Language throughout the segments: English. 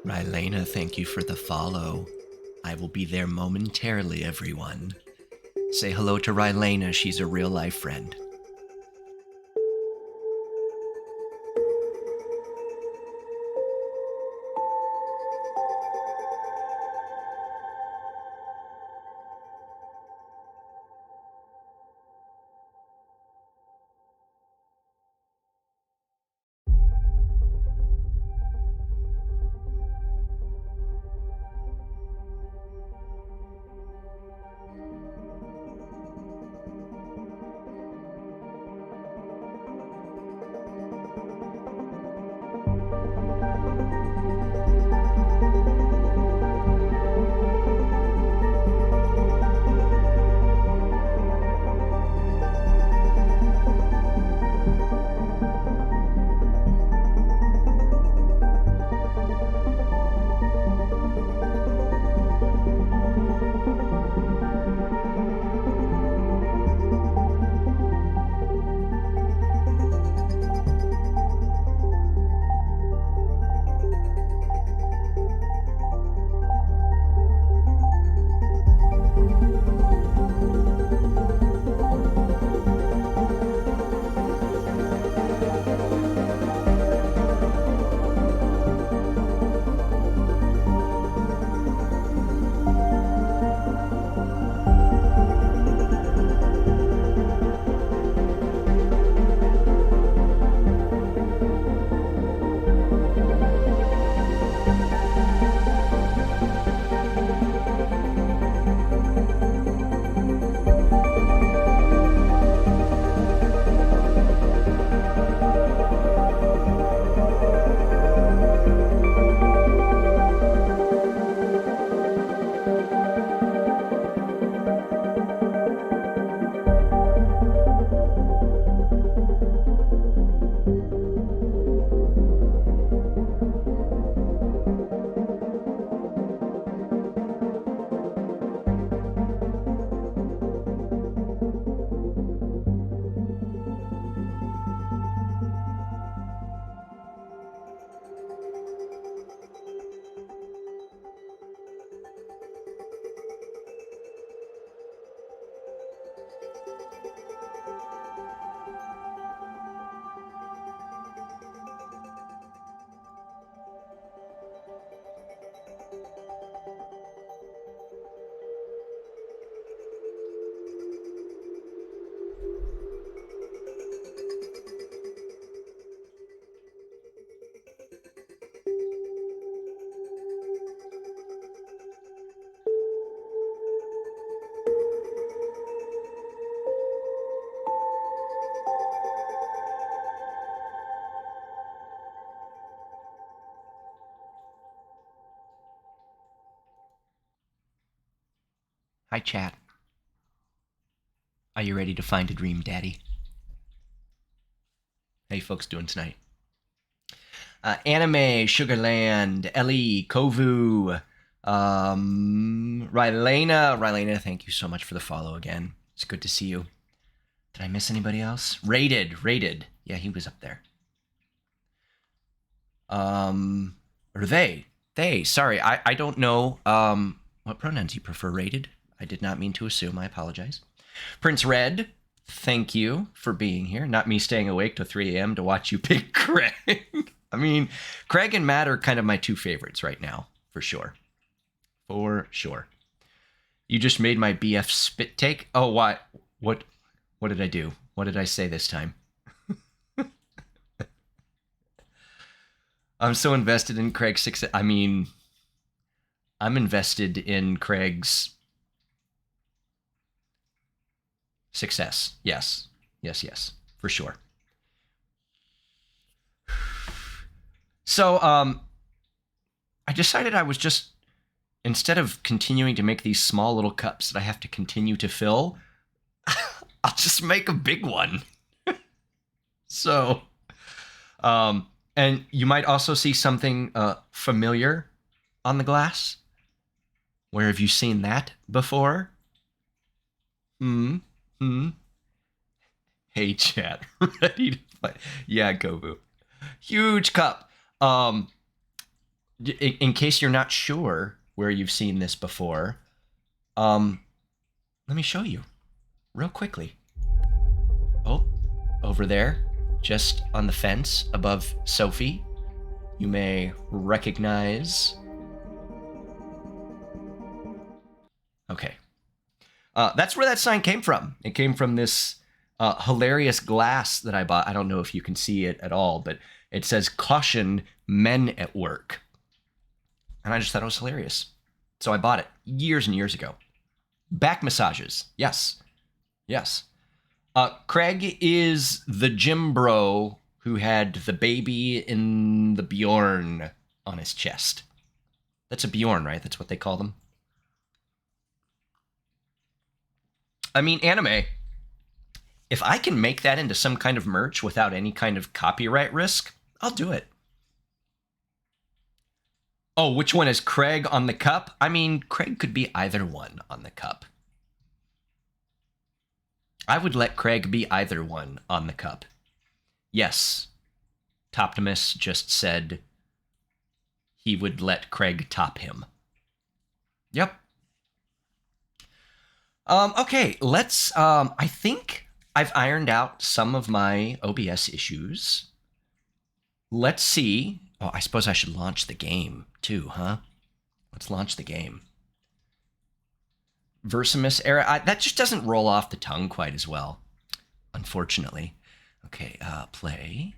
Rylena, thank you for the follow. I will be there momentarily, everyone. Say hello to Rylena, she's a real life friend. Hi, chat. Are you ready to find a dream daddy? How you folks doing tonight? Anime, Sugarland, Ellie, Kovu, Rylena, thank you so much for the follow again. It's good to see you. Did I miss anybody else? Rated. Yeah, he was up there. Or they, sorry, I don't know, what pronouns you prefer, Rated. I did not mean to assume, I apologize. Prince Red, thank you for being here. Not me staying awake till 3 a.m. to watch you pick Craig. I mean, Craig and Matt are kind of my two favorites right now, for sure. For sure. You just made my BF spit take? Oh, what did I do? What did I say this time? I'm so invested in Craig's success. I mean, I'm invested in Craig's success. Yes, for sure. So, I decided I was just, instead of continuing to make these small little cups that I have to continue to fill, I'll just make a big one. So, and you might also see something familiar on the glass. Where have you seen that before? Hey, chat. Ready to play? Yeah, Gobu. Huge cup. In case you're not sure where you've seen this before, let me show you real quickly. Oh, over there, just on the fence above Sophie, you may recognize. Okay. That's where that sign came from. It came from this hilarious glass that I bought. I don't know if you can see it at all, but it says, "Caution, men at work." And I just thought it was hilarious. So I bought it years and years ago. Back massages. Yes. Yes. Craig is the gym bro who had the baby in the Bjorn on his chest. That's a Bjorn, right? That's what they call them. I mean, anime. If I can make that into some kind of merch without any kind of copyright risk, I'll do it. Oh, which one is Craig on the cup? I mean, Craig could be either one on the cup. I would let Craig be either one on the cup. Yes, Toptimus just said he would let Craig top him. Yep. Okay, let's, I think I've ironed out some of my OBS issues. Let's see. Oh, I suppose I should launch the game too, huh? Let's launch the game. Versimus era. That just doesn't roll off the tongue quite as well, unfortunately. Okay, play.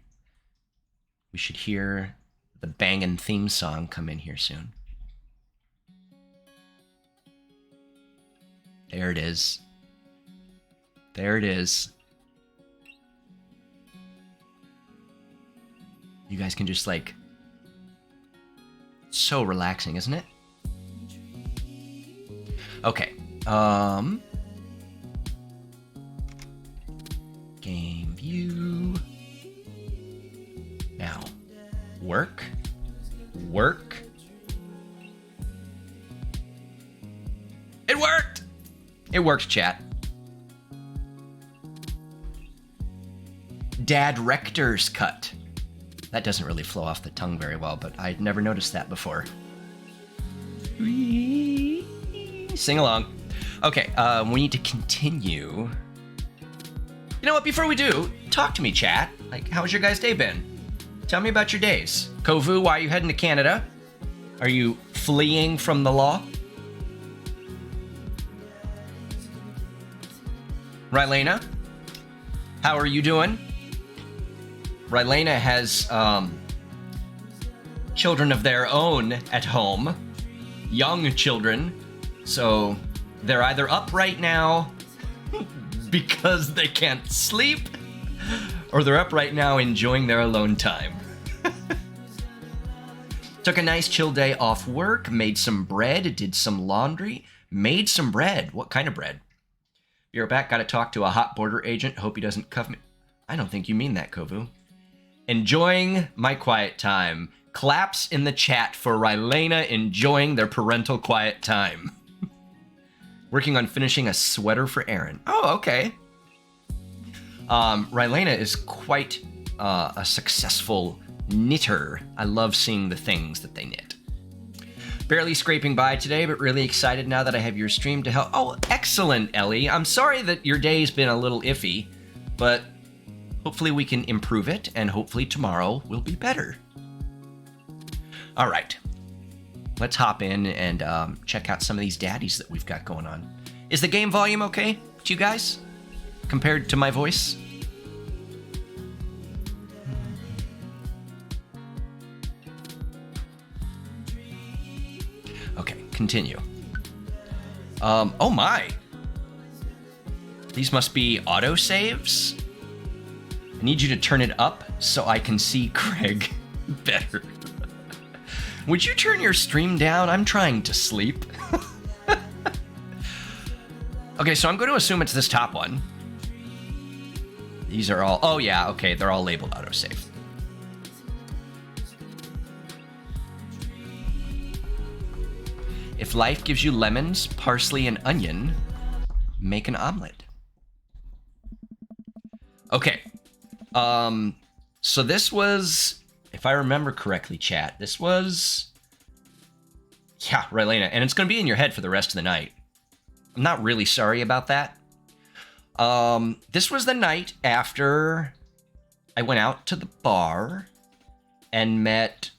We should hear the bangin' theme song come in here soon. There it is. There it is. You guys can just like... So relaxing, isn't it? Okay. Game view. Now, work. Work. It worked! It worked, chat. Dad Rector's cut. That doesn't really flow off the tongue very well, but I'd never noticed that before. Sing along. Okay, we need to continue. You know what, before we do, talk to me, chat. Like, how's your guys' day been? Tell me about your days. Kovu, why are you heading to Canada? Are you fleeing from the law? Rylena, how are you doing? Rylena has children of their own at home, young children, so they're either up right now because they can't sleep, or they're up right now enjoying their alone time. Took a nice chill day off work, made some bread, did some laundry, made some bread. What kind of bread? You're back, gotta talk to a hot border agent, hope he doesn't cuff me. I don't think you mean that, Kovu. Enjoying my quiet time. Claps in the chat for Rylena enjoying their parental quiet time. Working on finishing a sweater for Aaron. Oh, okay. Rylena is quite a successful knitter. I love seeing the things that they knit. Barely scraping by today, but really excited now that I have your stream to help. Oh, excellent, Ellie. I'm sorry that your day's been a little iffy, but hopefully we can improve it, and hopefully tomorrow will be better. All right. Let's hop in and check out some of these daddies that we've got going on. Is the game volume okay to you guys compared to my voice? Okay, continue. Oh my. These must be autosaves. I need you to turn it up so I can see Craig better. Would you turn your stream down? I'm trying to sleep. Okay, so I'm going to assume it's this top one. These are all... Oh, yeah, okay, they're all labeled autosave. If life gives you lemons, parsley, and onion, make an omelet. Okay. So this was, if I remember correctly, chat, this was Yeah, Rylena, and it's going to be in your head for the rest of the night. I'm not really sorry about that. This was the night after I went out to the bar and met...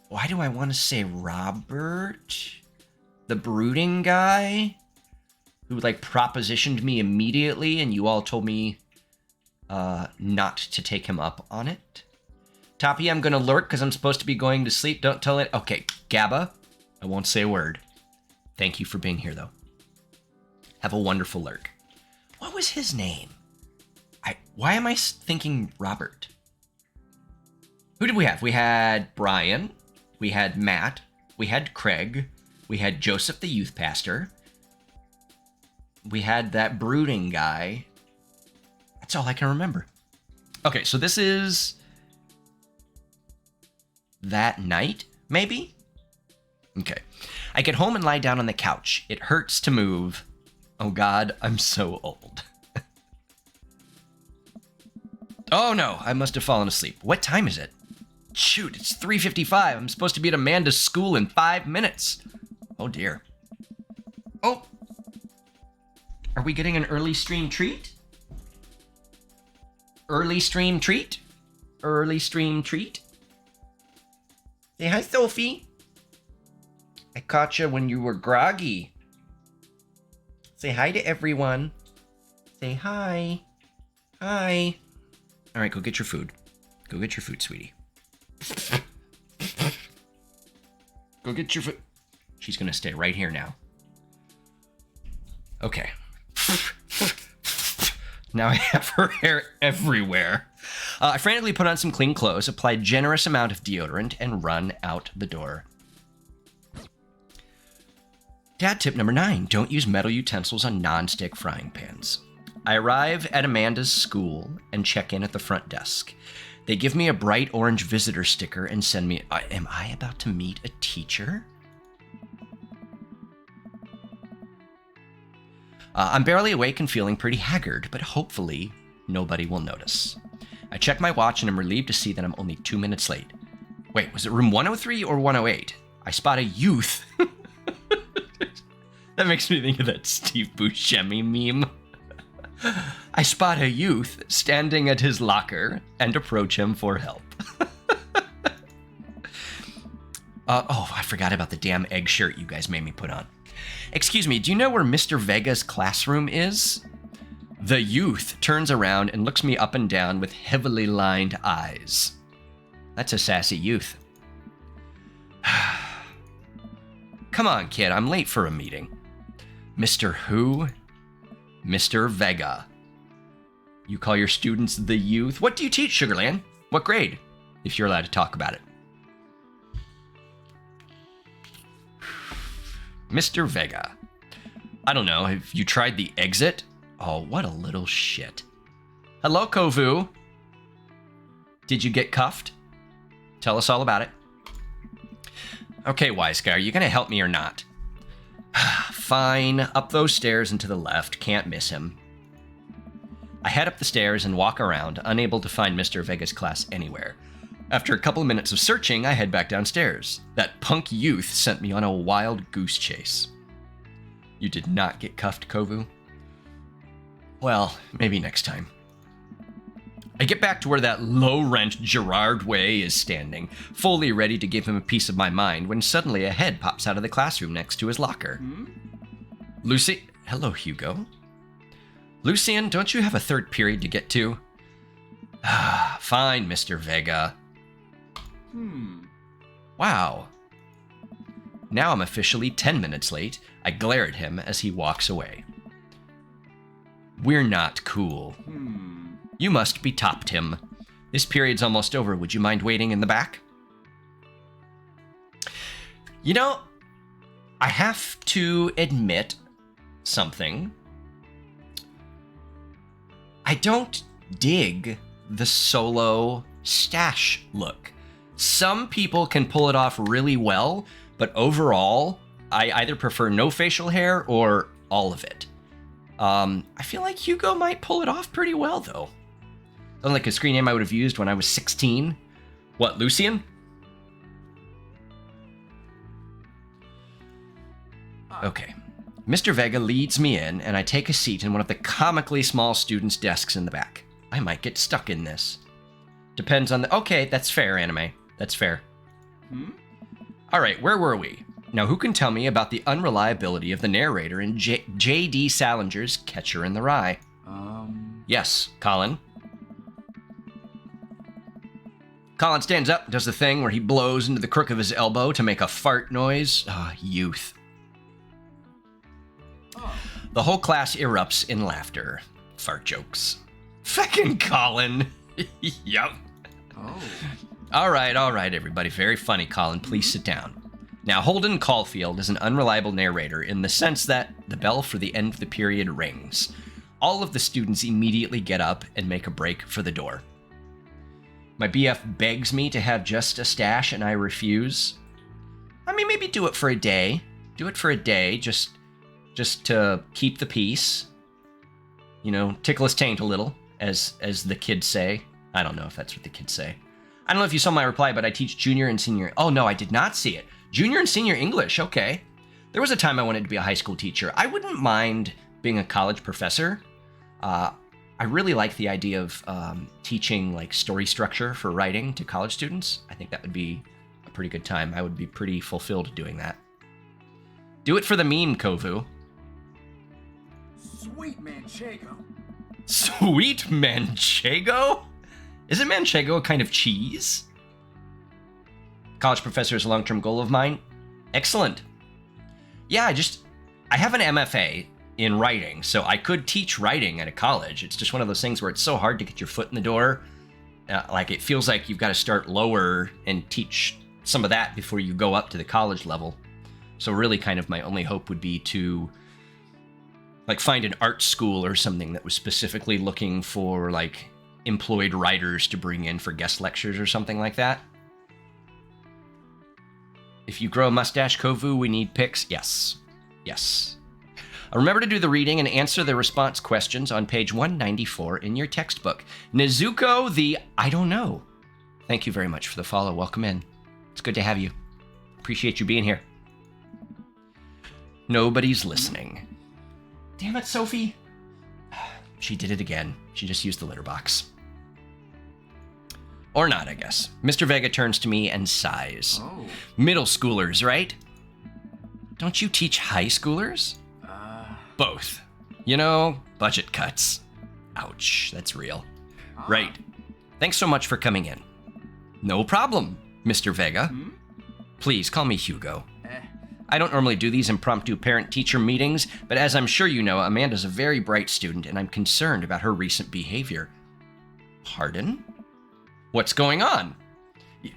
Why do I want to say Robert? The brooding guy who, like, propositioned me immediately, and you all told me not to take him up on it. Toppy, I'm going to lurk because I'm supposed to be going to sleep. Don't tell it. Okay, Gabba, I won't say a word. Thank you for being here, though. Have a wonderful lurk. What was his name? Why am I thinking Robert? Who did we have? We had Brian. We had Matt. We had Craig. We had Joseph, the youth pastor. We had that brooding guy. That's all I can remember. Okay, so this is that night, maybe? Okay. I get home and lie down on the couch. It hurts to move. Oh God, I'm so old. Oh no, I must have fallen asleep. What time is it? Shoot, it's 3:55. I'm supposed to be at Amanda's school in 5 minutes. Oh dear. Oh. Are we getting an early stream treat? Early stream treat? Early stream treat? Say hi, Sophie. I caught you when you were groggy. Say hi to everyone. Say hi. Hi. All right, go get your food. Go get your food, sweetie. Go get your food. She's going to stay right here now. Okay. Now I have her hair everywhere. I frantically put on some clean clothes, apply generous amount of deodorant, and run out the door. Dad tip number 9, don't use metal utensils on non-stick frying pans. I arrive at Amanda's school and check in at the front desk. They give me a bright orange visitor sticker and send me... am I about to meet a teacher? I'm barely awake and feeling pretty haggard, but hopefully nobody will notice. I check my watch and I'm relieved to see that I'm only 2 minutes late. Wait, was it room 103 or 108? I spot a youth. That makes me think of that Steve Buscemi meme. I spot a youth standing at his locker and approach him for help. I forgot about the damn egg shirt you guys made me put on. Excuse me, do you know where Mr. Vega's classroom is? The youth turns around and looks me up and down with heavily lined eyes. That's a sassy youth. Come on, kid, I'm late for a meeting. Mr. Who? Mr. Vega. You call your students the youth? What do you teach, Sugarland? What grade? If you're allowed to talk about it. Mr. Vega. I don't know, have you tried the exit? Oh, what a little shit. Hello, Kovu. Did you get cuffed? Tell us all about it. Okay, wise guy, are you gonna help me or not? Fine, up those stairs and to the left, can't miss him. I head up the stairs and walk around, unable to find Mr. Vega's class anywhere. After a couple of minutes of searching, I head back downstairs. That punk youth sent me on a wild goose chase. You did not get cuffed, Kovu? Well, maybe next time. I get back to where that low-rent Gerard Way is standing, fully ready to give him a piece of my mind, when suddenly a head pops out of the classroom next to his locker. Lucy... Hello, Hugo. Lucian, don't you have a third period to get to? Fine, Mr. Vega. Wow. Now I'm officially 10 minutes late. I glare at him as he walks away. We're not cool. You must be Toptim. This period's almost over. Would you mind waiting in the back? You know, I have to admit something. I don't dig the solo stash look. Some people can pull it off really well, but overall, I either prefer no facial hair or all of it. I feel like Hugo might pull it off pretty well, though. Sounds like a screen name I would have used when I was 16. What, Lucian? Okay. Mr. Vega leads me in, and I take a seat in one of the comically small students' desks in the back. I might get stuck in this. Depends on the... Okay, that's fair, anime. That's fair. All right, where were we? Now, who can tell me about the unreliability of the narrator in J.D. Salinger's Catcher in the Rye? Yes, Colin. Colin stands up, does the thing where he blows into the crook of his elbow to make a fart noise. Youth. The whole class erupts in laughter. Fart jokes. Feckin' Colin. Yup. All right, everybody. Very funny, Colin. Please sit down. Now, Holden Caulfield is an unreliable narrator in the sense that the bell for the end of the period rings. All of the students immediately get up and make a break for the door. My BF begs me to have just a stash, and I refuse. I mean, maybe do it for a day. Do it for a day, just to keep the peace. You know, tickle his taint a little, as the kids say. I don't know if that's what the kids say. I don't know if you saw my reply, but I teach junior and senior. Oh, no, I did not see it. Junior and senior English, okay. There was a time I wanted to be a high school teacher. I wouldn't mind being a college professor. I really like the idea of teaching like story structure for writing to college students. I think that would be a pretty good time. I would be pretty fulfilled doing that. Do it for the meme, Kovu. Sweet Manchego. Sweet Manchego? Isn't Manchego a kind of cheese? College professor is a long-term goal of mine. Excellent. Yeah, I have an MFA in writing, so I could teach writing at a college. It's just one of those things where it's so hard to get your foot in the door. Like, it feels like you've got to start lower and teach some of that before you go up to the college level. So really kind of my only hope would be to like find an art school or something that was specifically looking for like employed writers to bring in for guest lectures or something like that. If you grow a mustache, Kovu, we need pics. Yes. Yes. Remember to do the reading and answer the response questions on page 194 in your textbook. Nezuko, the I don't know. Thank you very much for the follow. Welcome in. It's good to have you. Appreciate you being here. Nobody's listening. Damn it, Sophie. She did it again. She just used the litter box. Or not, I guess. Mr. Vega turns to me and sighs. Oh. Middle schoolers, right? Don't you teach high schoolers? Both. You know, budget cuts. Ouch, that's real. Right. Thanks so much for coming in. No problem, Mr. Vega. Please call me Hugo. I don't normally do these impromptu parent-teacher meetings, but as I'm sure you know, Amanda's a very bright student, and I'm concerned about her recent behavior. Pardon? What's going on?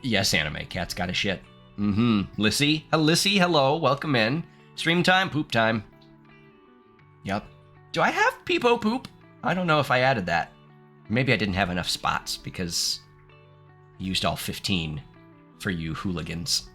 Yes, Anime Cat's got a shit. Lissy? Lissy, hello, welcome in. Stream time, poop time. Yep. Do I have Peepo Poop? I don't know if I added that. Maybe I didn't have enough spots because I used all 15 for you hooligans.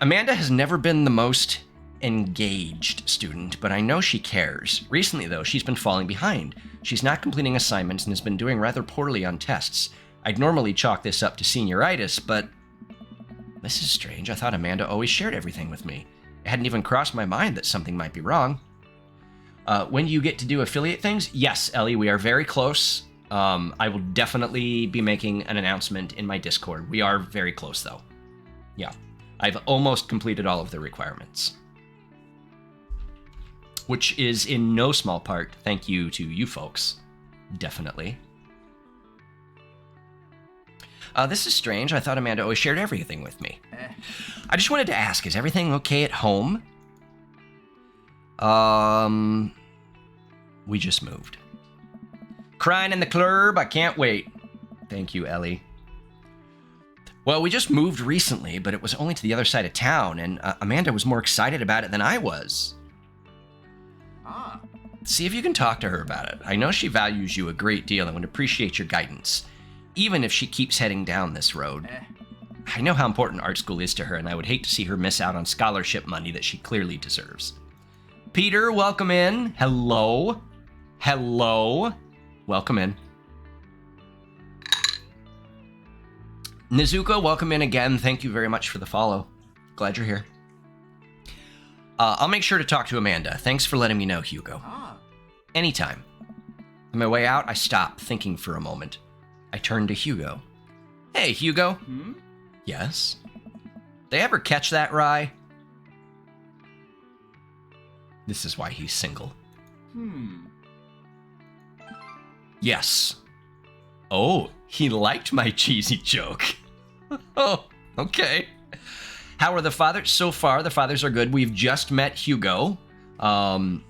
Amanda has never been the most engaged student, but I know she cares. Recently, though, she's been falling behind. She's not completing assignments and has been doing rather poorly on tests. I'd normally chalk this up to senioritis, but this is strange. I thought Amanda always shared everything with me. It hadn't even crossed my mind that something might be wrong. When do you get to do affiliate things? Yes, Ellie, we are very close. I will definitely be making an announcement in my Discord. We are very close, though. Yeah. I've almost completed all of the requirements. Which is in no small part thank you to you folks. Definitely. This is strange. I thought Amanda always shared everything with me. I just wanted to ask, is everything okay at home? We just moved. Crying in the club, I can't wait. Thank you, Ellie. Well, we just moved recently, but it was only to the other side of town, and Amanda was more excited about it than I was. See if you can talk to her about it. I know she values you a great deal and would appreciate your guidance, even if she keeps heading down this road. I know how important art school is to her, and I would hate to see her miss out on scholarship money that she clearly deserves. Peter, welcome in. Hello. Hello. Welcome in. Nezuko, welcome in again. Thank you very much for the follow. Glad you're here. I'll make sure to talk to Amanda. Thanks for letting me know, Hugo. Anytime. On my way out, I stop, thinking for a moment. I turn to Hugo. Hey, Hugo. Yes? They ever catch that rye? This is why he's single. Yes. Oh, he liked my cheesy joke. Oh, okay. How are the fathers? So far, the fathers are good. We've just met Hugo.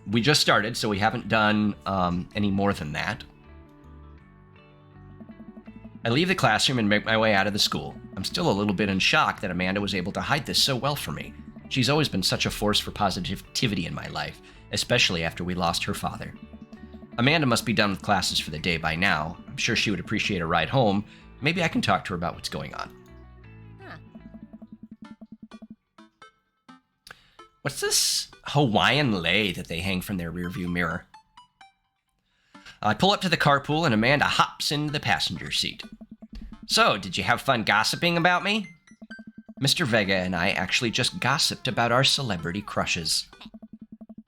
We just started, so we haven't done any more than that. I leave the classroom and make my way out of the school. I'm still a little bit in shock that Amanda was able to hide this so well from me. She's always been such a force for positivity in my life, especially after we lost her father. Amanda must be done with classes for the day by now. I'm sure she would appreciate a ride home. Maybe I can talk to her about what's going on. What's this Hawaiian lei that they hang from their rearview mirror? I pull up to the carpool and Amanda hops into the passenger seat. So, did you have fun gossiping about me? Mr. Vega and I actually just gossiped about our celebrity crushes.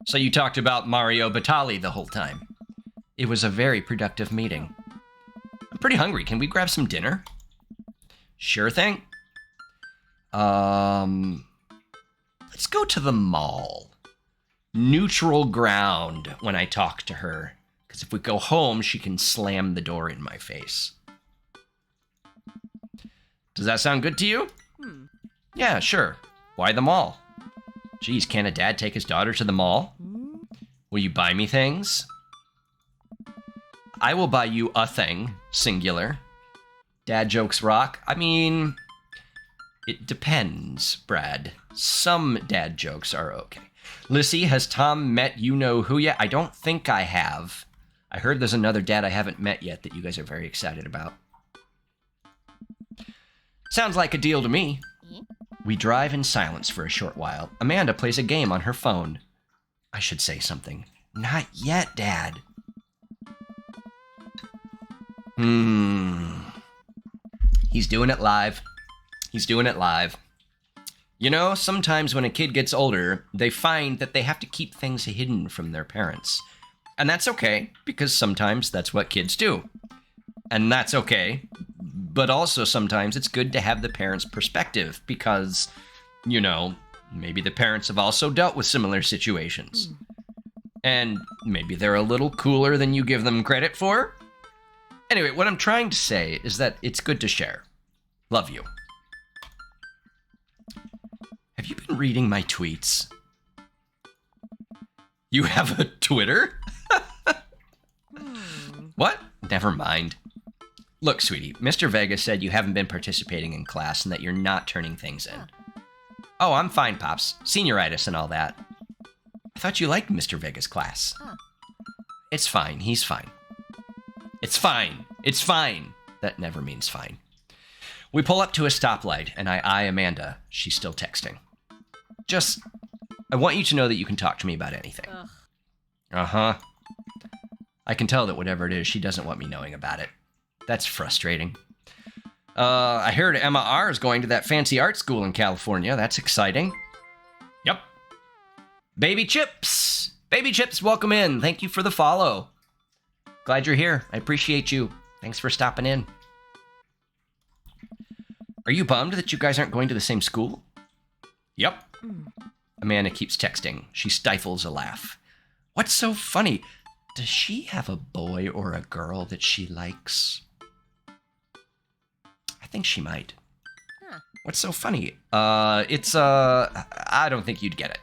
So you talked about Mario Batali the whole time. It was a very productive meeting. I'm pretty hungry. Can we grab some dinner? Sure thing. Let's go to the mall. Neutral ground when I talk to her. Because if we go home, she can slam the door in my face. Does that sound good to you? Yeah, sure. Why the mall? Geez, can't a dad take his daughter to the mall? Will you buy me things? I will buy you a thing, singular. Dad jokes rock. I mean, it depends, Brad. Some dad jokes are okay. Lissy, has Tom met you-know-who yet? I don't think I have. I heard there's another dad I haven't met yet that you guys are very excited about. Sounds like a deal to me. We drive in silence for a short while. Amanda plays a game on her phone. I should say something. Not yet, Dad. He's doing it live. He's doing it live. You know, sometimes when a kid gets older, they find that they have to keep things hidden from their parents. And that's okay, because sometimes that's what kids do. And that's okay. But also sometimes it's good to have the parents' perspective because, you know, maybe the parents have also dealt with similar situations. And maybe they're a little cooler than you give them credit for. Anyway, what I'm trying to say is that it's good to share. Love you. Have you been reading my tweets? You have a Twitter? What? Never mind. Look, sweetie, Mr. Vega said you haven't been participating in class and that you're not turning things in. Oh, I'm fine, Pops. Senioritis and all that. I thought you liked Mr. Vega's class. It's fine. He's fine. It's fine. It's fine. That never means fine. We pull up to a stoplight, and I eye Amanda. She's still texting. I want you to know that you can talk to me about anything. Uh-huh. I can tell that whatever it is, she doesn't want me knowing about it. That's frustrating. I heard Emma R. is going to that fancy art school in California. That's exciting. Yep. Baby Chips! Baby Chips, welcome in. Thank you for the follow. Glad you're here. I appreciate you. Thanks for stopping in. Are you bummed that you guys aren't going to the same school? Yep. Amanda keeps texting. She stifles a laugh. What's so funny? Does she have a boy or a girl that she likes? I think she might. What's so funny? I don't think you'd get it.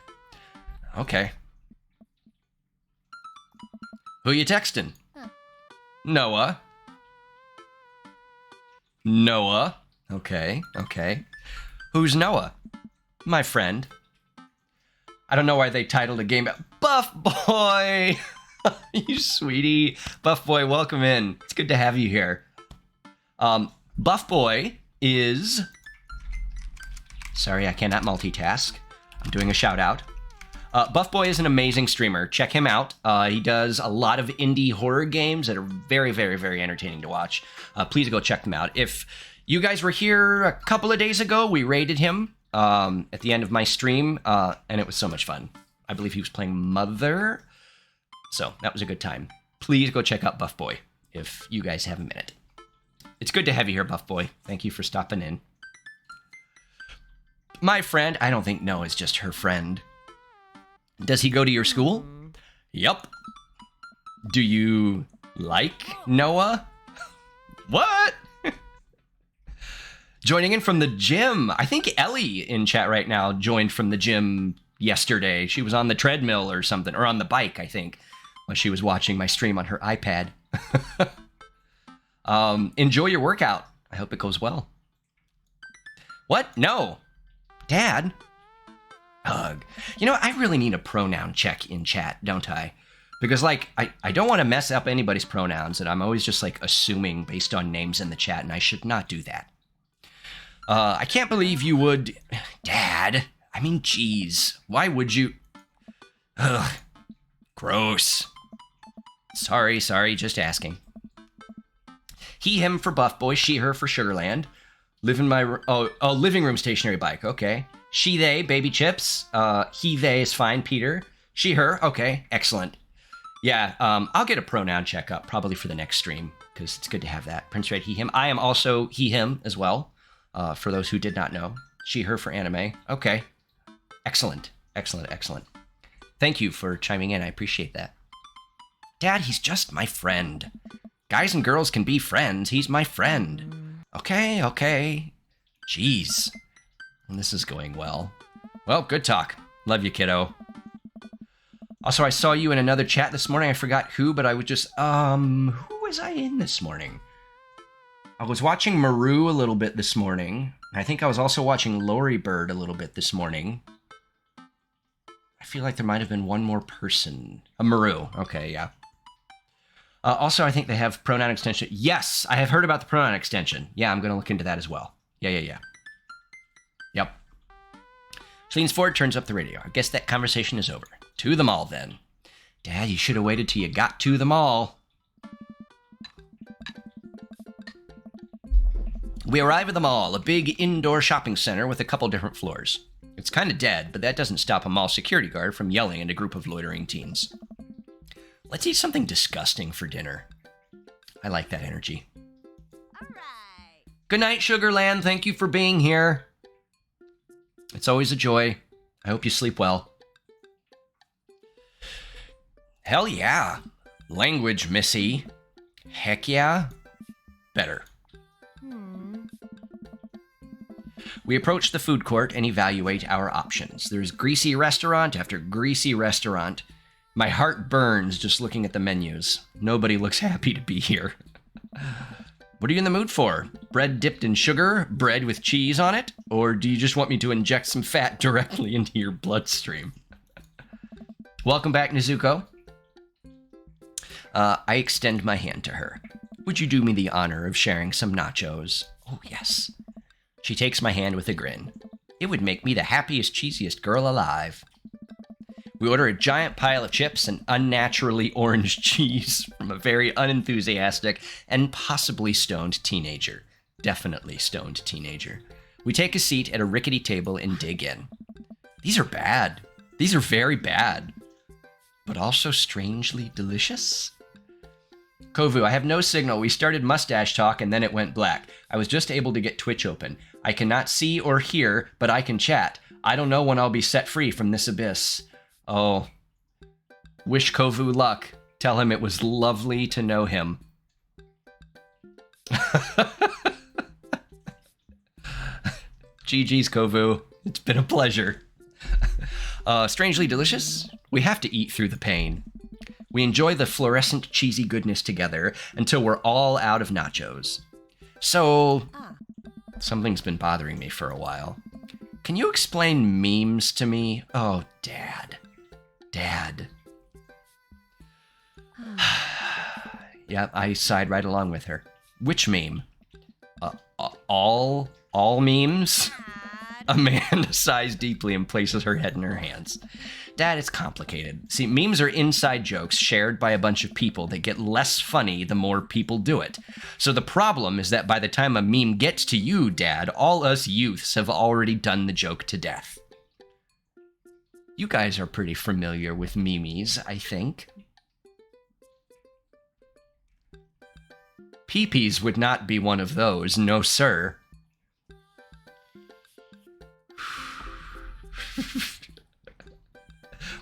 Okay. Who you texting? Noah. Noah. Okay. Who's Noah? My friend. I don't know why they titled a game Buff Boy. You sweetie. Buff Boy, welcome in. It's good to have you here. Buff Boy is... Sorry, I cannot multitask. I'm doing a shout out. Buff Boy is an amazing streamer. Check him out. He does a lot of indie horror games that are very, very, very entertaining to watch. Please go check them out. If you guys were here a couple of days ago, we raided him at the end of my stream, and it was so much fun. I believe he was playing Mother. So that was a good time. Please go check out Buff Boy if you guys have a minute. It's good to have you here, Buff Boy. Thank you for stopping in. My friend, I don't think Noah is just her friend. Does he go to your school? Yup. Do you like Noah? What? Joining in from the gym. I think Ellie in chat right now joined from the gym yesterday. She was on the treadmill or something, or on the bike, I think, when she was watching my stream on her iPad. Enjoy your workout. I hope it goes well. What? No. Dad? Ugh. You know, I really need a pronoun check in chat, don't I? Because, like, I don't want to mess up anybody's pronouns, and I'm always just, like, assuming based on names in the chat, and I should not do that. I can't believe you would... Dad, I mean, geez. Why would you... Ugh. Gross. Sorry, just asking. He, him for Buff Boy, she, her for Sugarland. Live in my... Oh, living room stationary bike, okay. She, they, baby chips. He, they is fine, Peter. She, her, okay, excellent. Yeah, I'll get a pronoun checkup probably for the next stream, because it's good to have that. Prince Red, he, him. I am also he, him as well, for those who did not know. She, her for anime. Okay. Excellent. Thank you for chiming in. I appreciate that. Dad, he's just my friend. Guys and girls can be friends. He's my friend. Okay. Jeez. This is going well. Well, good talk. Love you, kiddo. Also, I saw you in another chat this morning. I forgot who, but I was just, who was I in this morning? I was watching Maru a little bit this morning. I think I was also watching Lori Bird a little bit this morning. I feel like there might have been one more person. Maru. Okay, yeah. Also, I think they have pronoun extension. Yes, I have heard about the pronoun extension. Yeah, I'm going to look into that as well. Yeah. Yep. She leans forward, turns up the radio. I guess that conversation is over. To the mall, then. Dad, you should have waited till you got to the mall. We arrive at the mall, a big indoor shopping center with a couple different floors. It's kind of dead, but that doesn't stop a mall security guard from yelling at a group of loitering teens. Let's eat something disgusting for dinner. I like that energy. All right. Good night, Sugarland. Thank you for being here. It's always a joy. I hope you sleep well. Hell yeah. Language, Missy. Heck yeah. Better. We approach the food court and evaluate our options. There's greasy restaurant after greasy restaurant. My heart burns just looking at the menus. Nobody looks happy to be here. What are you in the mood for? Bread dipped in sugar? Bread with cheese on it? Or do you just want me to inject some fat directly into your bloodstream? Welcome back, Nezuko. I extend my hand to her. Would you do me the honor of sharing some nachos? Oh, yes. She takes my hand with a grin. It would make me the happiest, cheesiest girl alive. We order a giant pile of chips and unnaturally orange cheese from a very unenthusiastic and possibly stoned teenager. Definitely stoned teenager. We take a seat at a rickety table and dig in. These are bad. These are very bad. But also strangely delicious. Kovu, I have no signal. We started mustache talk and then it went black. I was just able to get Twitch open. I cannot see or hear, but I can chat. I don't know when I'll be set free from this abyss. Oh. Wish Kovu luck. Tell him it was lovely to know him. GG's, Kovu. It's been a pleasure. Strangely delicious? We have to eat through the pain. We enjoy the fluorescent cheesy goodness together until we're all out of nachos. So, something's been bothering me for a while. Can you explain memes to me? Oh, Dad. Dad. Yeah, I sighed right along with her. Which meme? All memes? Amanda sighs deeply and places her head in her hands. Dad, it's complicated. See, memes are inside jokes shared by a bunch of people that get less funny the more people do it. So the problem is that by the time a meme gets to you, Dad, all us youths have already done the joke to death. You guys are pretty familiar with memes, I think. Peepees would not be one of those, no sir.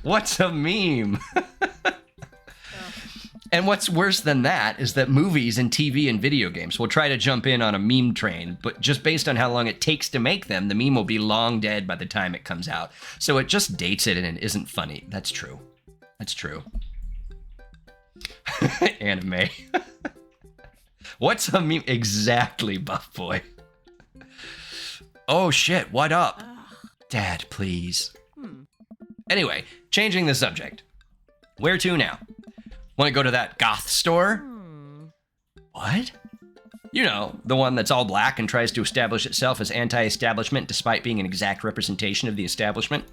What's a meme? And what's worse than that is that movies and TV and video games will try to jump in on a meme train, but just based on how long it takes to make them, the meme will be long dead by the time it comes out. So it just dates it and it isn't funny. That's true. That's true. Anime. What's a meme? Exactly, Buff Boy. Oh shit, what up? Dad, please. Anyway, changing the subject. Where to now? Want to go to that goth store? What? You know, the one that's all black and tries to establish itself as anti-establishment despite being an exact representation of the establishment?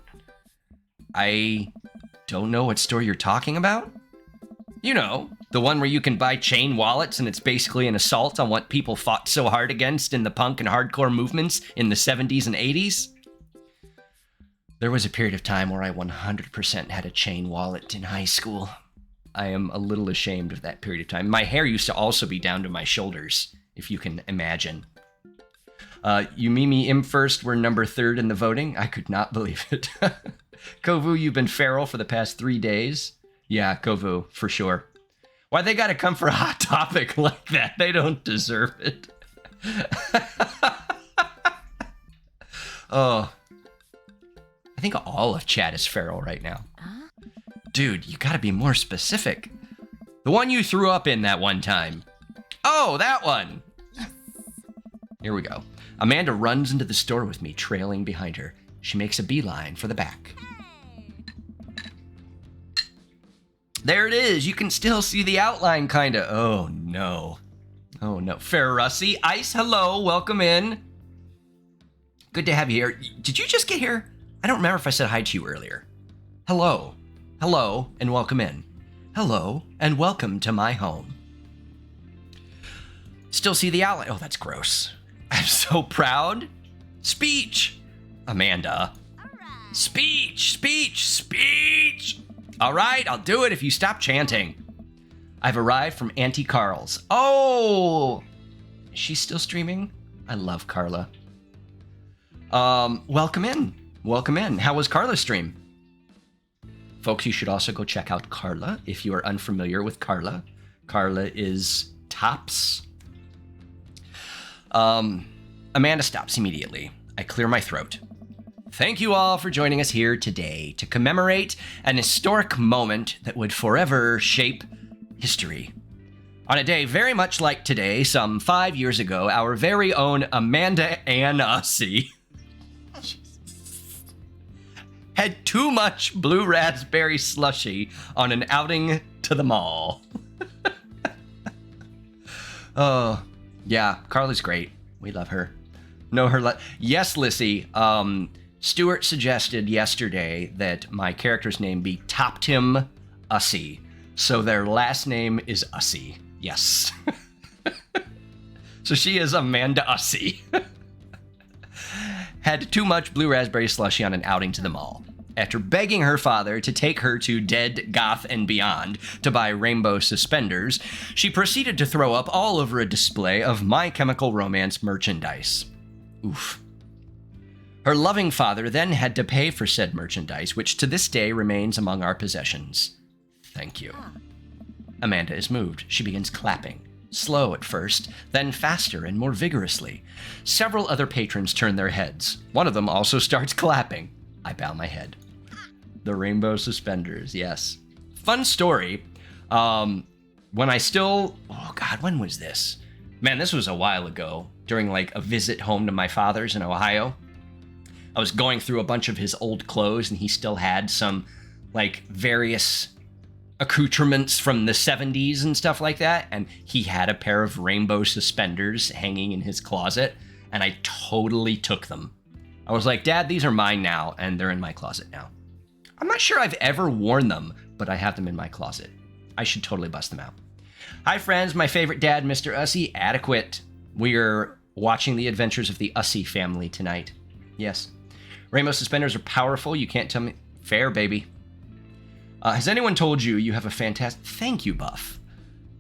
I don't know what store you're talking about. You know, the one where you can buy chain wallets and it's basically an assault on what people fought so hard against in the punk and hardcore movements in the 70s and 80s. There was a period of time where I 100% had a chain wallet in high school. I am a little ashamed of that period of time. My hair used to also be down to my shoulders, if you can imagine. Yumimi Im first were number 3rd in the voting. I could not believe it. Kovu, you've been feral for the past 3 days. Yeah, Kovu, for sure. Why they gotta come for a hot topic like that? They don't deserve it. Oh. I think all of chat is feral right now. Dude, you gotta be more specific. The one you threw up in that one time. Oh, that one. Here we go. Amanda runs into the store with me, trailing behind her. She makes a beeline for the back. There it is. You can still see the outline, kinda. Oh, no. Oh, no. Ferrussy, Ice, hello. Welcome in. Good to have you here. Did you just get here? I don't remember if I said hi to you earlier. Hello. Hello, and welcome in. Hello, and welcome to my home. Still see the outline. Oh, that's gross. I'm so proud. Speech. Amanda. All right. Speech. All right, I'll do it if you stop chanting. I've arrived from Auntie Carl's. Oh, is she still streaming? I love Carla. Welcome in. How was Carla's stream? Folks, you should also go check out Carla if you are unfamiliar with Carla. Carla is tops. Amanda stops immediately. I clear my throat. Thank you all for joining us here today to commemorate an historic moment that would forever shape history. On a day very much like today, some 5 years ago, our very own Amanda Ann Ussy had too much blue raspberry slushy on an outing to the mall. Oh, yeah, Carla's great. We love her. Know her. Yes, Lissy. Stuart suggested yesterday that my character's name be Toptim Ussy. So their last name is Ussy. Yes. So she is Amanda Ussy. Had too much blue raspberry slushy on an outing to the mall. After begging her father to take her to Dead, Goth, and Beyond to buy rainbow suspenders, she proceeded to throw up all over a display of My Chemical Romance merchandise. Oof. Her loving father then had to pay for said merchandise, which to this day remains among our possessions. Thank you. Amanda is moved. She begins clapping. Slow at first, then faster and more vigorously. Several other patrons turn their heads. One of them also starts clapping. I bow my head. The rainbow suspenders, yes. Fun story. When was this? Man, this was a while ago, during like a visit home to my father's in Ohio. I was going through a bunch of his old clothes and he still had some like various accoutrements from the 70s and stuff like that. And he had a pair of rainbow suspenders hanging in his closet and I totally took them. I was like, Dad, these are mine now, and they're in my closet now. I'm not sure I've ever worn them, but I have them in my closet. I should totally bust them out. Hi, friends. My favorite dad, Mr. Ussy, adequate. We're watching the adventures of the Ussy family tonight. Yes. Rainbow suspenders are powerful. You can't tell me. Fair, baby. Has anyone told you you have a fantastic... Thank you, Buff.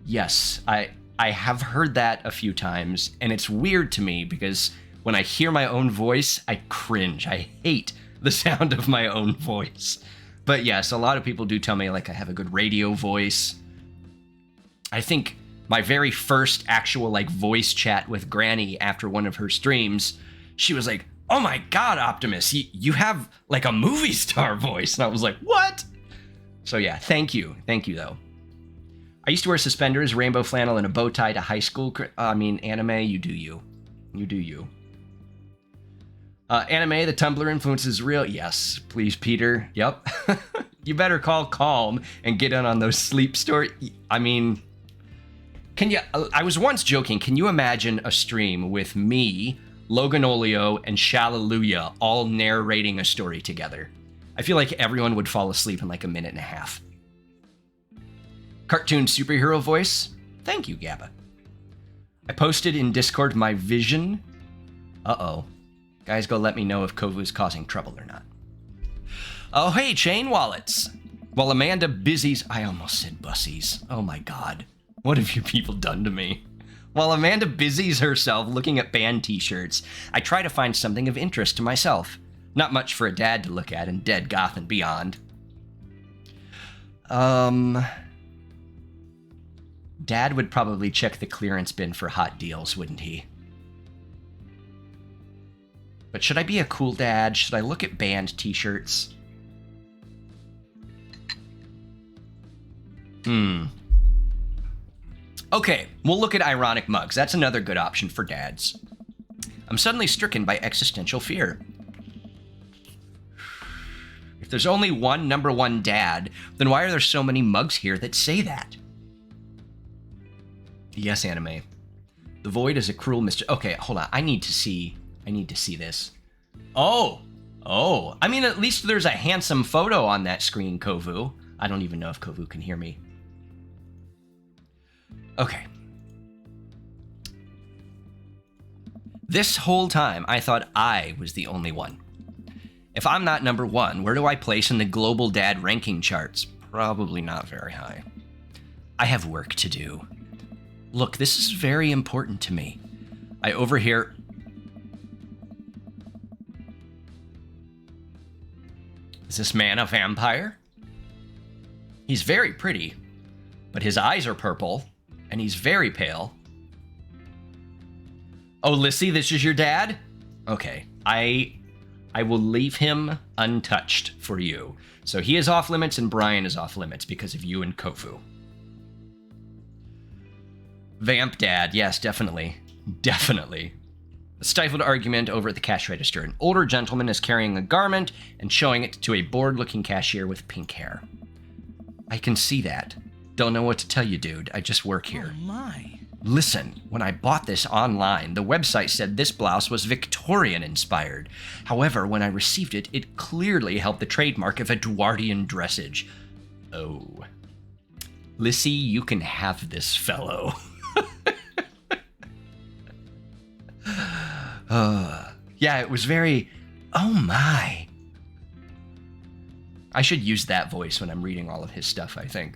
Yes, I have heard that a few times, and it's weird to me because when I hear my own voice, I cringe. I hate the sound of my own voice. But yes, a lot of people do tell me like I have a good radio voice. I think my very first actual like voice chat with Granny after one of her streams, she was like, "Oh my God, Optimus, you have like a movie star voice." And I was like, "What?" So yeah, thank you. Thank you though. I used to wear suspenders, rainbow flannel, and a bow tie to high school. Anime, you do you. You do you. Anime, the Tumblr influence is real. Yes, please, Peter. Yep. You better call Calm and get in on those sleep stories. I mean, can you... I was once joking, can you imagine a stream with me, Logan Olio, and Shallelujah all narrating a story together? I feel like everyone would fall asleep in like a minute and a half. Cartoon superhero voice? Thank you, Gabba. I posted in Discord my vision. Uh-oh. Guys, go let me know if Kovu's causing trouble or not. Oh, hey, Chain Wallets. While Amanda busies... I almost said bussies. Oh my God. What have you people done to me? While Amanda busies herself looking at band t-shirts, I try to find something of interest to myself. Not much for a dad to look at in Dead Goth and beyond. Dad would probably check the clearance bin for hot deals, wouldn't he? But should I be a cool dad? Should I look at band t-shirts? Okay, we'll look at ironic mugs. That's another good option for dads. I'm suddenly stricken by existential fear. If there's only one number one dad, then why are there so many mugs here that say that? Yes, Anime. The void is a cruel mistress. Okay, hold on. I need to see this. Oh. I mean, at least there's a handsome photo on that screen, Kovu. I don't even know if Kovu can hear me. Okay. This whole time, I thought I was the only one. If I'm not number one, where do I place in the global dad ranking charts? Probably not very high. I have work to do. Look, this is very important to me. I overhear... Is this man a vampire? He's very pretty, but his eyes are purple, and he's very pale. Oh, Lissy, this is your dad? Okay, I will leave him untouched for you. So he is off limits and Brian is off limits because of you and Kofu. Vamp dad, yes, definitely. Definitely. A stifled argument over at the cash register. An older gentleman is carrying a garment and showing it to a bored-looking cashier with pink hair. I can see that. Don't know what to tell you, dude. I just work here. Oh my. Listen, when I bought this online, the website said this blouse was Victorian-inspired. However, when I received it, it clearly held the trademark of Edwardian dressage. Oh. Lissy, you can have this fellow. Yeah, it was very... Oh my. I should use that voice when I'm reading all of his stuff, I think.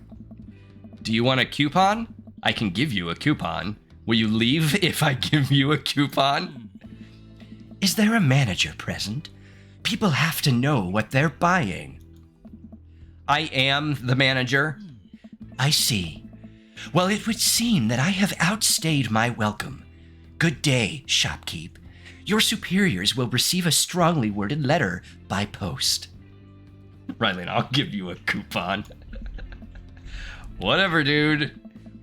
Do you want a coupon? I can give you a coupon. Will you leave if I give you a coupon? Is there a manager present? People have to know what they're buying. I am the manager. I see. Well, it would seem that I have outstayed my welcome. Good day, shopkeep. Your superiors will receive a strongly worded letter by post. Rylan, I'll give you a coupon. Whatever, dude.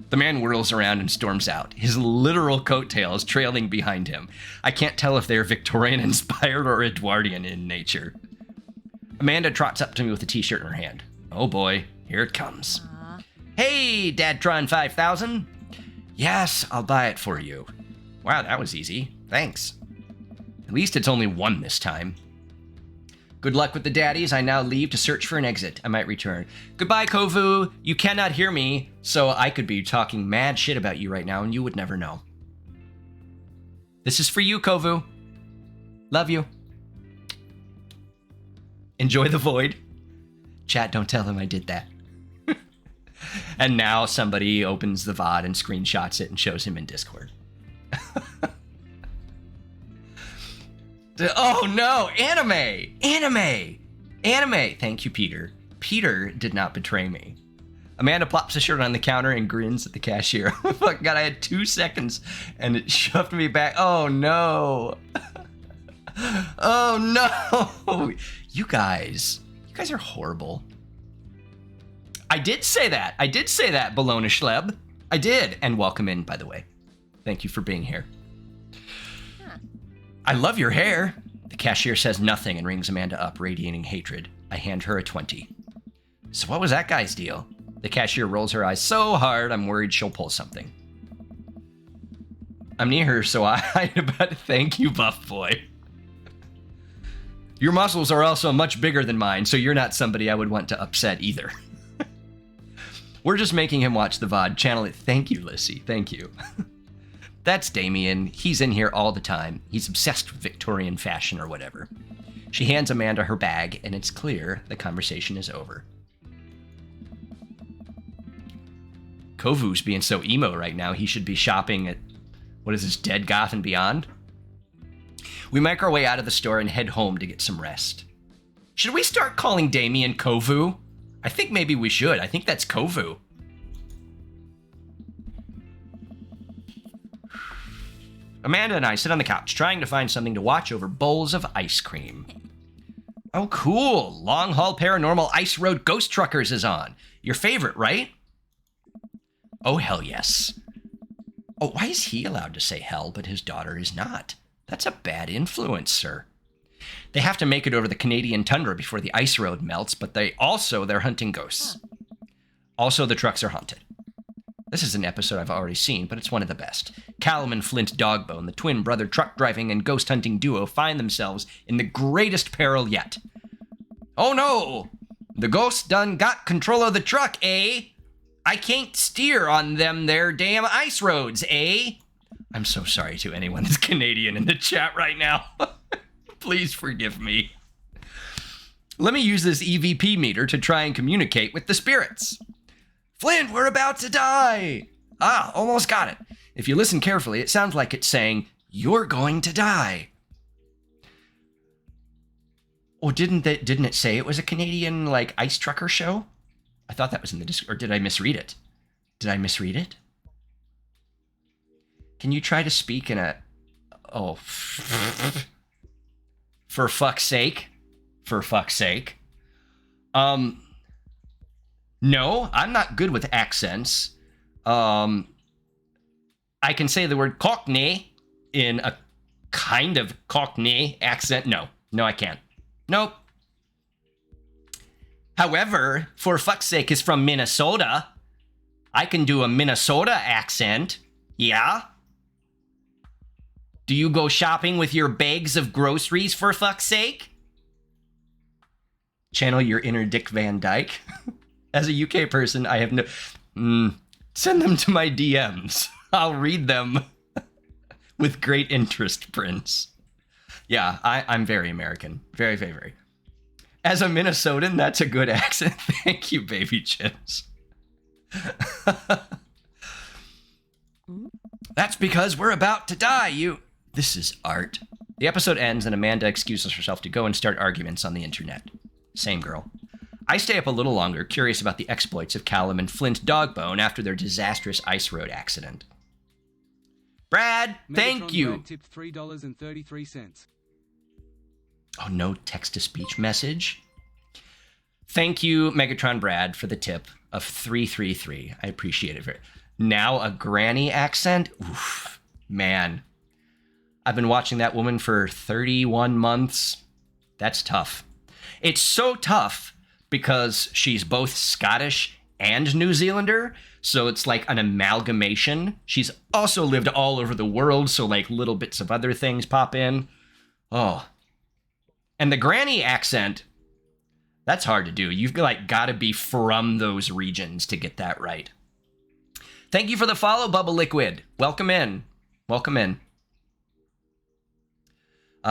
The man whirls around and storms out, his literal coattails trailing behind him. I can't tell if they're Victorian-inspired or Edwardian in nature. Amanda trots up to me with a t-shirt in her hand. Oh boy, here it comes. Hey, Dadtron 5000. Yes, I'll buy it for you. Wow, that was easy. Thanks. At least it's only one this time. Good luck with the daddies. I now leave to search for an exit. I might return. Goodbye, Kovu. You cannot hear me, so I could be talking mad shit about you right now, and you would never know. This is for you, Kovu. Love you. Enjoy the void. Chat, don't tell him I did that. And now somebody opens the VOD and screenshots it and shows him in Discord. Oh no, anime! Thank you, Peter. Peter did not betray me. Amanda plops a shirt on the counter and grins at the cashier. Oh my God, I had 2 seconds and it shoved me back. Oh no. Oh no. You guys are horrible. I did say that, Bologna Schleb. I did. And welcome in, by the way. Thank you for being here. I love your hair. The cashier says nothing and rings Amanda up, radiating hatred. I hand her a 20. So what was that guy's deal? The cashier rolls her eyes so hard, I'm worried she'll pull something. I'm near her, so I about thank you, buff boy. Your muscles are also much bigger than mine, so you're not somebody I would want to upset either. We're just making him watch the VOD. Channel it. Thank you, Lissy. Thank you. That's Damien. He's in here all the time. He's obsessed with Victorian fashion or whatever. She hands Amanda her bag, and it's clear the conversation is over. Kovu's being so emo right now, he should be shopping at, what is this, Dead Goth and Beyond? We make our way out of the store and head home to get some rest. Should we start calling Damien Kovu? I think maybe we should. I think that's Kovu. Amanda and I sit on the couch trying to find something to watch over bowls of ice cream. Oh, cool. Long Haul Paranormal Ice Road Ghost Truckers is on. Your favorite, right? Oh, hell yes. Oh, why is he allowed to say hell, but his daughter is not? That's a bad influence, sir. They have to make it over the Canadian tundra before the ice road melts, but they're hunting ghosts. Also, the trucks are haunted. This is an episode I've already seen, but it's one of the best. Callum and Flint Dogbone, the twin brother truck driving and ghost hunting duo, find themselves in the greatest peril yet. Oh no! The ghost done got control of the truck, eh? I can't steer on them there damn ice roads, eh? I'm so sorry to anyone that's Canadian in the chat right now. Please forgive me. Let me use this EVP meter to try and communicate with the spirits. Flint, we're about to die. Ah, almost got it. If you listen carefully, it sounds like it's saying, you're going to die. Oh, didn't it say it was a Canadian, like, ice trucker show? I thought that was in the Discord, or did I misread it? Did I misread it? Can you try to speak in a... Oh. For fuck's sake. For fuck's sake. No, I'm not good with accents. I can say the word Cockney in a kind of Cockney accent. No, I can't. Nope. However, for fuck's sake is from Minnesota. I can do a Minnesota accent. Yeah. Do you go shopping with your bags of groceries for fuck's sake? Channel your inner Dick Van Dyke. As a UK person, I have no... send them to my DMs. I'll read them with great interest, Prince. Yeah, I'm very American. Very, very, very. As a Minnesotan, that's a good accent. Thank you, baby chips. That's because we're about to die, This is art. The episode ends and Amanda excuses herself to go and start arguments on the internet. Same girl. I stay up a little longer, curious about the exploits of Callum and Flint Dogbone after their disastrous ice road accident. Brad, thank you. Brad tipped $3.33. Oh, no text-to-speech message? Thank you, Megatron Brad, for the tip of 333. I appreciate it very. Now a granny accent? Oof, man. I've been watching that woman for 31 months. That's tough. It's so tough because she's both Scottish and New Zealander, so it's like an amalgamation. She's also lived all over the world, so like little bits of other things pop in. Oh. And the granny accent, that's hard to do. You've like got to be from those regions to get that right. Thank you for the follow, Bubble Liquid. Welcome in. Welcome in.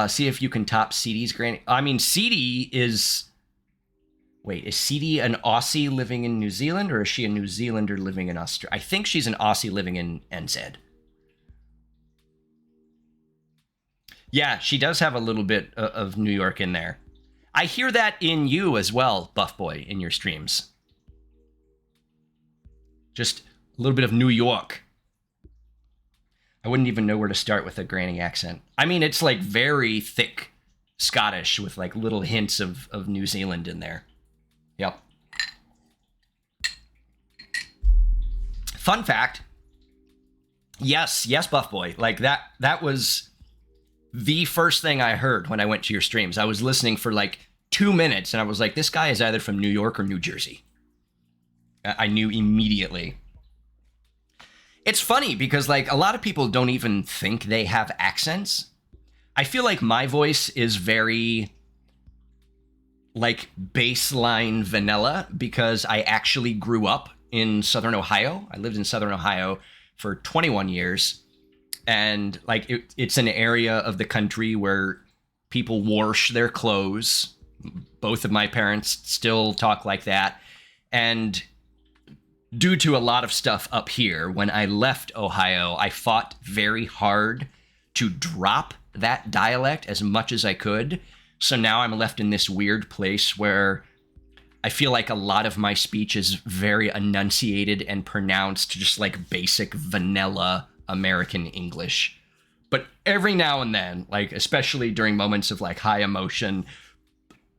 See if you can top CD's granny. I mean, CD is Wait, is CD an Aussie living in New Zealand, or is she a New Zealander living in Australia? I think she's an Aussie living in NZ. Yeah, she does have a little bit of New York in there. I hear that in you as well, Buff Boy, in your streams. Just a little bit of New York. I wouldn't even know where to start with a Granny accent. I mean, it's like very thick Scottish with like little hints of New Zealand in there. Yep. Fun fact. Yes, Buff Boy. Like that was the first thing I heard when I went to your streams. I was listening for like 2 minutes and I was like, this guy is either from New York or New Jersey. I knew immediately. It's funny because like a lot of people don't even think they have accents. I feel like my voice is very like baseline vanilla because I actually grew up in Southern Ohio. I lived in Southern Ohio for 21 years. And like it's an area of the country where people wash their clothes. Both of my parents still talk like that. And due to a lot of stuff up here, when I left Ohio, I fought very hard to drop that dialect as much as I could. So now I'm left in this weird place where I feel like a lot of my speech is very enunciated and pronounced, just like basic vanilla American English. But every now and then, like especially during moments of like high emotion,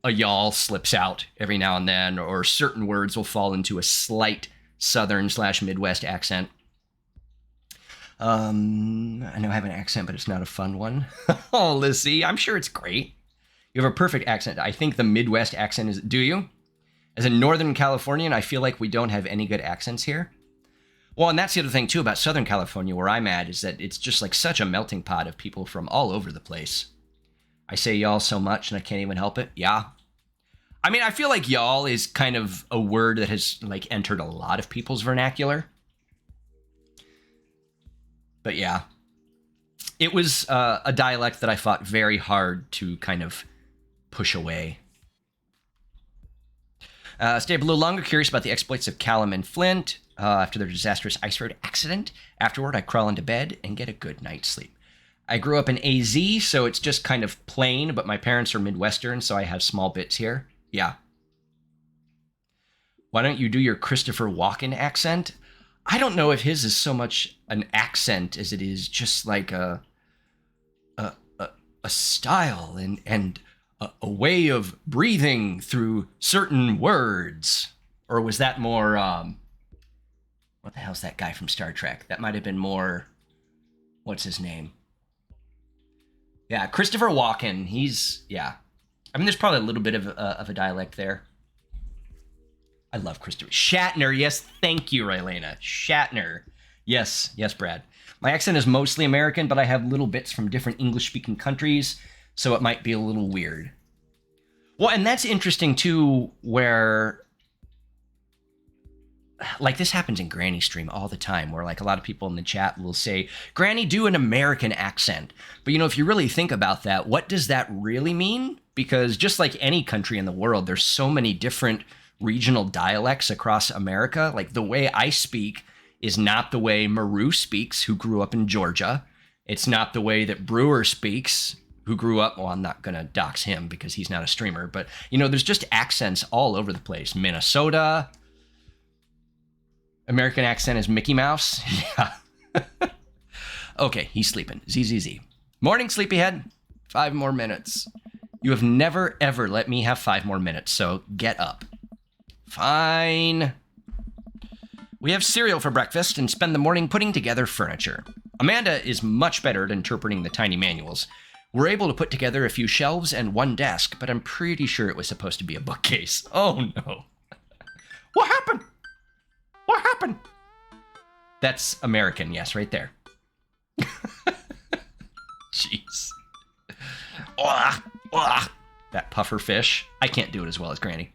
a y'all slips out every now and then, or certain words will fall into a slight Southern/Midwest accent. I know I have an accent, but it's not a fun one. Oh, Lizzie, I'm sure it's great. You have a perfect accent. I think the Midwest accent is... Do you? As a Northern Californian, I feel like we don't have any good accents here. Well, and that's the other thing, too, about Southern California, where I'm at, is that it's just like such a melting pot of people from all over the place. I say y'all so much, and I can't even help it. Yeah. I mean, I feel like y'all is kind of a word that has like entered a lot of people's vernacular. But yeah, it was a dialect that I fought very hard to kind of push away. Stay up a little longer, curious about the exploits of Callum and Flint after their disastrous ice road accident. Afterward, I crawl into bed and get a good night's sleep. I grew up in AZ, so it's just kind of plain, but my parents are Midwestern, so I have small bits here. Yeah. Why don't you do your Christopher Walken accent? I don't know if his is so much an accent as it is just like a style and a way of breathing through certain words. Or was that more, what the hell's that guy from Star Trek? That might have been more, what's his name? Yeah, Christopher Walken. Yeah. I mean, there's probably a little bit of a dialect there. I love Christopher. Shatner, yes, thank you, Raylena. Shatner. Yes, Brad. My accent is mostly American, but I have little bits from different English-speaking countries, so it might be a little weird. Well, and that's interesting, too, where... Like, this happens in Granny Stream all the time, where, like, a lot of people in the chat will say, Granny, do an American accent. But, you know, if you really think about that, what does that really mean? Because just like any country in the world, there's so many different regional dialects across America. Like, the way I speak is not the way Maru speaks, who grew up in Georgia. It's not the way that Brewer speaks, who grew up... Well, I'm not going to dox him because he's not a streamer. But, you know, there's just accents all over the place. Minnesota... American accent is Mickey Mouse. Yeah. Okay, he's sleeping. ZZZ. Morning, sleepyhead. 5 more minutes. You have never, ever let me have 5 more minutes, so get up. Fine. We have cereal for breakfast and spend the morning putting together furniture. Amanda is much better at interpreting the tiny manuals. We're able to put together a few shelves and 1 desk, but I'm pretty sure it was supposed to be a bookcase. Oh, no. What happened? What happened? That's American, yes, right there. Jeez. That puffer fish. I can't do it as well as Granny.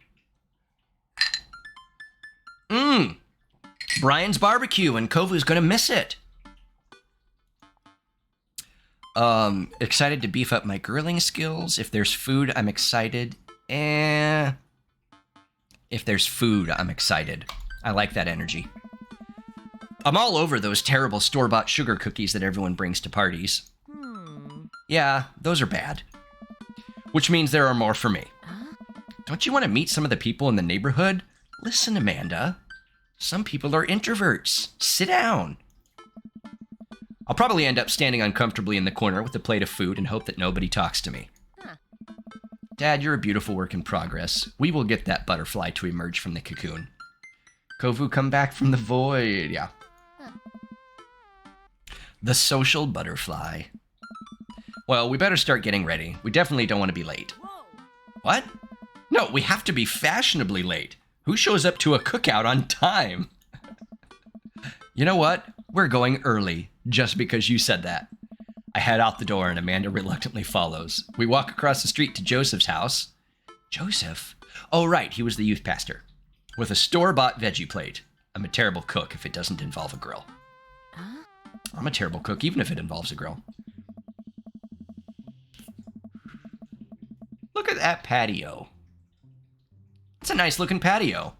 Brian's barbecue, and Kovu's gonna miss it. Excited to beef up my grilling skills. If there's food, I'm excited. If there's food, I'm excited. I like that energy. I'm all over those terrible store-bought sugar cookies that everyone brings to parties. Yeah, those are bad. Which means there are more for me. Don't you want to meet some of the people in the neighborhood? Listen, Amanda. Some people are introverts. Sit down. I'll probably end up standing uncomfortably in the corner with a plate of food and hope that nobody talks to me. Dad, you're a beautiful work in progress. We will get that butterfly to emerge from the cocoon. Kovu, come back from the void. Yeah. The social butterfly. Well, we better start getting ready. We definitely don't want to be late. What? No, we have to be fashionably late. Who shows up to a cookout on time? You know what? We're going early, just because you said that. I head out the door and Amanda reluctantly follows. We walk across the street to Joseph's house. Joseph? Oh, right, he was the youth pastor. With a store-bought veggie plate. I'm a terrible cook if it doesn't involve a grill. I'm a terrible cook even if it involves a grill. Look at that patio. It's a nice-looking patio.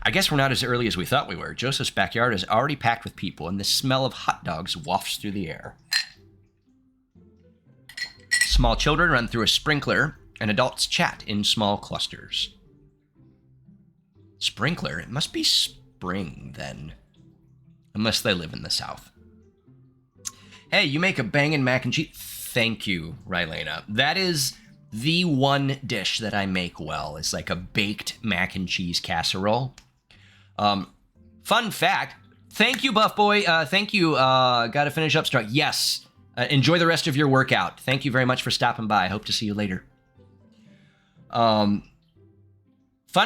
I guess we're not as early as we thought we were. Joseph's backyard is already packed with people, and the smell of hot dogs wafts through the air. Small children run through a sprinkler, and adults chat in small clusters. Sprinkler? It must be spring, then. Unless they live in the South. Hey, you make a bangin' mac and cheese. Thank you, Rylena. That is the one dish that I make well. It's like a baked mac and cheese casserole. Fun fact. Thank you, Buff Boy. Thank you. Gotta finish up strong. Yes. Enjoy the rest of your workout. Thank you very much for stopping by. I hope to see you later. Fun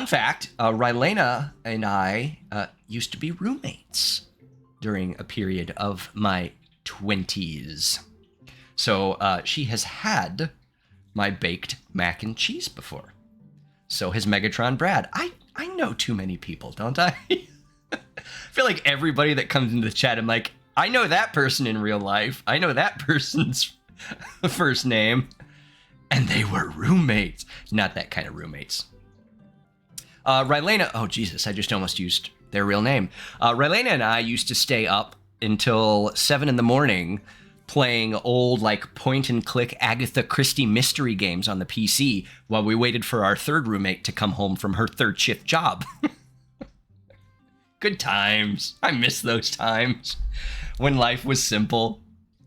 fact. Rylena and I used to be roommates during a period of my 20s. So she has had my baked mac and cheese before. So has Megatron Brad. I know too many people, don't I? I feel like everybody that comes into the chat, I'm like, I know that person in real life. I know that person's first name. And they were roommates. Not that kind of roommates. Rylena, oh Jesus, I just almost used their real name. Rylena and I used to stay up until 7 in the morning playing old, like, point-and-click Agatha Christie mystery games on the PC while we waited for our third roommate to come home from her third shift job. Good times. I miss those times when life was simple.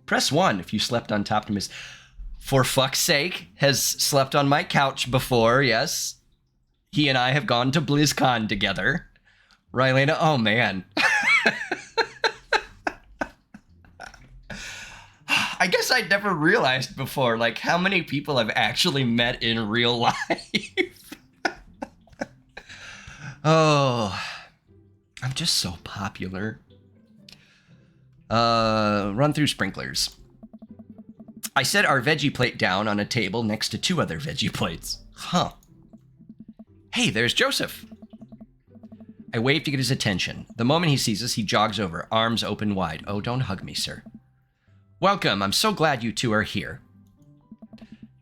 Press 1 if you slept on Toptim. For fuck's sake, has slept on my couch before, yes. He and I have gone to BlizzCon together. Rylena, oh man. I guess I'd never realized before, like, how many people I've actually met in real life. Oh, I'm just so popular. Run through sprinklers. I set our veggie plate down on a table next to 2 other veggie plates. Huh. Hey, there's Joseph. I wave to get his attention. The moment he sees us, he jogs over, arms open wide. Oh, don't hug me, sir. Welcome, I'm so glad you 2 are here.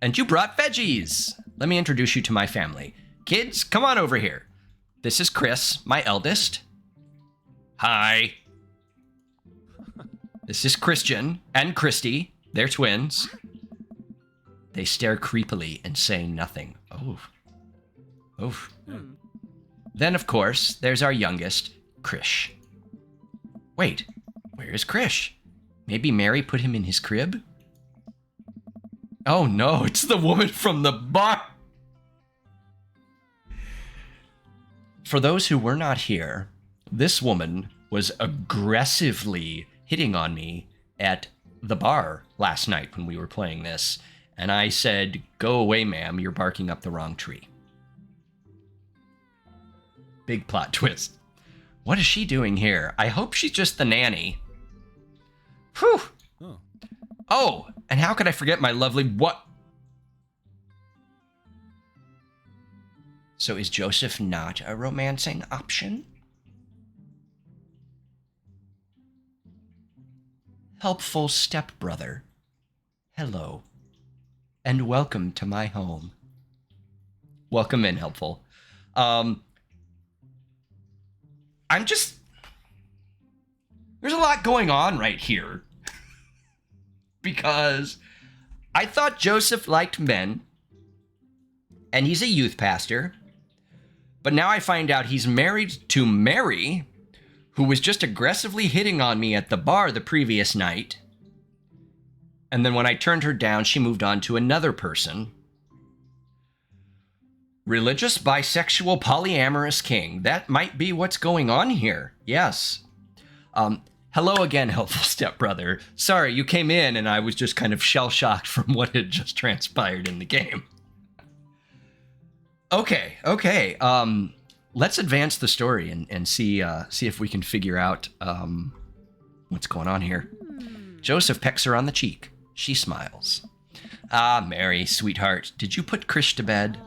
And you brought veggies! Let me introduce you to my family. Kids, come on over here. This is Chris, my eldest. Hi. This is Christian and Christy. They're twins. They stare creepily and say nothing. Oh. Oh. Then, of course, there's our youngest, Krish. Wait, where is Krish? Maybe Mary put him in his crib? Oh no, it's the woman from the bar! For those who were not here, this woman was aggressively hitting on me at the bar last night when we were playing this, and I said, "Go away, ma'am, you're barking up the wrong tree." Big plot twist. What is she doing here? I hope she's just the nanny. Whew. Oh, and how could I forget my lovely what? So is Joseph not a romancing option? Helpful stepbrother. Hello, and welcome to my home. Welcome in, helpful. There's a lot going on right here. Because I thought Joseph liked men, and he's a youth pastor, but now I find out he's married to Mary, who was just aggressively hitting on me at the bar the previous night. And then when I turned her down, she moved on to another person. Religious, bisexual, polyamorous king. That might be what's going on here. Yes. Hello again, helpful stepbrother. Sorry, you came in and I was just kind of shell-shocked from what had just transpired in the game. Okay. Let's advance the story and see if we can figure out what's going on here. Joseph pecks her on the cheek. She smiles. Ah, Mary, sweetheart, did you put Krish to bed?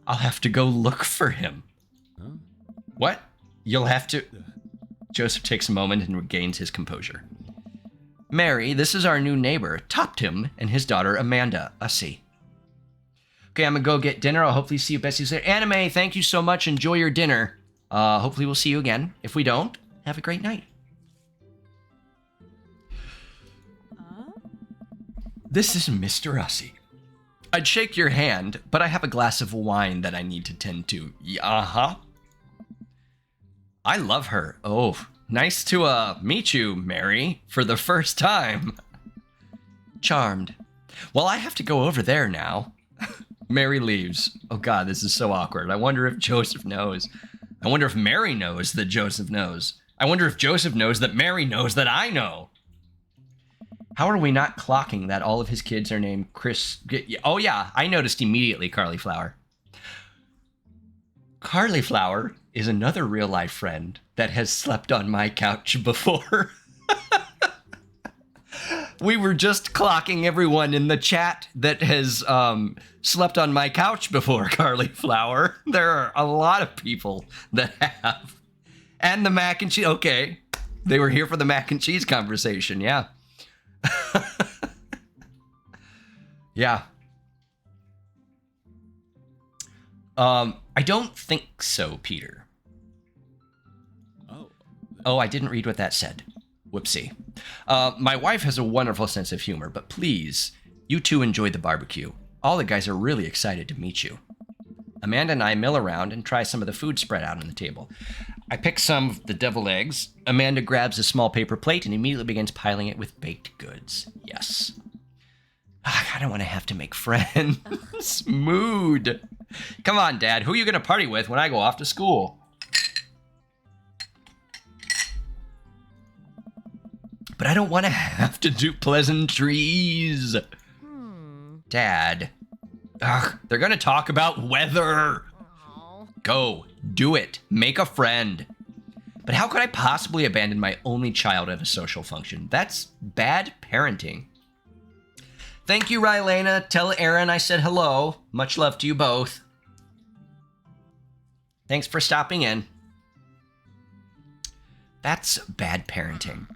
I'll have to go look for him. Huh? What? You'll have to... Joseph takes a moment and regains his composure. Mary, this is our new neighbor, Toptim, and his daughter, Amanda, Ussy. Okay, I'm gonna go get dinner. I'll hopefully see you besties later. Anime, thank you so much. Enjoy your dinner. Hopefully we'll see you again. If we don't, have a great night. This is Mr. Ussy. I'd shake your hand, but I have a glass of wine that I need to tend to. Uh-huh. I love her. Oh, nice to meet you, Mary, for the first time. Charmed. Well, I have to go over there now. Mary leaves. Oh God, this is so awkward. I wonder if Joseph knows. I wonder if Mary knows that Joseph knows. I wonder if Joseph knows that Mary knows that I know. How are we not clocking that all of his kids are named Chris? Oh yeah, I noticed immediately, Carlyflower. Carlyflower is another real-life friend that has slept on my couch before. We were just clocking everyone in the chat that has slept on my couch before, Carlyflower. There are a lot of people that have. And the mac and cheese. Okay, they were here for the mac and cheese conversation, yeah. Yeah. I don't think so, Peter. Oh, I didn't read what that said. Whoopsie. My wife has a wonderful sense of humor, but please, you two enjoy the barbecue. All the guys are really excited to meet you. Amanda and I mill around and try some of the food spread out on the table. I pick some of the deviled eggs. Amanda grabs a small paper plate and immediately begins piling it with baked goods. Yes. I don't want to have to make friends. Mood. Come on, Dad. Who are you going to party with when I go off to school? But I don't want to have to do pleasantries. Dad. Ugh, they're going to talk about weather. Go. Do it. Make a friend. But how could I possibly abandon my only child at a social function? That's bad parenting. Thank you, Rylena. Tell Aaron I said hello. Much love to you both. Thanks for stopping in. That's bad parenting.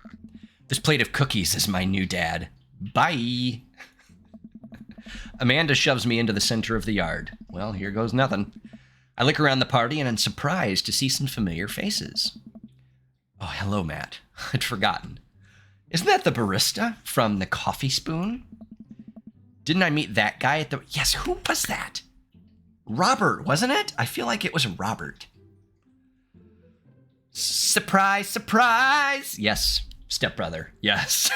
This plate of cookies is my new dad. Bye. Amanda shoves me into the center of the yard. Well, here goes nothing. I look around the party and I'm surprised to see some familiar faces. Oh, hello, Matt. I'd forgotten. Isn't that the barista from the Coffee Spoon? Didn't I meet that guy at the... Yes, who was that? Robert, wasn't it? I feel like it was Robert. Surprise, surprise! Yes, stepbrother, yes.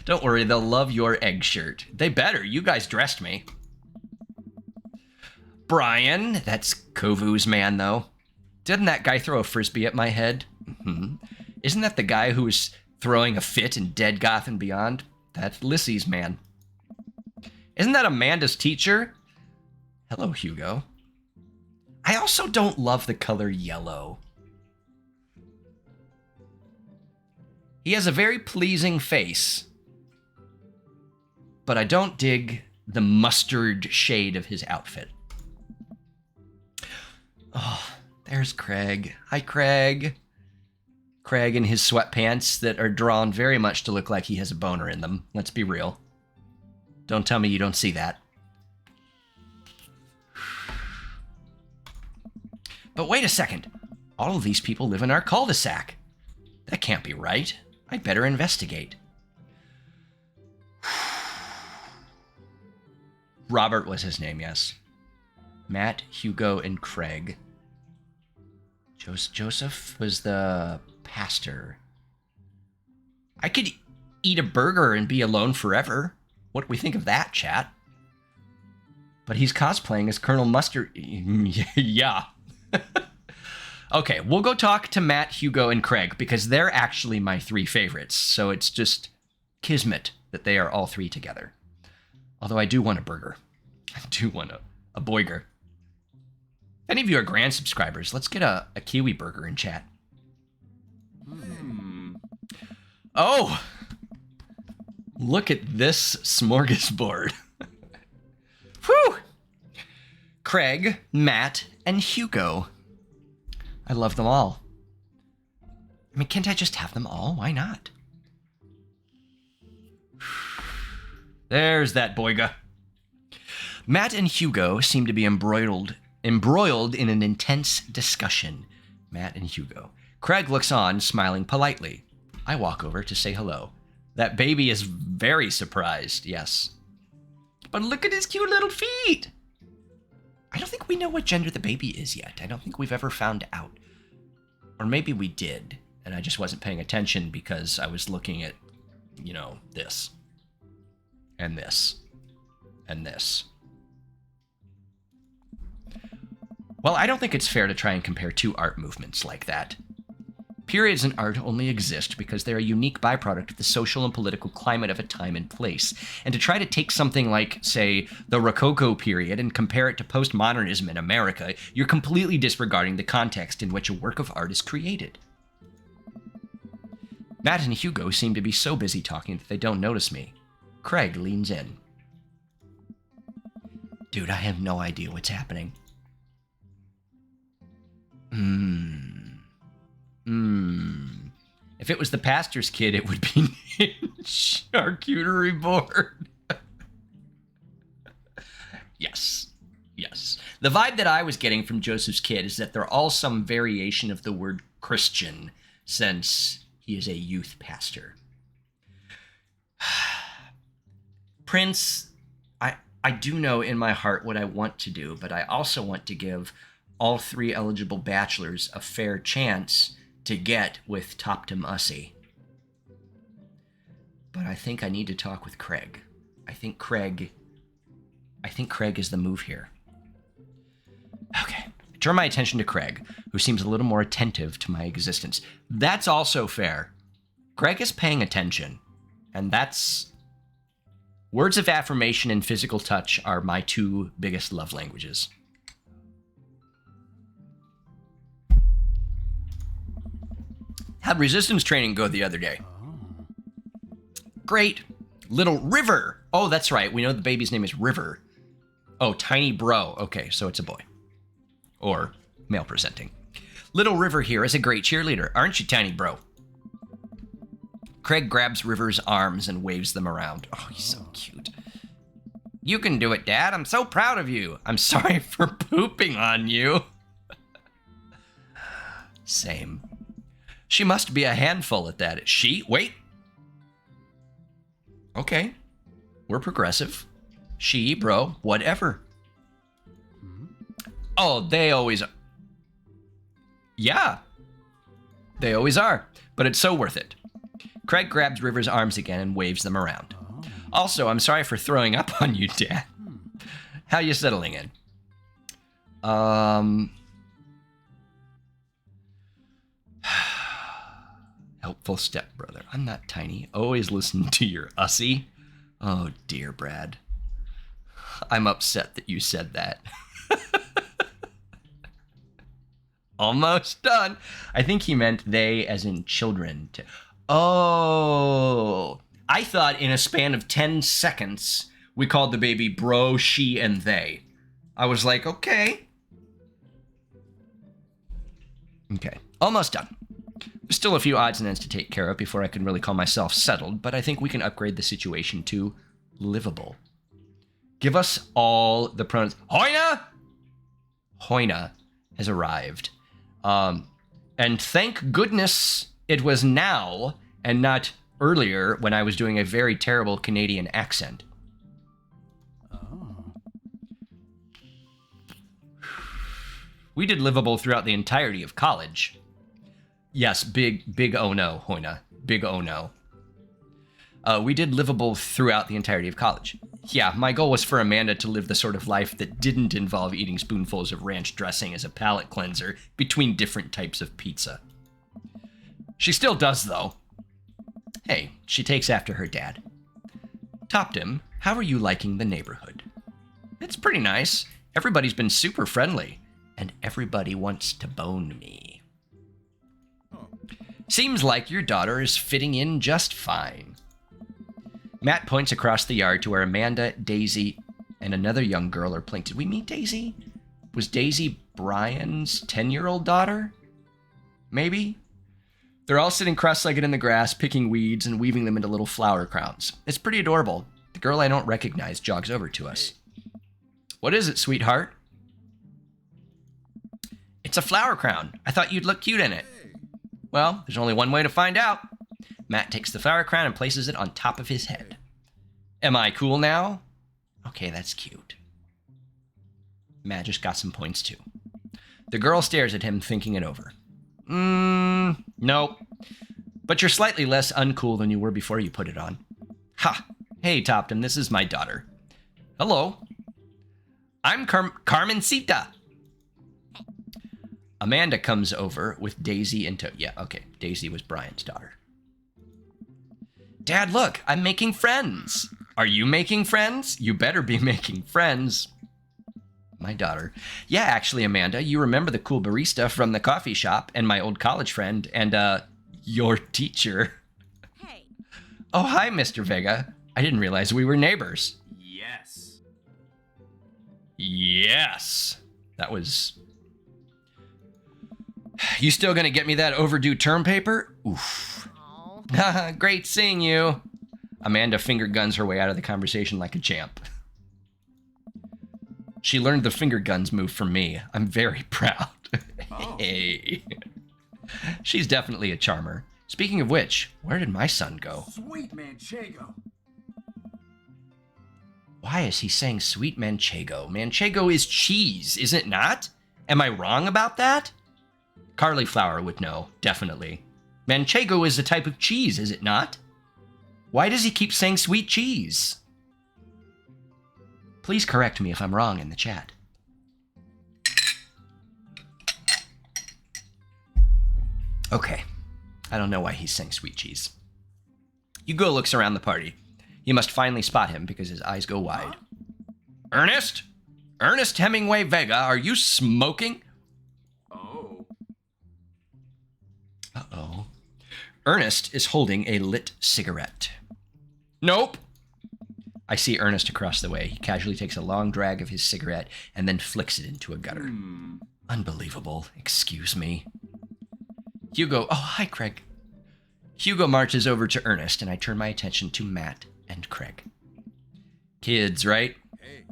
Don't worry, they'll love your egg shirt. They better, you guys dressed me. Brian, that's Kovu's man, though. Didn't that guy throw a frisbee at my head? Mm-hmm. Isn't that the guy who was throwing a fit in Dead Goth and Beyond? That's Lissy's man. Isn't that Amanda's teacher? Hello, Hugo. I also don't love the color yellow. He has a very pleasing face, but I don't dig the mustard shade of his outfit. Oh, there's Craig. Hi, Craig. Craig in his sweatpants that are drawn very much to look like he has a boner in them. Let's be real. Don't tell me you don't see that. But wait a second. All of these people live in our cul-de-sac. That can't be right. I'd better investigate. Robert was his name, yes. Matt, Hugo, and Craig. Joseph was the pastor. I could eat a burger and be alone forever. What do we think of that, chat? But he's cosplaying as Colonel Mustard. Yeah. Okay, we'll go talk to Matt, Hugo, and Craig because they're actually my 3 favorites. So it's just kismet that they are all 3 together. Although I do want a burger. I do want a boiger. If any of you are grand subscribers, let's get a kiwi burger in chat. Oh! Look at this smorgasbord. Whew! Craig, Matt, and Hugo. I love them all. I mean, can't I just have them all? Why not? There's that boyga. Matt and Hugo seem to be embroiled in an intense discussion. Matt and Hugo. Craig looks on, smiling politely. I walk over to say hello. That baby is very surprised, yes. But look at his cute little feet. I don't think we know what gender the baby is yet. I don't think we've ever found out. Or maybe we did, and I just wasn't paying attention because I was looking at, you know, this. And this. And this. Well, I don't think it's fair to try and compare 2 art movements like that. Periods in art only exist because they're a unique byproduct of the social and political climate of a time and place. And to try to take something like, say, the Rococo period and compare it to postmodernism in America, you're completely disregarding the context in which a work of art is created. Matt and Hugo seem to be so busy talking that they don't notice me. Craig leans in. Dude, I have no idea what's happening. If it was the pastor's kid, it would be named Charcuterie Board. Yes. Yes. The vibe that I was getting from Joseph's kid is that they're all some variation of the word Christian, since he is a youth pastor. Prince, I do know in my heart what I want to do, but I also want to give all 3 eligible bachelors a fair chance to get with Toptim Ussy. But I think I need to talk with Craig. I think Craig is the move here. Okay. I turn my attention to Craig, who seems a little more attentive to my existence. That's also fair. Craig is paying attention, and that's... Words of affirmation and physical touch are my 2 biggest love languages. Had resistance training go the other day. Great. Little River. Oh, that's right. We know the baby's name is River. Oh, Tiny Bro. Okay, so it's a boy. Or male presenting. Little River here is a great cheerleader, aren't you, Tiny Bro? Craig grabs River's arms and waves them around. Oh, he's so cute. You can do it, Dad. I'm so proud of you. I'm sorry for pooping on you. Same. She must be a handful at that. She? Wait. Okay. We're progressive. She, bro, whatever. Oh, they always are. Yeah. They always are. But it's so worth it. Craig grabs River's arms again and waves them around. Also, I'm sorry for throwing up on you, Dad. How you settling in? Helpful stepbrother. I'm not tiny. Always listen to your Ussy. Oh, dear Brad. I'm upset that you said that. Almost done. I think he meant they as in children. Oh. I thought in a span of 10 seconds, we called the baby bro, she, and they. I was like, okay. Okay. Almost done. There's still a few odds and ends to take care of before I can really call myself settled, but I think we can upgrade the situation to livable. Give us all the pronouns. Hoina! Hoina. has arrived. And thank goodness it was now and not earlier when I was doing a very terrible Canadian accent. Oh. We did livable throughout the entirety of college. Yes, big oh no, Hoina. Big oh no. We did livable throughout the entirety of college. Yeah, my goal was for Amanda to live the sort of life that didn't involve eating spoonfuls of ranch dressing as a palate cleanser between different types of pizza. She still does, though. Hey, she takes after her dad. Toptim, how are you liking the neighborhood? It's pretty nice. Everybody's been super friendly, and everybody wants to bone me. Seems like your daughter is fitting in just fine. Matt points across the yard to where Amanda, Daisy, and another young girl are playing. Did we meet Daisy? Was Daisy Brian's 10-year-old daughter? Maybe? They're all sitting cross-legged in the grass, picking weeds and weaving them into little flower crowns. It's pretty adorable. The girl I don't recognize jogs over to us. What is it, sweetheart? It's a flower crown. I thought you'd look cute in it. Well, there's only one way to find out. Matt takes the flower crown and places it on top of his head. Am I cool now? Okay, that's cute. Matt just got some points too. The girl stares at him, thinking it over. Nope. But you're slightly less uncool than you were before you put it on. Ha! Hey, Toptim, this is my daughter. Hello. I'm Carmencita. Amanda comes over with Daisy and yeah, okay, Daisy was Brian's daughter. Dad, look, I'm making friends. Are you making friends? You better be making friends. My daughter. Yeah, actually, Amanda, you remember the cool barista from the coffee shop and my old college friend and, your teacher. Hey. Oh, hi, Mr. Vega. I didn't realize we were neighbors. Yes. Yes. That was... You still gonna get me that overdue term paper? Oof. Great seeing you. Amanda finger guns her way out of the conversation like a champ. She learned the finger guns move from me. I'm very proud. Oh. Hey. She's definitely a charmer. Speaking of which, where did my son go? Sweet Manchego. Why is he saying sweet manchego? Manchego is cheese, is it not? Am I wrong about that? Cauliflower would know, definitely. Manchego is a type of cheese, is it not? Why does he keep saying sweet cheese? Please correct me if I'm wrong in the chat. Okay. I don't know why he's saying sweet cheese. Hugo looks around the party. You must finally spot him because his eyes go wide. Ernest? Ernest Hemingway Vega, are you smoking? Oh. Uh-oh. Ernest is holding a lit cigarette. Nope. I see Ernest across the way. He casually takes a long drag of his cigarette and then flicks it into a gutter. Unbelievable. Excuse me. Hugo. Oh, hi, Craig. Hugo marches over to Ernest, and I turn my attention to Matt and Craig. Kids, right? Hey.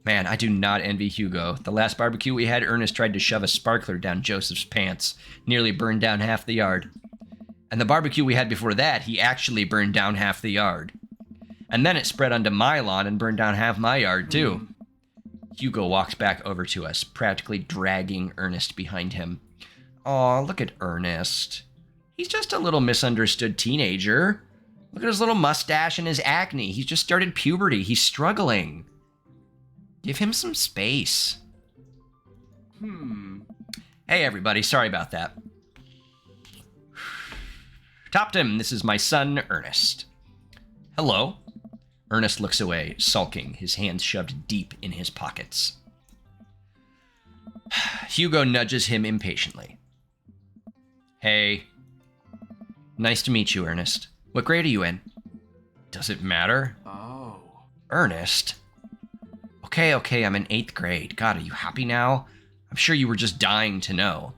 Man, I do not envy Hugo. The last barbecue we had, Ernest tried to shove a sparkler down Joseph's pants. Nearly burned down half the yard. And the barbecue we had before that, he actually burned down half the yard. And then it spread onto my lawn and burned down half my yard, too. Hugo walks back over to us, practically dragging Ernest behind him. Aw, look at Ernest. He's just a little misunderstood teenager. Look at his little mustache and his acne. He's just started puberty. He's struggling. Give him some space. Hey, everybody. Sorry about that. Toptim, this is my son, Ernest. Hello. Ernest looks away, sulking, his hands shoved deep in his pockets. Hugo nudges him impatiently. Hey. Nice to meet you, Ernest. What grade are you in? Does it matter? Oh. Ernest? Okay, I'm in 8th grade. God, are you happy now? I'm sure you were just dying to know.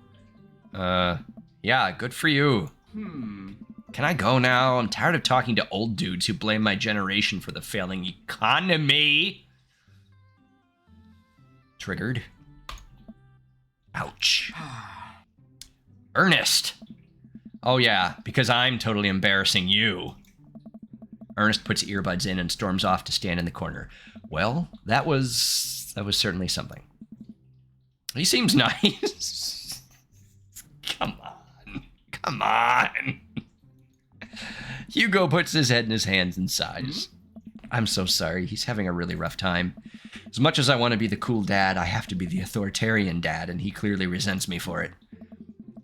Yeah, good for you. Can I go now? I'm tired of talking to old dudes who blame my generation for the failing economy. Triggered. Ouch. Ouch. Ernest. Oh yeah, because I'm totally embarrassing you. Ernest puts earbuds in and storms off to stand in the corner. Well, that was certainly something. He seems nice. Come on. Hugo puts his head in his hands and sighs. I'm so sorry. He's having a really rough time. As much as I want to be the cool dad, I have to be the authoritarian dad, and he clearly resents me for it.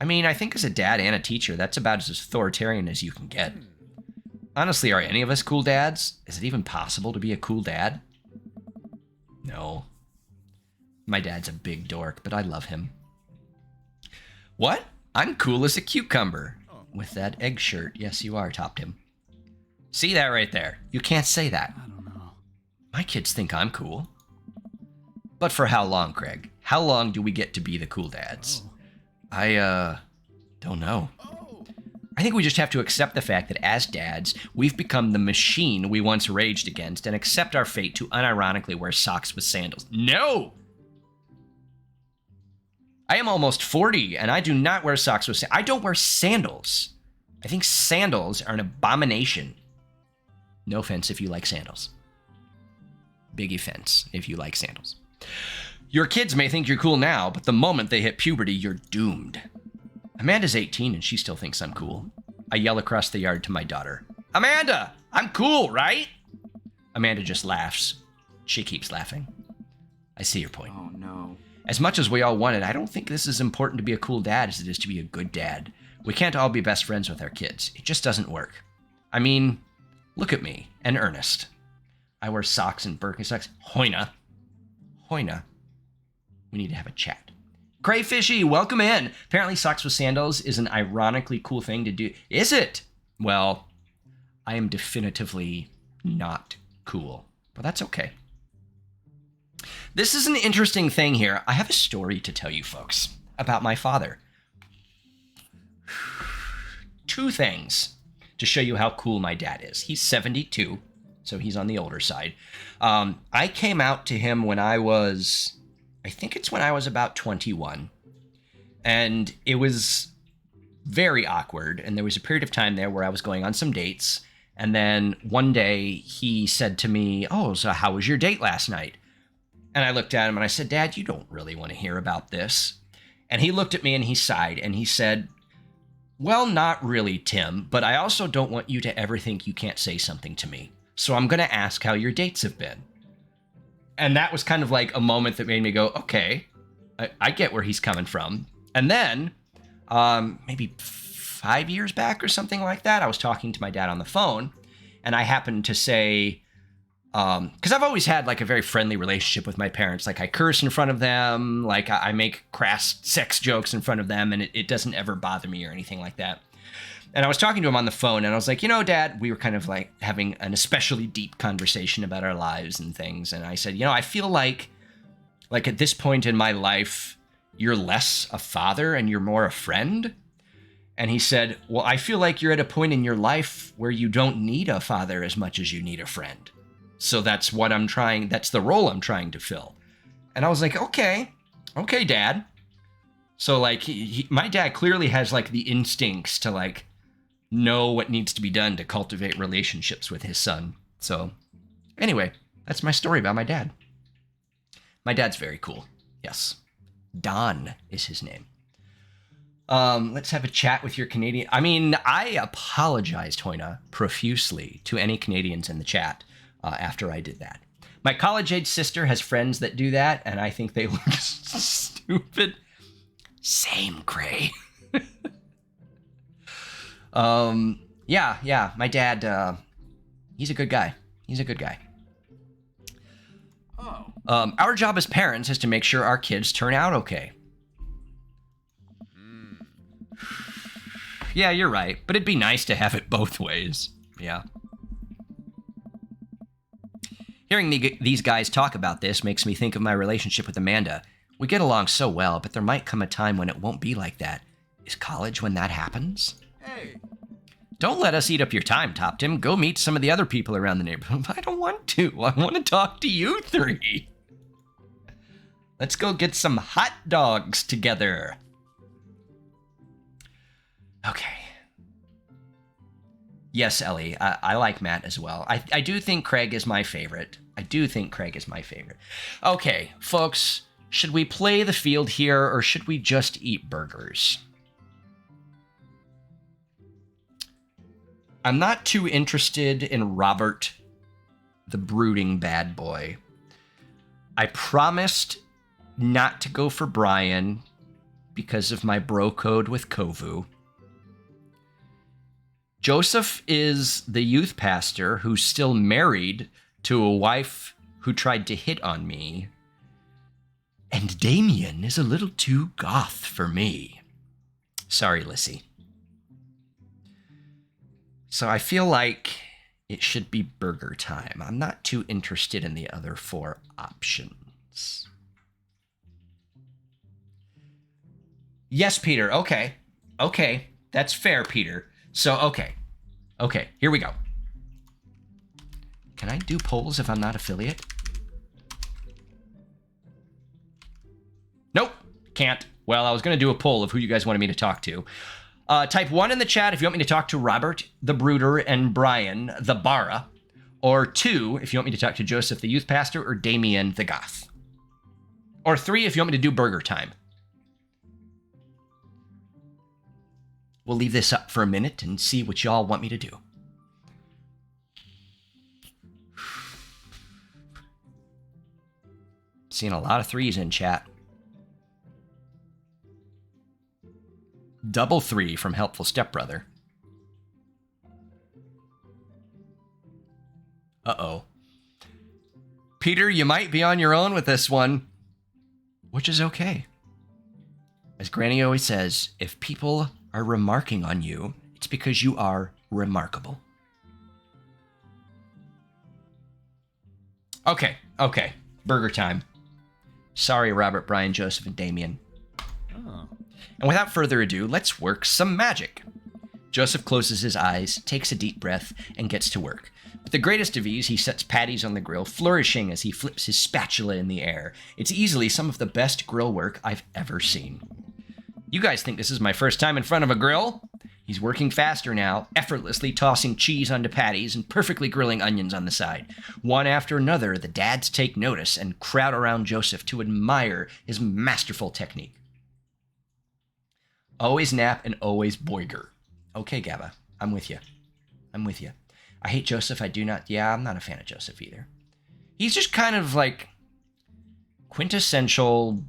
I mean, I think as a dad and a teacher, that's about as authoritarian as you can get. Honestly, are any of us cool dads? Is it even possible to be a cool dad? No. My dad's a big dork, but I love him. What? I'm cool as a cucumber. With that egg shirt. Yes, you are, Toptim. See that right there? You can't say that. I don't know. My kids think I'm cool. But for how long, Craig? How long do we get to be the cool dads? I don't know. I think we just have to accept the fact that as dads, we've become the machine we once raged against and accept our fate to unironically wear socks with sandals. No! I am almost 40, and I do not wear socks with sandals. I don't wear sandals. I think sandals are an abomination. No offense if you like sandals. Big offense if you like sandals. Your kids may think you're cool now, but the moment they hit puberty, you're doomed. Amanda's 18, and she still thinks I'm cool. I yell across the yard to my daughter. Amanda, I'm cool, right? Amanda just laughs. She keeps laughing. I see your point. Oh, no. As much as we all want it, I don't think this is important to be a cool dad as it is to be a good dad. We can't all be best friends with our kids. It just doesn't work. I mean, look at me and Ernest. I wear socks and Birkenstocks. Hoina. We need to have a chat. Crayfishy, welcome in. Apparently socks with sandals is an ironically cool thing to do. Is it? Well, I am definitively not cool, but that's okay. This is an interesting thing here. I have a story to tell you folks about my father. Two things to show you how cool my dad is. He's 72, so he's on the older side. I came out to him when I was about 21. And it was very awkward. And there was a period of time there where I was going on some dates. And then one day he said to me, "Oh, so how was your date last night?" And I looked at him and I said, "Dad, you don't really want to hear about this." And he looked at me and he sighed and he said, "Well, not really, Tim, but I also don't want you to ever think you can't say something to me. So I'm going to ask how your dates have been." And that was kind of like a moment that made me go, okay, I get where he's coming from. And then maybe 5 years back or something like that, I was talking to my dad on the phone and I happened to say, because I've always had like a very friendly relationship with my parents. Like I curse in front of them, like I make crass sex jokes in front of them, and it doesn't ever bother me or anything like that. And I was talking to him on the phone and I was like, Dad, we were kind of like having an especially deep conversation about our lives and things. And I said, I feel like at this point in my life, you're less a father and you're more a friend. And he said, well, I feel like you're at a point in your life where you don't need a father as much as you need a friend. So that's the role I'm trying to fill. And I was like, okay, Dad. So like my dad clearly has like the instincts to like know what needs to be done to cultivate relationships with his son. So anyway, that's my story about my dad. My dad's very cool. Yes. Don is his name. Let's have a chat with your Canadian. I mean, I apologized, Hoina, profusely to any Canadians in the chat after I did that. My college-age sister has friends that do that, and I think they look stupid. Same, Cray. Yeah, my dad, he's a good guy. Our job as parents is to make sure our kids turn out okay. Yeah, you're right, but it'd be nice to have it both ways. Yeah. Hearing these guys talk about this makes me think of my relationship with Amanda. We get along so well, but there might come a time when it won't be like that. Is college when that happens? Hey. Don't let us eat up your time, Toptim. Go meet some of the other people around the neighborhood. I don't want to. I want to talk to you three. Let's go get some hot dogs together. Okay. Yes, Ellie, I like Matt as well. I do think Craig is my favorite. Okay, folks, should we play the field here or should we just eat burgers? I'm not too interested in Robert, the brooding bad boy. I promised not to go for Brian because of my bro code with Kovu. Joseph is the youth pastor who's still married to a wife who tried to hit on me. And Damien is a little too goth for me. Sorry, Lissy. So I feel like it should be burger time. I'm not too interested in the other 4 options. Yes, Peter. Okay. That's fair, Peter. So, okay, here we go. Can I do polls if I'm not affiliate? Nope, can't. Well, I was going to do a poll of who you guys wanted me to talk to. Type 1 in the chat if you want me to talk to Robert, the Brooder, and Brian, the Bara. Or 2 if you want me to talk to Joseph, the youth pastor, or Damien, the goth. Or 3 if you want me to do burger time. We'll leave this up for a minute and see what y'all want me to do. Seeing a lot of 3s in chat. Double 3 from Helpful Stepbrother. Uh-oh. Peter, you might be on your own with this one. Which is okay. As Granny always says, if people are remarking on you, it's because you are remarkable. Okay. Burger time. Sorry, Robert, Brian, Joseph, and Damien. Oh. And without further ado, let's work some magic. Joseph closes his eyes, takes a deep breath, and gets to work. With the greatest of ease, he sets patties on the grill, flourishing as he flips his spatula in the air. It's easily some of the best grill work I've ever seen. You guys think this is my first time in front of a grill? He's working faster now, effortlessly tossing cheese onto patties and perfectly grilling onions on the side. One after another, the dads take notice and crowd around Joseph to admire his masterful technique. Always nap and always boiger. Okay, Gabba, I'm with you. I hate Joseph, I'm not a fan of Joseph either. He's just kind of like quintessential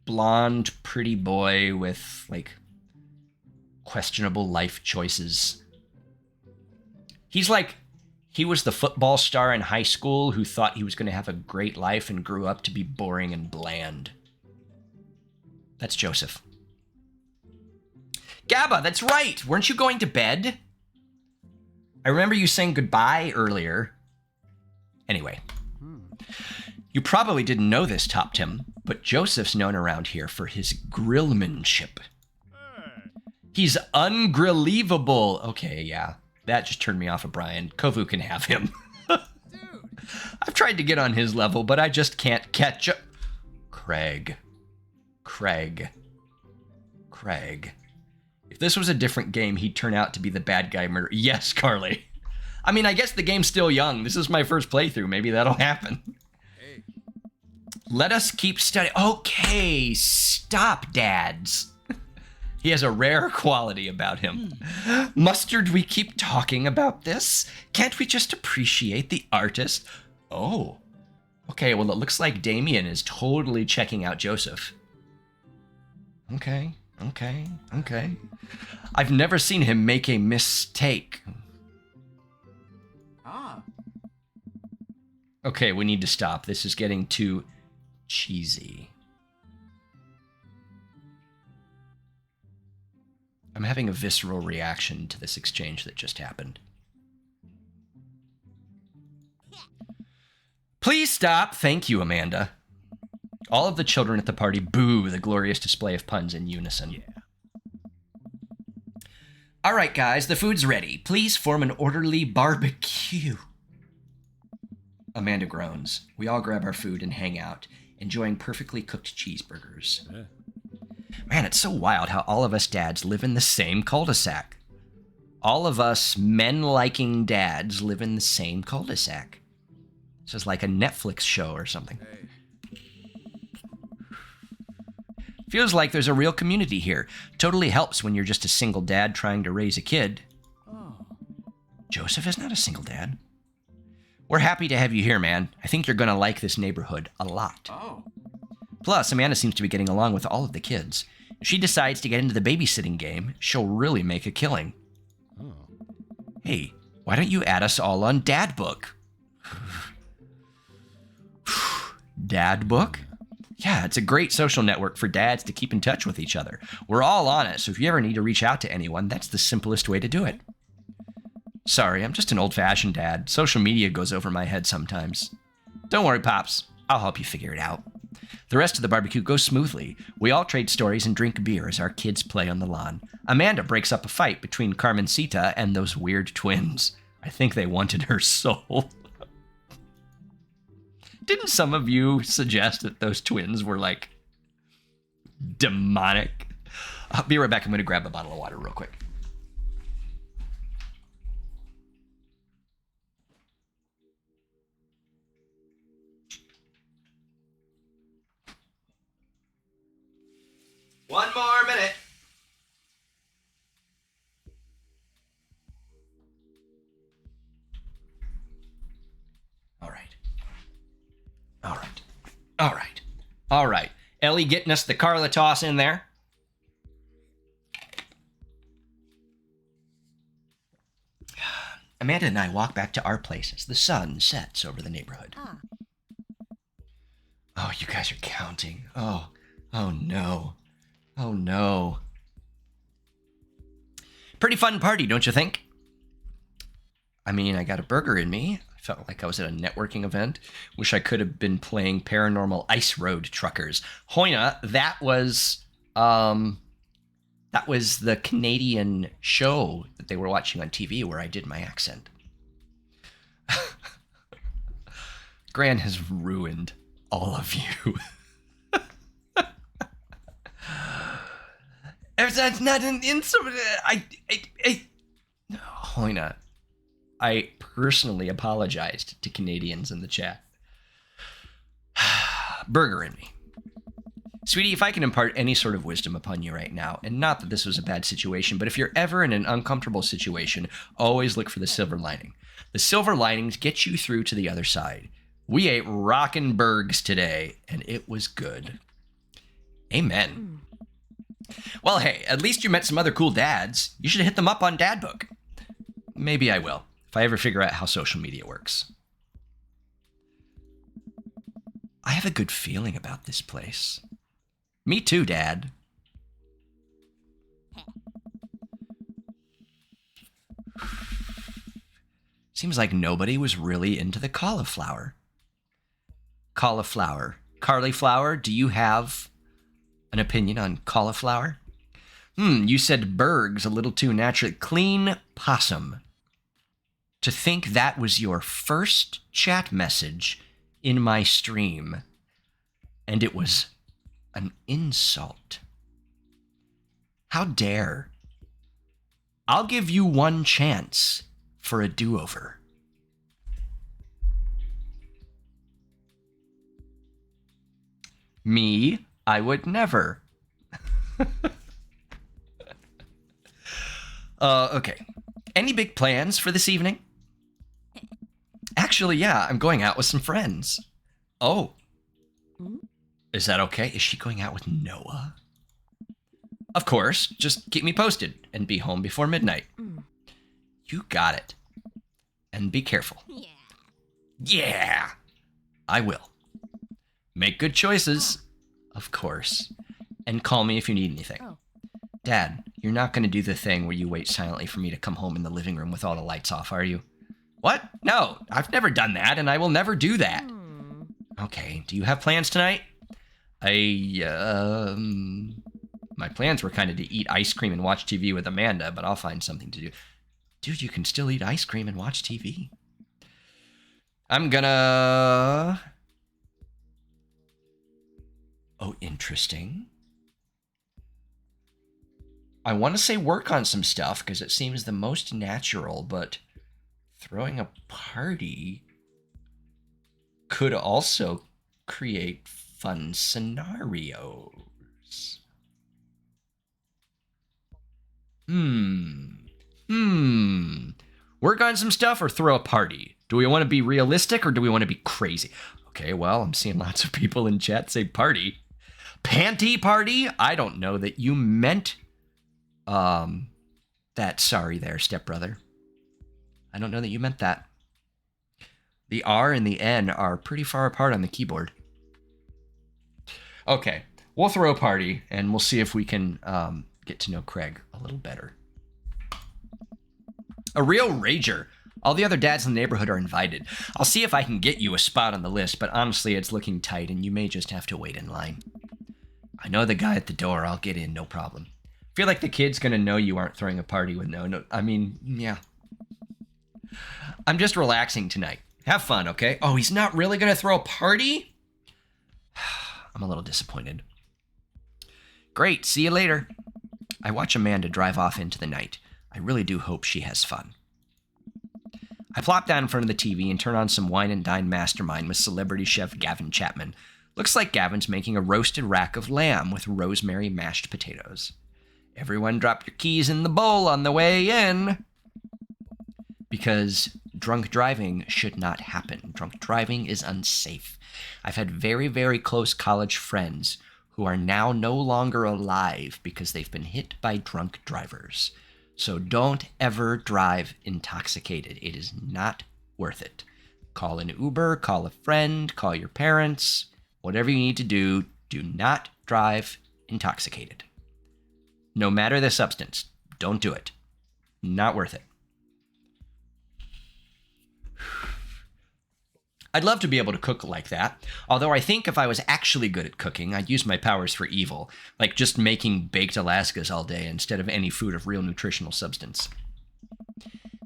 blonde, pretty boy with, like, questionable life choices. He's like, he was the football star in high school who thought he was going to have a great life and grew up to be boring and bland. That's Joseph. Gabba, that's right! Weren't you going to bed? I remember you saying goodbye earlier. Anyway. You probably didn't know this, Toptim, but Joseph's known around here for his grillmanship. He's ungrievable. Okay, yeah. That just turned me off of Brian. Kovu can have him. I've tried to get on his level, but I just can't catch up. Craig. If this was a different game, he'd turn out to be the bad guy murderer. Yes, Carly. I mean, I guess the game's still young. This is my first playthrough. Maybe that'll happen. Let us keep studying. Okay, stop, dads. He has a rare quality about him. Mustard, we keep talking about this? Can't we just appreciate the artist? Oh. Okay, well, it looks like Damien is totally checking out Joseph. Okay. I've never seen him make a mistake. Okay, we need to stop. This is getting too cheesy. I'm having a visceral reaction to this exchange that just happened. Please stop. Thank you, Amanda. All of the children at the party boo the glorious display of puns in unison. Yeah. All right, guys, the food's ready. Please form an orderly barbecue. Amanda groans. We all grab our food and hang out. enjoying perfectly cooked cheeseburgers. Man, it's so wild how all of us dads live in the same cul-de-sac. All of us men-liking dads live in the same cul-de-sac. This is like a Netflix show or something. Feels like there's a real community here. Totally helps when you're just a single dad trying to raise a kid. Joseph is not a single dad. We're happy to have you here, man. I think you're going to like this neighborhood a lot. Plus, Amanda seems to be getting along with all of the kids. If she decides to get into the babysitting game, she'll really make a killing. Hey, why don't you add us all on Dad Book? Dad Book? Yeah, it's a great social network for dads to keep in touch with each other. We're all on it, so if you ever need to reach out to anyone, that's the simplest way to do it. Sorry, I'm just an old-fashioned dad. Social media goes over my head sometimes. Don't worry, Pops. I'll help you figure it out. The rest of the barbecue goes smoothly. We all trade stories and drink beer as our kids play on the lawn. Amanda breaks up a fight between Carmencita and those weird twins. I think they wanted her soul. Didn't some of you suggest that those twins were, like, demonic? I'll be right back. I'm going to grab a bottle of water real quick. One more minute. All right. All right. All right. All right. Ellie getting us the Carla toss in there. Amanda and I walk back to our place as the sun sets over the neighborhood. Oh, you guys are counting. Oh no. Oh no. Pretty fun party, don't you think? I mean, I got a burger in me. I felt like I was at a networking event. Wish I could have been playing Paranormal Ice Road Truckers. Hoina, that was the Canadian show that they were watching on TV where I did my accent. Gran has ruined all of you. If that's not an insult, Hoina, I personally apologized to Canadians in the chat. Burger in me. Sweetie, if I can impart any sort of wisdom upon you right now, and not that this was a bad situation, but if you're ever in an uncomfortable situation, always look for the silver lining. The silver linings get you through to the other side. We ate rockin' burgers today, and it was good. Amen. Well, hey, at least you met some other cool dads. You should hit them up on Dad Book. Maybe I will, if I ever figure out how social media works. I have a good feeling about this place. Me too, Dad. Seems like nobody was really into the cauliflower. Cauliflower. Cauliflower, do you have an opinion on cauliflower? You said Berg's a little too naturally. Clean possum. To think that was your first chat message in my stream, and it was an insult. How dare. I'll give you one chance for a do-over. Me, I would never. Okay. Any big plans for this evening? Actually, yeah, I'm going out with some friends. Oh. Is that okay? Is she going out with Noah? Of course. Just keep me posted and be home before midnight. You got it. And be careful. Yeah. I will. Make good choices. Of course. And call me if you need anything. Dad, you're not going to do the thing where you wait silently for me to come home in the living room with all the lights off, are you? What? No, I've never done that, and I will never do that. Okay, do you have plans tonight? My plans were kind of to eat ice cream and watch TV with Amanda, but I'll find something to do. Dude, you can still eat ice cream and watch TV. I'm gonna Oh, interesting. I want to say work on some stuff because it seems the most natural, but throwing a party could also create fun scenarios. Work on some stuff or throw a party? Do we want to be realistic or do we want to be crazy? Okay, well, I'm seeing lots of people in chat say party. Panty party? I don't know that you meant that. Sorry there, stepbrother. I don't know that you meant that. The R and the N are pretty far apart on the keyboard. Okay, we'll throw a party and we'll see if we can get to know Craig a little better. A real rager. All the other dads in the neighborhood are invited. I'll see if I can get you a spot on the list, but honestly, it's looking tight and you may just have to wait in line. I know the guy at the door. I'll get in, no problem. Feel like the kid's gonna know you aren't throwing a party with no. I mean, yeah. I'm just relaxing tonight. Have fun, okay? Oh, he's not really gonna throw a party? I'm a little disappointed. Great, see you later. I watch Amanda drive off into the night. I really do hope she has fun. I plop down in front of the TV and turn on some Wine and Dine Mastermind with celebrity chef Gavin Chapman. Looks like Gavin's making a roasted rack of lamb with rosemary mashed potatoes. Everyone drop your keys in the bowl on the way in. Because drunk driving should not happen. Drunk driving is unsafe. I've had very, very close college friends who are now no longer alive because they've been hit by drunk drivers. So don't ever drive intoxicated. It is not worth it. Call an Uber, call a friend, call your parents. Whatever you need to do, do not drive intoxicated. No matter the substance, don't do it. Not worth it. I'd love to be able to cook like that, although I think if I was actually good at cooking, I'd use my powers for evil, like just making baked Alaskas all day instead of any food of real nutritional substance.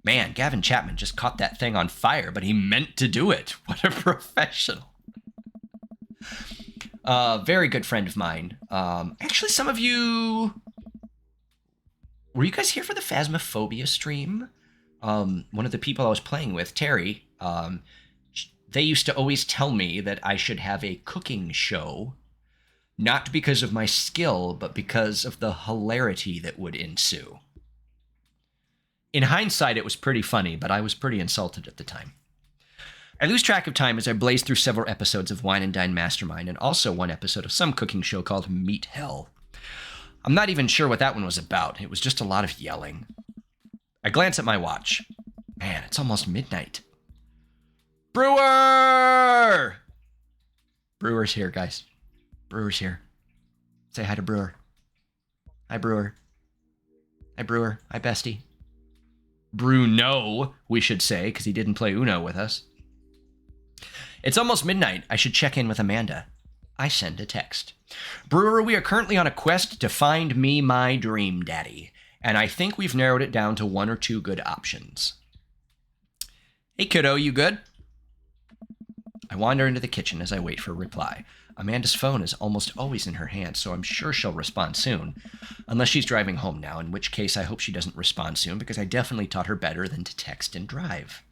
Man, Gavin Chapman just caught that thing on fire, but he meant to do it. What a professional. Very good friend of mine. Actually, some of you... Were you guys here for the Phasmophobia stream? One of the people I was playing with, Terry, they used to always tell me that I should have a cooking show, not because of my skill, but because of the hilarity that would ensue. In hindsight, it was pretty funny, but I was pretty insulted at the time. I lose track of time as I blaze through several episodes of Wine and Dine Mastermind and also one episode of some cooking show called Meat Hell. I'm not even sure what that one was about. It was just a lot of yelling. I glance at my watch. Man, it's almost midnight. Brewer! Brewer's here, guys. Brewer's here. Say hi to Brewer. Hi, Brewer. Hi, Brewer. Hi, bestie. Bruno, we should say, because he didn't play Uno with us. It's almost midnight. I should check in with Amanda. I send a text. Brewer, we are currently on a quest to find me my dream daddy, and I think we've narrowed it down to one or two good options. Hey, kiddo, you good? I wander into the kitchen as I wait for a reply. Amanda's phone is almost always in her hand, so I'm sure she'll respond soon. Unless she's driving home now, in which case I hope she doesn't respond soon, because I definitely taught her better than to text and drive.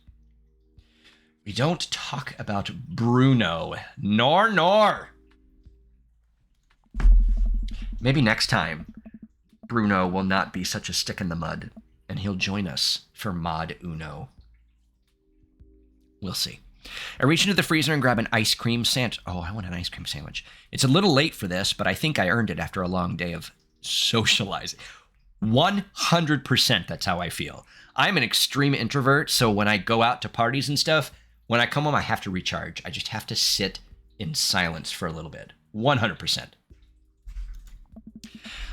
We don't talk about Bruno. Nor. Maybe next time, Bruno will not be such a stick in the mud, and he'll join us for Mod Uno. We'll see. I reach into the freezer and grab an ice cream sandwich. Oh, I want an ice cream sandwich. It's a little late for this, but I think I earned it after a long day of socializing. 100% that's how I feel. I'm an extreme introvert, so when I go out to parties and stuff, when I come home, I have to recharge. I just have to sit in silence for a little bit. 100%.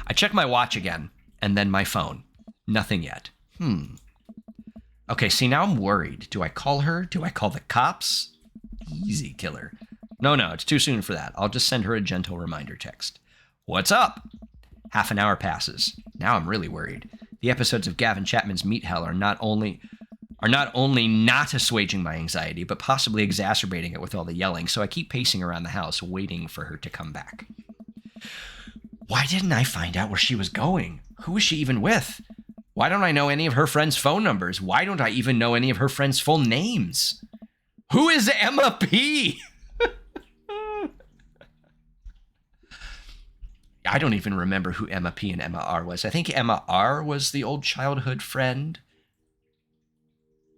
I check my watch again, and then my phone. Nothing yet. Okay, see, now I'm worried. Do I call her? Do I call the cops? Easy, killer. No, it's too soon for that. I'll just send her a gentle reminder text. What's up? Half an hour passes. Now I'm really worried. The episodes of Gavin Chapman's Meat Hell are not only not assuaging my anxiety, but possibly exacerbating it with all the yelling, so I keep pacing around the house, waiting for her to come back. Why didn't I find out where she was going? Who was she even with? Why don't I know any of her friends' phone numbers? Why don't I even know any of her friends' full names? Who is Emma P? I don't even remember who Emma P and Emma R was. I think Emma R was the old childhood friend.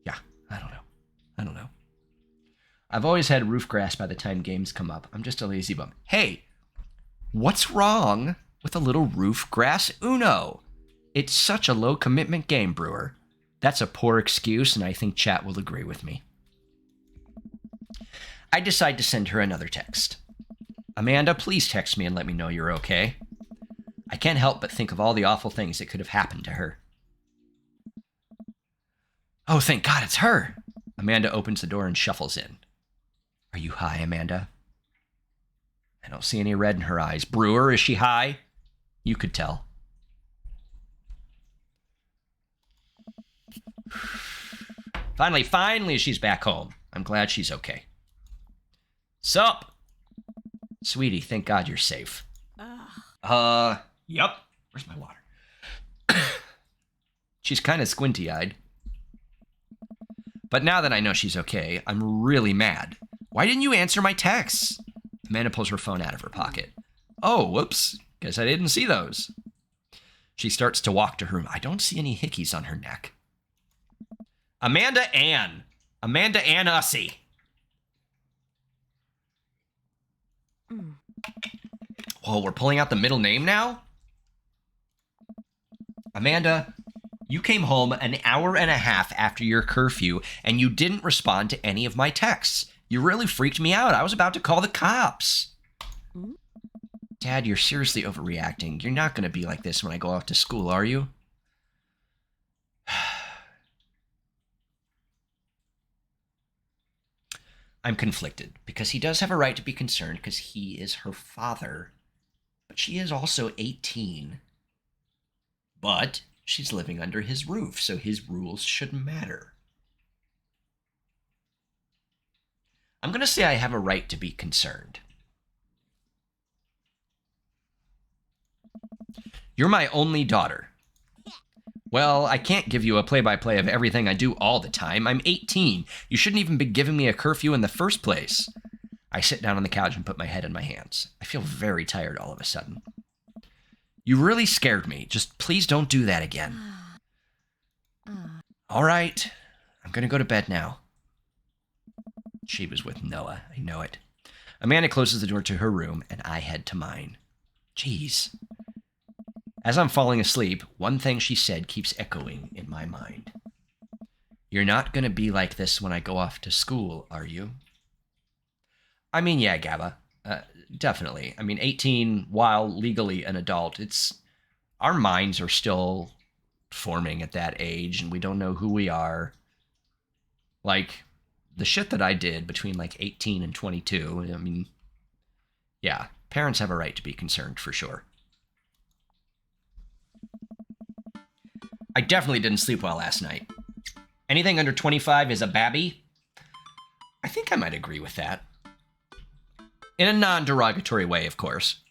Yeah, I don't know. I've always had roof grass by the time games come up. I'm just a lazy bum. Hey, what's wrong with a little roof grass Uno? It's such a low commitment game, Brewer. That's a poor excuse, and I think chat will agree with me. I decide to send her another text. Amanda, please text me and let me know you're okay. I can't help but think of all the awful things that could have happened to her. Oh, thank God it's her. Amanda opens the door and shuffles in. Are you high, Amanda? I don't see any red in her eyes. Brewer, is she high? You could tell. Finally, she's back home. I'm glad she's okay. Sup? Sweetie, thank God you're safe. Yep. Where's my water? She's kind of squinty-eyed. But now that I know she's okay, I'm really mad. Why didn't you answer my texts? Amanda pulls her phone out of her pocket. Oh, whoops. Guess I didn't see those. She starts to walk to her room. I don't see any hickeys on her neck. Amanda Ann Ussy. Whoa, we're pulling out the middle name now? Amanda, you came home an hour and a half after your curfew, and you didn't respond to any of my texts. You really freaked me out. I was about to call the cops. Dad, you're seriously overreacting. You're not going to be like this when I go off to school, are you? I'm conflicted, because he does have a right to be concerned because he is her father. But she is also 18. But she's living under his roof, so his rules should matter. I'm going to say I have a right to be concerned. You're my only daughter. Well, I can't give you a play-by-play of everything I do all the time. I'm 18. You shouldn't even be giving me a curfew in the first place. I sit down on the couch and put my head in my hands. I feel very tired all of a sudden. You really scared me. Just please don't do that again. All right. I'm going to go to bed now. She was with Noah. I know it. Amanda closes the door to her room, and I head to mine. Jeez. As I'm falling asleep, one thing she said keeps echoing in my mind. You're not going to be like this when I go off to school, are you? I mean, yeah, Gabba. Definitely. I mean, 18, while legally an adult, our minds are still forming at that age, and we don't know who we are. Like, the shit that I did between, 18 and 22, I mean, yeah, parents have a right to be concerned, for sure. I definitely didn't sleep well last night. Anything under 25 is a babby? I think I might agree with that. In a non-derogatory way, of course.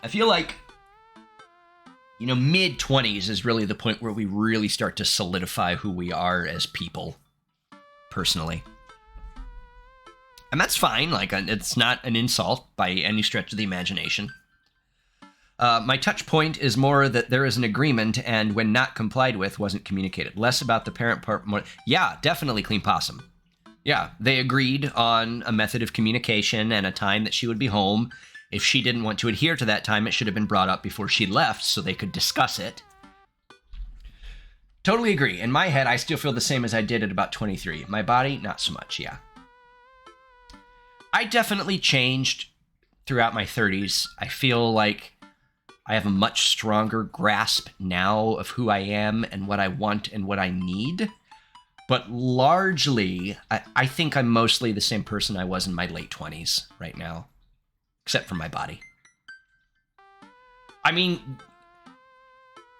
I feel like, mid-20s is really the point where we really start to solidify who we are as people, personally. And that's fine. It's not an insult by any stretch of the imagination. My touch point is more that there is an agreement, and when not complied with, wasn't communicated. Less about the parent part, more... Yeah, definitely Clean Possum. Yeah, they agreed on a method of communication and a time that she would be home. If she didn't want to adhere to that time, it should have been brought up before she left so they could discuss it. Totally agree. In my head, I still feel the same as I did at about 23. My body, not so much, yeah. I definitely changed throughout my 30s. I feel like I have a much stronger grasp now of who I am and what I want and what I need. But largely, I think I'm mostly the same person I was in my late 20s right now. Except for my body. I mean,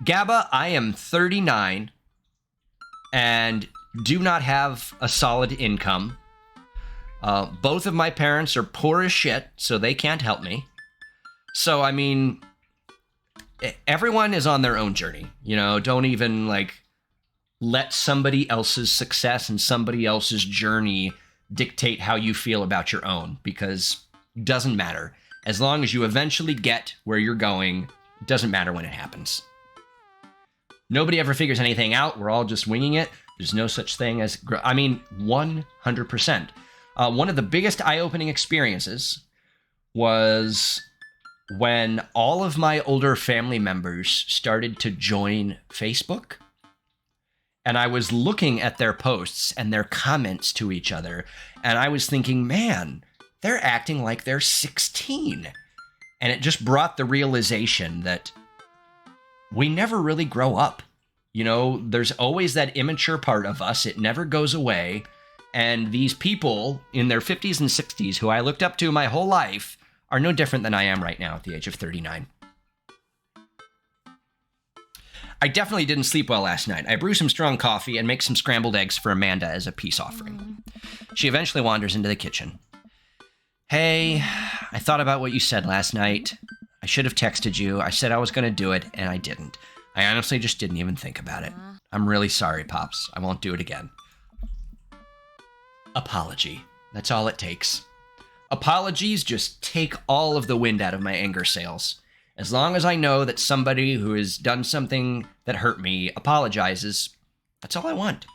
Gabba, I am 39 and do not have a solid income. Both of my parents are poor as shit, so they can't help me. So, I mean, everyone is on their own journey. You know, don't even, like, let somebody else's success and somebody else's journey dictate how you feel about your own, because it doesn't matter. As long as you eventually get where you're going, it doesn't matter when it happens. Nobody ever figures anything out. We're all just winging it. There's no such thing as, 100%. One of the biggest eye-opening experiences was when all of my older family members started to join Facebook. And I was looking at their posts and their comments to each other, and I was thinking, man, they're acting like they're 16. And it just brought the realization that we never really grow up. You know, there's always that immature part of us. It never goes away. And these people in their 50s and 60s who I looked up to my whole life are no different than I am right now at the age of 39. I definitely didn't sleep well last night. I brew some strong coffee and make some scrambled eggs for Amanda as a peace offering. She eventually wanders into the kitchen. Hey, I thought about what you said last night. I should have texted you. I said I was going to do it, and I didn't. I honestly just didn't even think about it. I'm really sorry, Pops. I won't do it again. Apology. That's all it takes. Apologies just take all of the wind out of my anger sails. As long as I know that somebody who has done something that hurt me apologizes, that's all I want.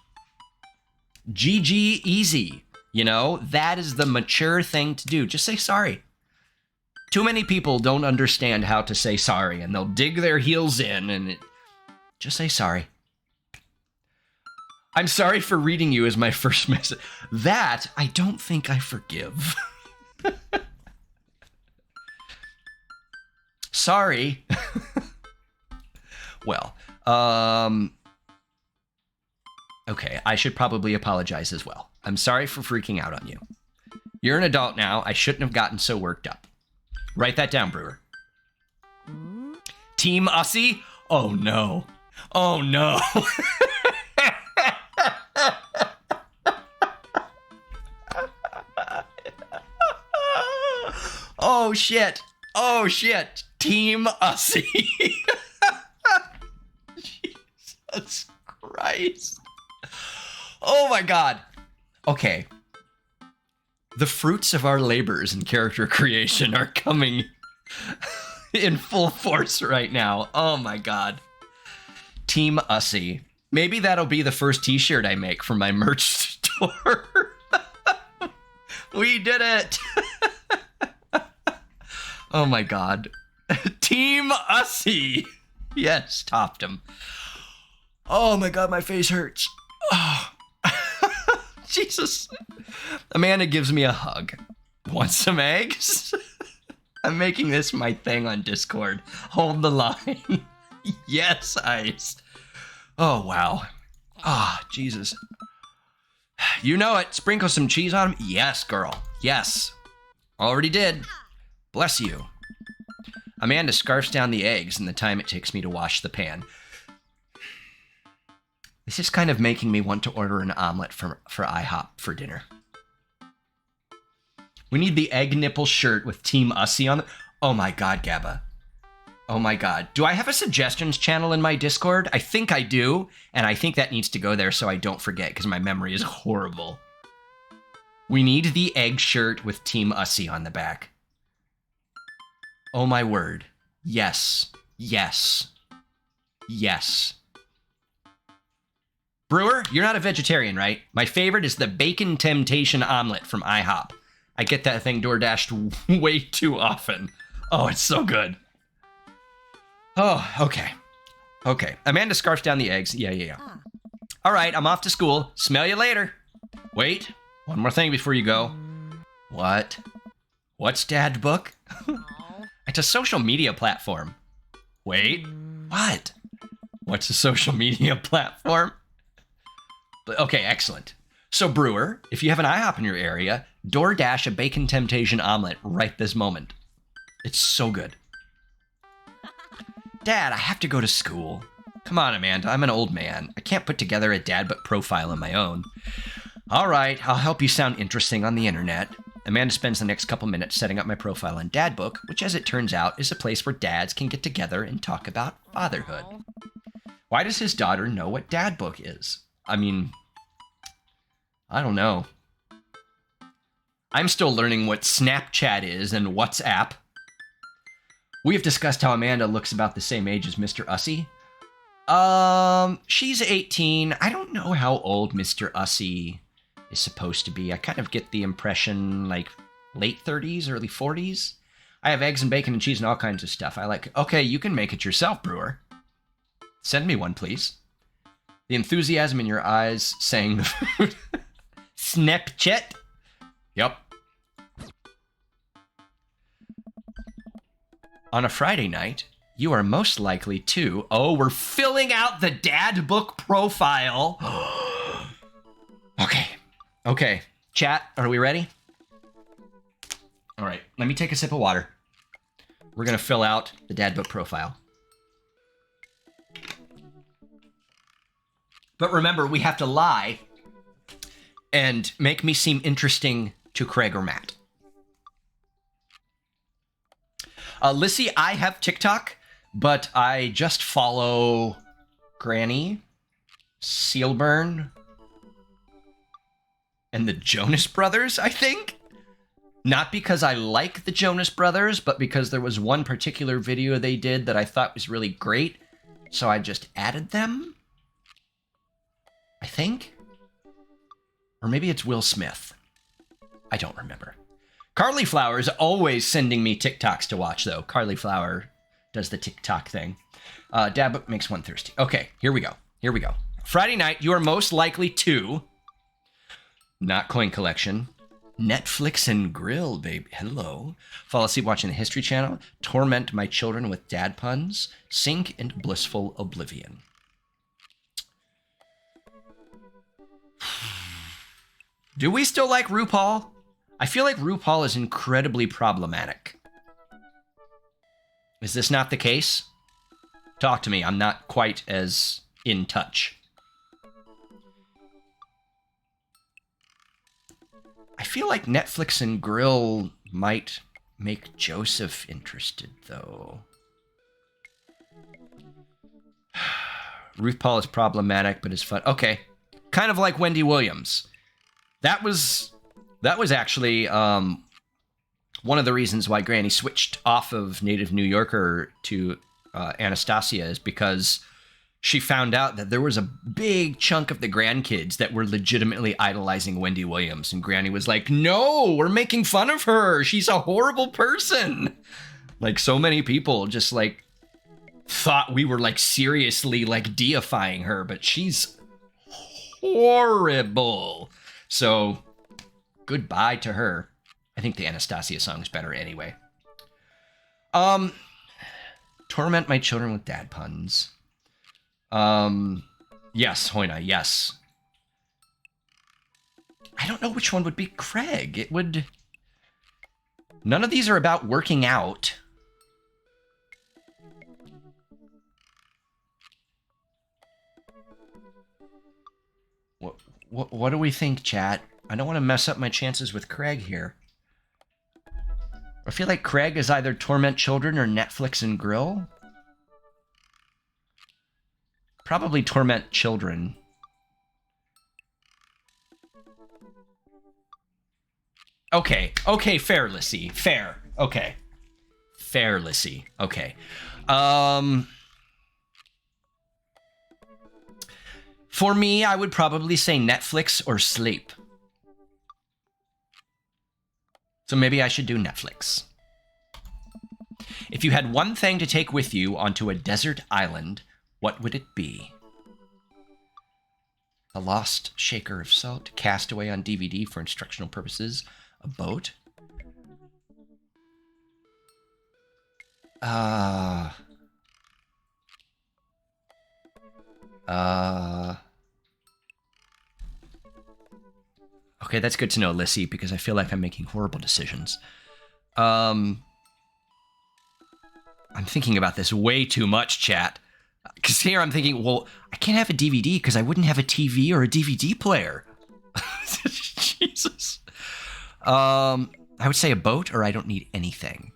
GG easy. You know, that is the mature thing to do. Just say sorry. Too many people don't understand how to say sorry, and they'll dig their heels in and just say sorry. I'm sorry for reading you as my first message. That I don't think I forgive. Sorry. Well, okay, I should probably apologize as well. I'm sorry for freaking out on you. You're an adult now. I shouldn't have gotten so worked up. Write that down, Brewer. Team Ussy? Oh, no. Oh, no. Oh, shit. Oh, shit. Team Ussy. Jesus Christ. Oh, my God. Okay. The fruits of our labors and character creation are coming in full force right now. Oh, my God. Team Ussy. Maybe that'll be the first t-shirt I make for my merch store. We did it. Oh my God. Team Ussy. Yes, Toptim. Oh my God, my face hurts. Oh. Jesus. Amanda gives me a hug. Want some eggs? I'm making this my thing on Discord. Hold the line. Yes, Ice. Oh, wow. Ah, oh, Jesus. You know it. Sprinkle some cheese on them. Yes, girl. Yes. Already did. Bless you. Amanda scarfs down the eggs in the time it takes me to wash the pan. This is kind of making me want to order an omelet for IHOP for dinner. We need the egg nipple shirt with Team Ussy on it. Oh my God, Gabba. Oh my God. Do I have a suggestions channel in my Discord? I think I do, and I think that needs to go there so I don't forget, because my memory is horrible. We need the egg shirt with Team Ussy on the back. Oh my word. Yes. Yes. Yes. Brewer, you're not a vegetarian, right? My favorite is the Bacon Temptation Omelet from IHOP. I get that thing DoorDashed way too often. Oh, it's so good. Oh, okay. Okay. Amanda scarfs down the eggs. Yeah. All right, I'm off to school. Smell you later. Wait, one more thing before you go. What? What's Dad's book? It's a social media platform. Wait, what? What's a social media platform? Okay, excellent. So, Brewer, if you have an IHOP in your area, DoorDash a Bacon Temptation omelet right this moment. It's so good. Dad, I have to go to school. Come on, Amanda, I'm an old man. I can't put together a dad book profile on my own. All right, I'll help you sound interesting on the internet. Amanda spends the next couple minutes setting up my profile on Dadbook, which, as it turns out, is a place where dads can get together and talk about fatherhood. Why does his daughter know what Dadbook is? I mean, I don't know. I'm still learning what Snapchat is and WhatsApp. We have discussed how Amanda looks about the same age as Mr. Ussy. She's 18. I don't know how old Mr. Ussy is supposed to be. I kind of get the impression like late 30s, early 40s. I have eggs and bacon and cheese and all kinds of stuff. I like, okay, you can make it yourself, brewer. Send me one, please. The enthusiasm in your eyes saying the food. Snapchat. Yep. On a Friday night, you are most likely to... Oh, we're filling out the dad book profile. Okay. Chat, are we ready? All right, let me take a sip of water. We're going to fill out the dad book profile. But remember, we have to lie and make me seem interesting to Craig or Matt. Lissy, I have TikTok, but I just follow Granny, Sealburn, and the Jonas Brothers, I think. Not because I like the Jonas Brothers, but because there was one particular video they did that I thought was really great, so I just added them, I think. Or maybe it's Will Smith. I don't remember. Carly Flower is always sending me TikToks to watch, though. Carly Flower does the TikTok thing. Dadbook makes one thirsty. Okay, here we go. Friday night, you are most likely to... Not coin collection. Netflix and grill, baby. Hello. Fall asleep watching the History Channel. Torment my children with dad puns. Sink into blissful oblivion. Do we still like RuPaul? I feel like RuPaul is incredibly problematic. Is this not the case? Talk to me. I'm not quite as in touch. I feel like Netflix and Grill might make Joseph interested, though. RuPaul is problematic, but is fun. Okay. Kind of like Wendy Williams. That was actually one of the reasons why Granny switched off of Native New Yorker to Anastasia is because she found out that there was a big chunk of the grandkids that were legitimately idolizing Wendy Williams. And Granny was like, no, we're making fun of her. She's a horrible person. Like, so many people just, like, thought we were, like, seriously, like, deifying her. But she's horrible. So, goodbye to her. I think the Anastasia song's better anyway. Torment my children with dad puns. Yes, Hoina, yes. I don't know which one would be Craig. It would... None of these are about working out. What do we think, chat? I don't want to mess up my chances with Craig here. I feel like Craig is either Torment Children or Netflix and Grill. Probably Torment Children. Okay, fair, Lissy. Fair. Okay. Fair, Lissy. Okay. For me, I would probably say Netflix or sleep. So maybe I should do Netflix. If you had one thing to take with you onto a desert island, what would it be? A lost shaker of salt, Castaway on DVD for instructional purposes, a boat? Okay, that's good to know, Lissy, because I feel like I'm making horrible decisions. I'm thinking about this way too much, chat. Because here I'm thinking, well, I can't have a DVD because I wouldn't have a TV or a DVD player. Jesus. I would say a boat, or I don't need anything.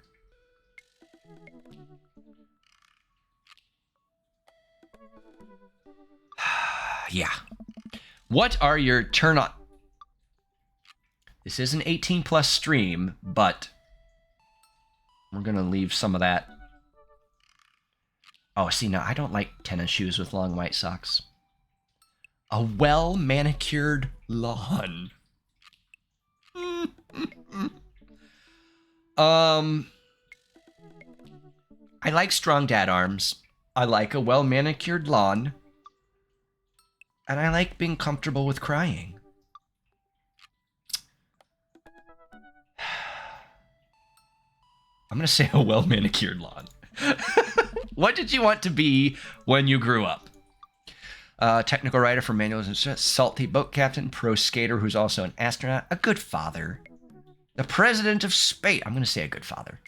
Yeah. What are your turn on? This is an 18 plus stream, but we're going to leave some of that. Oh, see, now I don't like tennis shoes with long white socks. A well-manicured lawn. I like strong dad arms. I like a well-manicured lawn. And I like being comfortable with crying. I'm going to say a well-manicured lawn. What did you want to be when you grew up? Technical writer for manuals and salty boat captain, pro skater who's also an astronaut, a good father. The president of space. I'm going to say a good father.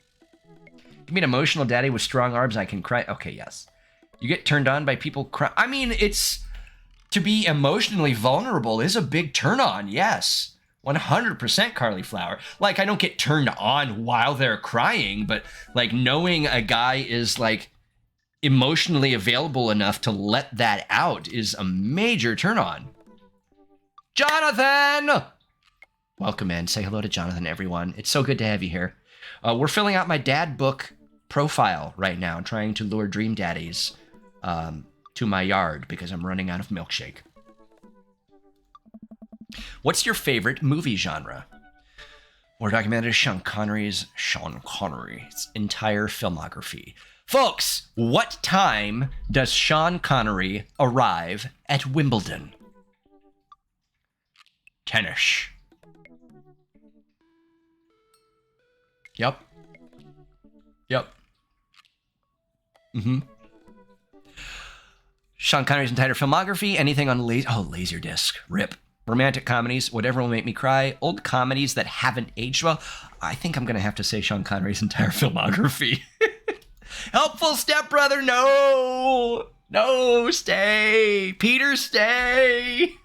Give me an emotional daddy with strong arms. I can cry. Okay, yes. You get turned on by people cry. I mean, it's... To be emotionally vulnerable is a big turn on, yes. 100% Carly Flower. Like, I don't get turned on while they're crying, but, like, knowing a guy is, like, emotionally available enough to let that out is a major turn on. Jonathan! Welcome in. Say hello to Jonathan, everyone. It's so good to have you here. We're filling out my dad book profile right now, trying to lure dream daddies to my yard because I'm running out of milkshake. What's your favorite movie genre? We're documented Sean Connery's entire filmography. Folks, what time does Sean Connery arrive at Wimbledon? Tennis. Yep. Mm-hmm. Sean Connery's entire filmography, anything on Laserdisc, rip. Romantic comedies, whatever will make me cry. Old comedies that haven't aged well. I think I'm going to have to say Sean Connery's entire filmography. Helpful stepbrother, no! No, stay! Peter, stay!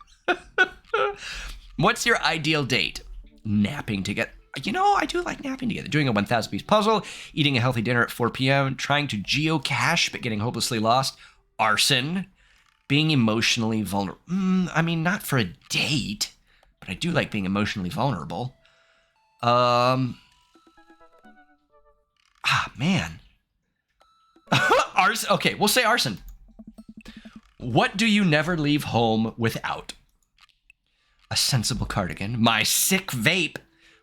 What's your ideal date? Napping together. You know, I do like napping together. Doing a 1,000-piece puzzle, eating a healthy dinner at 4 p.m., trying to geocache but getting hopelessly lost. Arson, being emotionally vulnerable. I mean, not for a date, but I do like being emotionally vulnerable. Man. Arson. Okay, we'll say arson. What do you never leave home without? A sensible cardigan, my sick vape,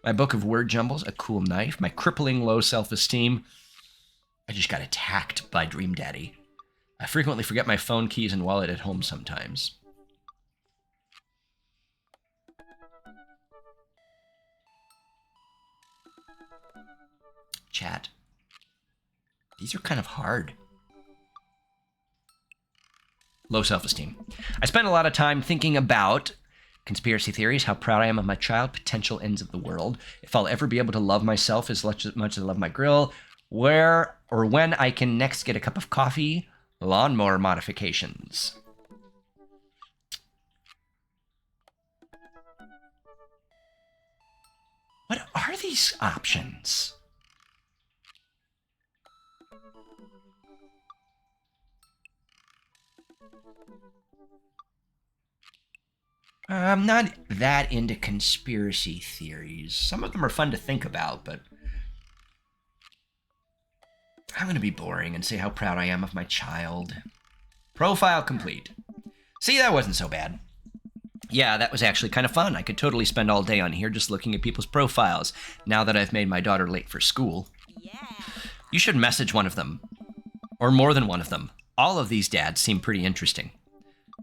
my book of word jumbles, a cool knife, my crippling low self-esteem. I just got attacked by Dream Daddy. I frequently forget my phone, keys, and wallet at home sometimes. Chat. These are kind of hard. Low self-esteem. I spend a lot of time thinking about conspiracy theories, how proud I am of my child, potential ends of the world, if I'll ever be able to love myself as much as I love my grill, where or when I can next get a cup of coffee, lawnmower modifications. What are these options? I'm not that into conspiracy theories. Some of them are fun to think about, but I'm going to be boring and say how proud I am of my child. Profile complete. See, that wasn't so bad. Yeah, that was actually kind of fun. I could totally spend all day on here just looking at people's profiles, now that I've made my daughter late for school. Yeah. You should message one of them. Or more than one of them. All of these dads seem pretty interesting.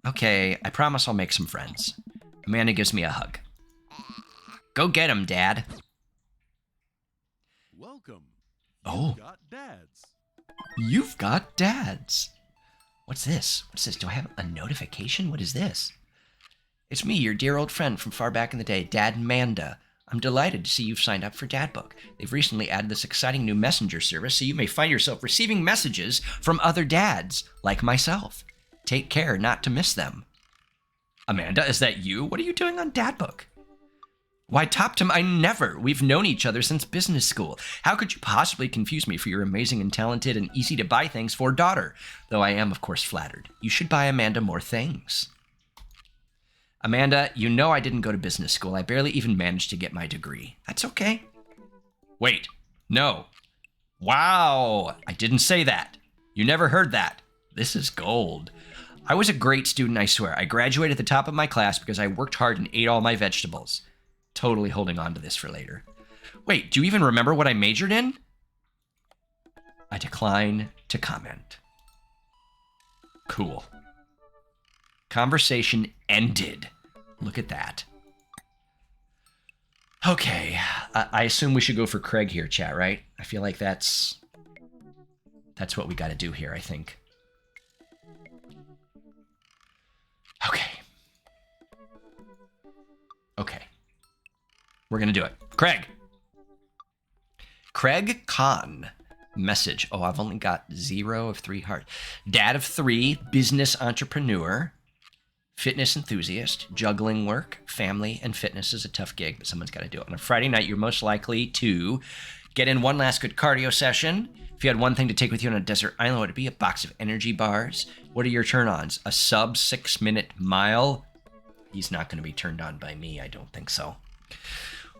Okay, I promise I'll make some friends. Amanda gives me a hug. Go get him, Dad. Welcome. Oh. You've got dads. You've got dads. What's this? What's this? Do I have a notification? What is this? It's me, your dear old friend from far back in the day, Dad Manda. I'm delighted to see you've signed up for Dad Book. They've recently added this exciting new messenger service, so you may find yourself receiving messages from other dads, like myself. Take care not to miss them. Amanda, is that you? What are you doing on Dad Book? Why, Toptim, I never. We've known each other since business school. How could you possibly confuse me for your amazing and talented and easy to buy things for daughter? Though I am, of course, flattered. You should buy Amanda more things. Amanda, you know I didn't go to business school. I barely even managed to get my degree. That's okay. Wait, no. Wow, I didn't say that. You never heard that. This is gold. I was a great student, I swear. I graduated at the top of my class because I worked hard and ate all my vegetables. Totally holding on to this for later. Wait, do you even remember what I majored in? I decline to comment. Cool. Conversation ended. Look at that. Okay, I assume we should go for Craig here, chat, right? I feel like that's what we got to do here, I think. Okay. Okay. We're going to do it. Craig. Craig Kahn. Message. Oh, I've only got 0 of 3 heart. Dad of 3, business entrepreneur, fitness enthusiast, juggling work, family, and fitness is a tough gig, but someone's got to do it. On a Friday night, you're most likely to get in one last good cardio session. If you had one thing to take with you on a desert island, what would it be? A box of energy bars. What are your turn-ons? A sub 6-minute mile? He's not going to be turned on by me. I don't think so.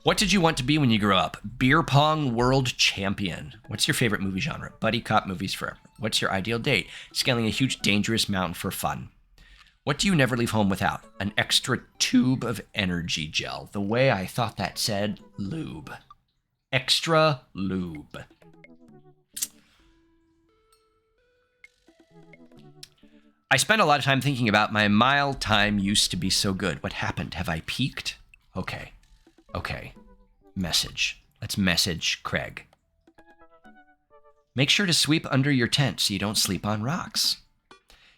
What did you want to be when you grew up? Beer pong world champion. What's your favorite movie genre? Buddy cop movies forever. What's your ideal date? Scaling a huge dangerous mountain for fun. What do you never leave home without? An extra tube of energy gel. The way I thought that said lube. Extra lube. I spent a lot of time thinking about my mile time used to be so good. What happened? Have I peaked? Okay. Okay. Message. Let's message Craig. Make sure to sweep under your tent so you don't sleep on rocks.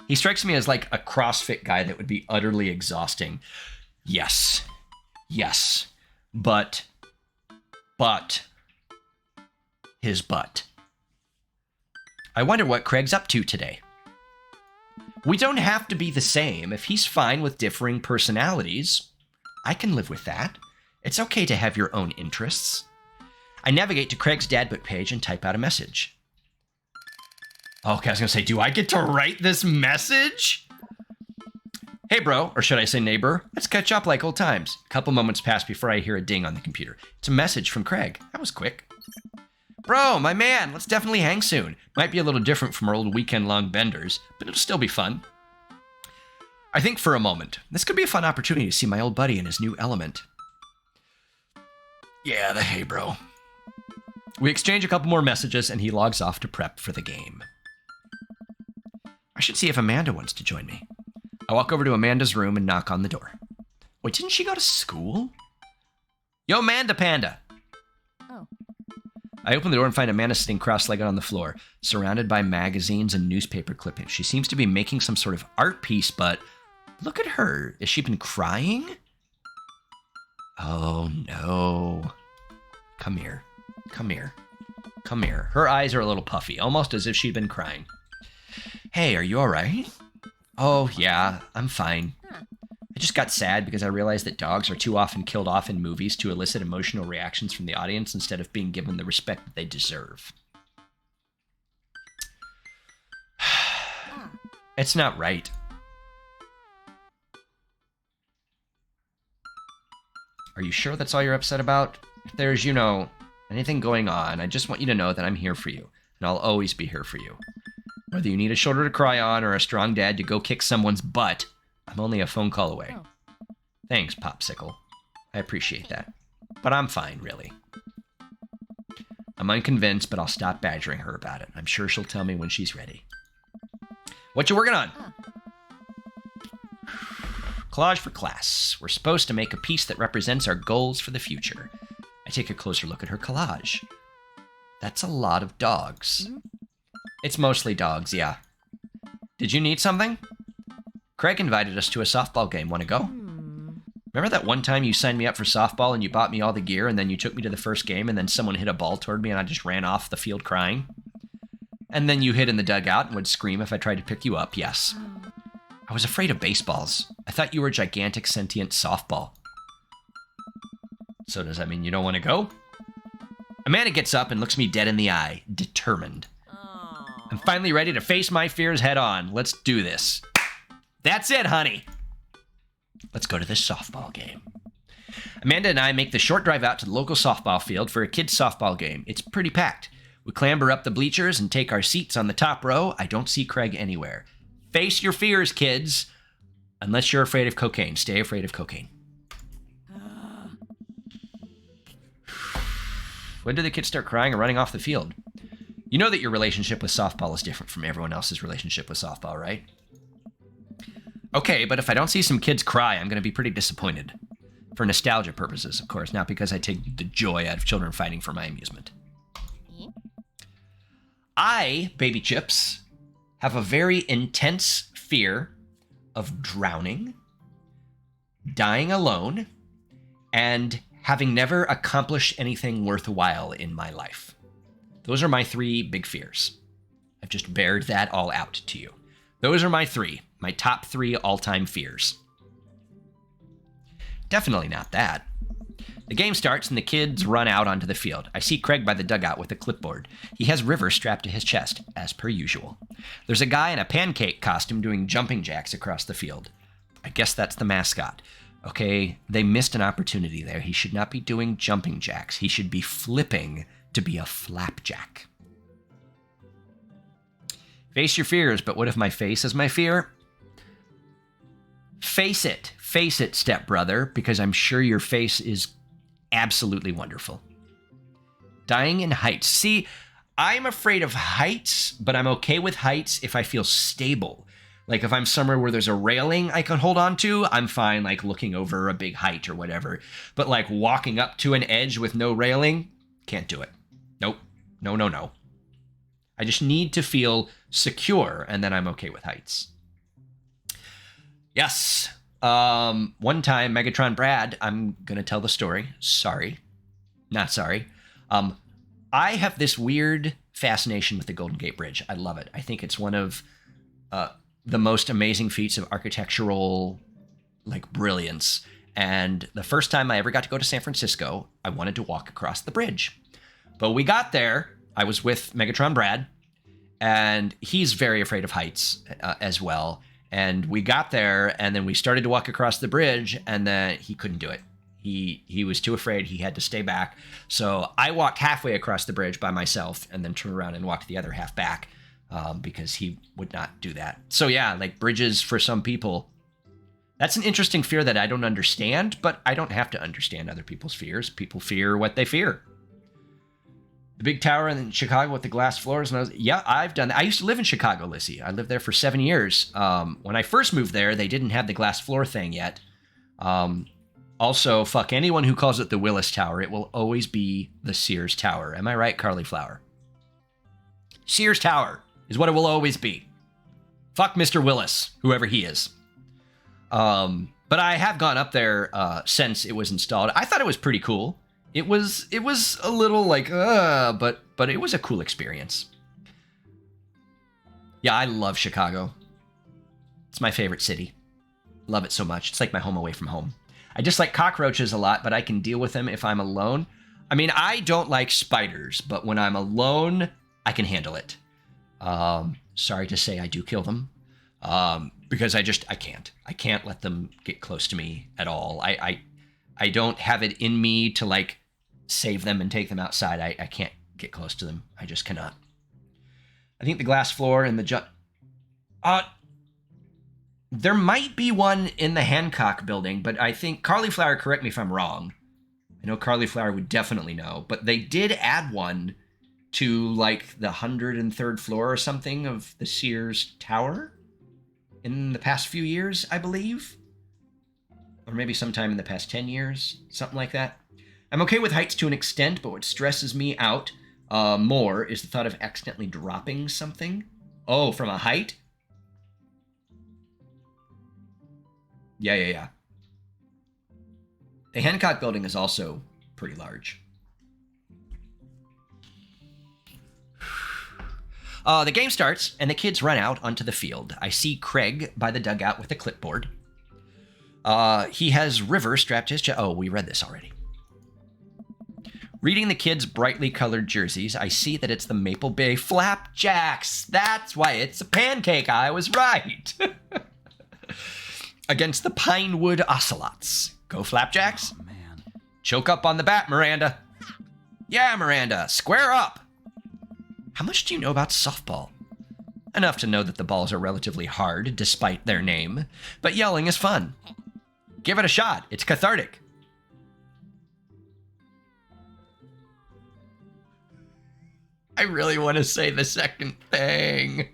He strikes me as like a CrossFit guy that would be utterly exhausting. Yes. Yes. But. His butt. I wonder what Craig's up to today. We don't have to be the same. If he's fine with differing personalities, I can live with that. It's okay to have your own interests. I navigate to Craig's Dadbook page and type out a message. Okay, I was going to say, do I get to write this message? Hey, bro, or should I say neighbor? Let's catch up like old times. A couple moments pass before I hear a ding on the computer. It's a message from Craig. That was quick. Bro, my man, let's definitely hang soon. Might be a little different from our old weekend-long benders, but it'll still be fun. I think for a moment, this could be a fun opportunity to see my old buddy in his new element. Yeah, the hey, bro. We exchange a couple more messages, and he logs off to prep for the game. I should see if Amanda wants to join me. I walk over to Amanda's room and knock on the door. Wait, didn't she go to school? Yo, Amanda Panda. Oh. I open the door and find Amanda sitting cross-legged on the floor, surrounded by magazines and newspaper clippings. She seems to be making some sort of art piece, but look at her. Has she been crying? Oh, no. Come here. Come here. Come here. Her eyes are a little puffy, almost as if she'd been crying. Hey, are you all right? Oh, yeah, I'm fine. I just got sad because I realized that dogs are too often killed off in movies to elicit emotional reactions from the audience instead of being given the respect that they deserve. It's not right. Are you sure that's all you're upset about? If there's, anything going on, I just want you to know that I'm here for you, and I'll always be here for you. Whether you need a shoulder to cry on or a strong dad to go kick someone's butt, I'm only a phone call away. Oh. Thanks, Popsicle. I appreciate that. But I'm fine, really. I'm unconvinced, but I'll stop badgering her about it. I'm sure she'll tell me when she's ready. What you working on? Collage for class. We're supposed to make a piece that represents our goals for the future. I take a closer look at her collage. That's a lot of dogs. Mm-hmm. It's mostly dogs, yeah. Did you need something? Craig invited us to a softball game. Want to go? Remember that one time you signed me up for softball and you bought me all the gear and then you took me to the first game and then someone hit a ball toward me and I just ran off the field crying? And then you hid in the dugout and would scream if I tried to pick you up, yes. I I was afraid of baseballs. I thought you were a gigantic sentient softball. So does that mean you don't want to go? Amanda gets up and looks me dead in the eye, determined. I'm finally ready to face my fears head on. Let's do this. That's it, honey. Let's go to this softball game. Amanda and I make the short drive out to the local softball field for a kids' softball game. It's pretty packed. We clamber up the bleachers and take our seats on the top row. I don't see Craig anywhere. Face your fears, kids. Unless you're afraid of cocaine. Stay afraid of cocaine. When do the kids start crying or running off the field? You know that your relationship with softball is different from everyone else's relationship with softball, right? Okay, but if I don't see some kids cry, I'm going to be pretty disappointed. For nostalgia purposes, of course, not because I take the joy out of children fighting for my amusement. I, Baby Chips, have a very intense fear of drowning, dying alone, and having never accomplished anything worthwhile in my life. Those are my 3 big fears. I've just bared that all out to you. Those are my 3, my top 3 all-time fears. Definitely not that. The game starts and the kids run out onto the field. I see Craig by the dugout with a clipboard. He has River strapped to his chest, as per usual. There's a guy in a pancake costume doing jumping jacks across the field. I guess that's the mascot. Okay, they missed an opportunity there. He should not be doing jumping jacks. He should be flipping to be a flapjack. Face your fears, but what if my face is my fear? Face it, stepbrother, because I'm sure your face is absolutely wonderful. Dying in heights. See, I'm afraid of heights, but I'm okay with heights if I feel stable. Like if I'm somewhere where there's a railing I can hold on to, I'm fine like looking over a big height or whatever. But like walking up to an edge with no railing, can't do it. Nope. No. I just need to feel secure, and then I'm okay with heights. Yes. One time, Megatron Brad, I'm going to tell the story. Sorry. Not sorry. I have this weird fascination with the Golden Gate Bridge. I love it. I think it's one of the most amazing feats of architectural, like, brilliance. And the first time I ever got to go to San Francisco, I wanted to walk across the bridge. But we got there. I was with Megatron Brad, and he's very afraid of heights as well. And we got there, and then we started to walk across the bridge, and then he couldn't do it. He was too afraid. He had to stay back. So I walked halfway across the bridge by myself, and then turned around and walked the other half back because he would not do that. So yeah, like bridges for some people, that's an interesting fear that I don't understand, but I don't have to understand other people's fears. People fear what they fear. The big tower in Chicago with the glass floors. And I've done that. I used to live in Chicago, Lissy. I lived there for 7 years. When I first moved there, they didn't have the glass floor thing yet. Also, fuck anyone who calls it the Willis Tower. It will always be the Sears Tower. Am I right, Carly Flower? Sears Tower is what it will always be. Fuck Mr. Willis, whoever he is. But I have gone up there since it was installed. I thought it was pretty cool. It was a little like, but it was a cool experience. Yeah, I love Chicago. It's my favorite city. Love it so much. It's like my home away from home. I dislike cockroaches a lot, but I can deal with them if I'm alone. I mean, I don't like spiders, but when I'm alone, I can handle it. Sorry to say I do kill them. Because I can't. I can't let them get close to me at all. I don't have it in me to like save them and take them outside. I can't get close to them. I just cannot. I think the glass floor and the there might be one in the Hancock building, but I think Carly Flower, correct me if I'm wrong. I know Carly Flower would definitely know, but they did add one to like the 103rd floor or something of the Sears Tower in the past few years, I believe. Or maybe sometime in the past 10 years, something like that. I'm okay with heights to an extent, but what stresses me out more is the thought of accidentally dropping something. Oh, from a height? Yeah. The Hancock building is also pretty large. The game starts, and the kids run out onto the field. I see Craig by the dugout with a clipboard. He has River strapped to his chest. Oh, we read this already. Reading the kids' brightly colored jerseys, I see that it's the Maple Bay Flapjacks. That's why it's a pancake. I was right. Against the Pinewood Ocelots. Go Flapjacks. Oh, man. Choke up on the bat, Miranda. Yeah, Miranda, square up. How much do you know about softball? Enough to know that the balls are relatively hard, despite their name, but yelling is fun. Give it a shot. It's cathartic. I really want to say the second thing.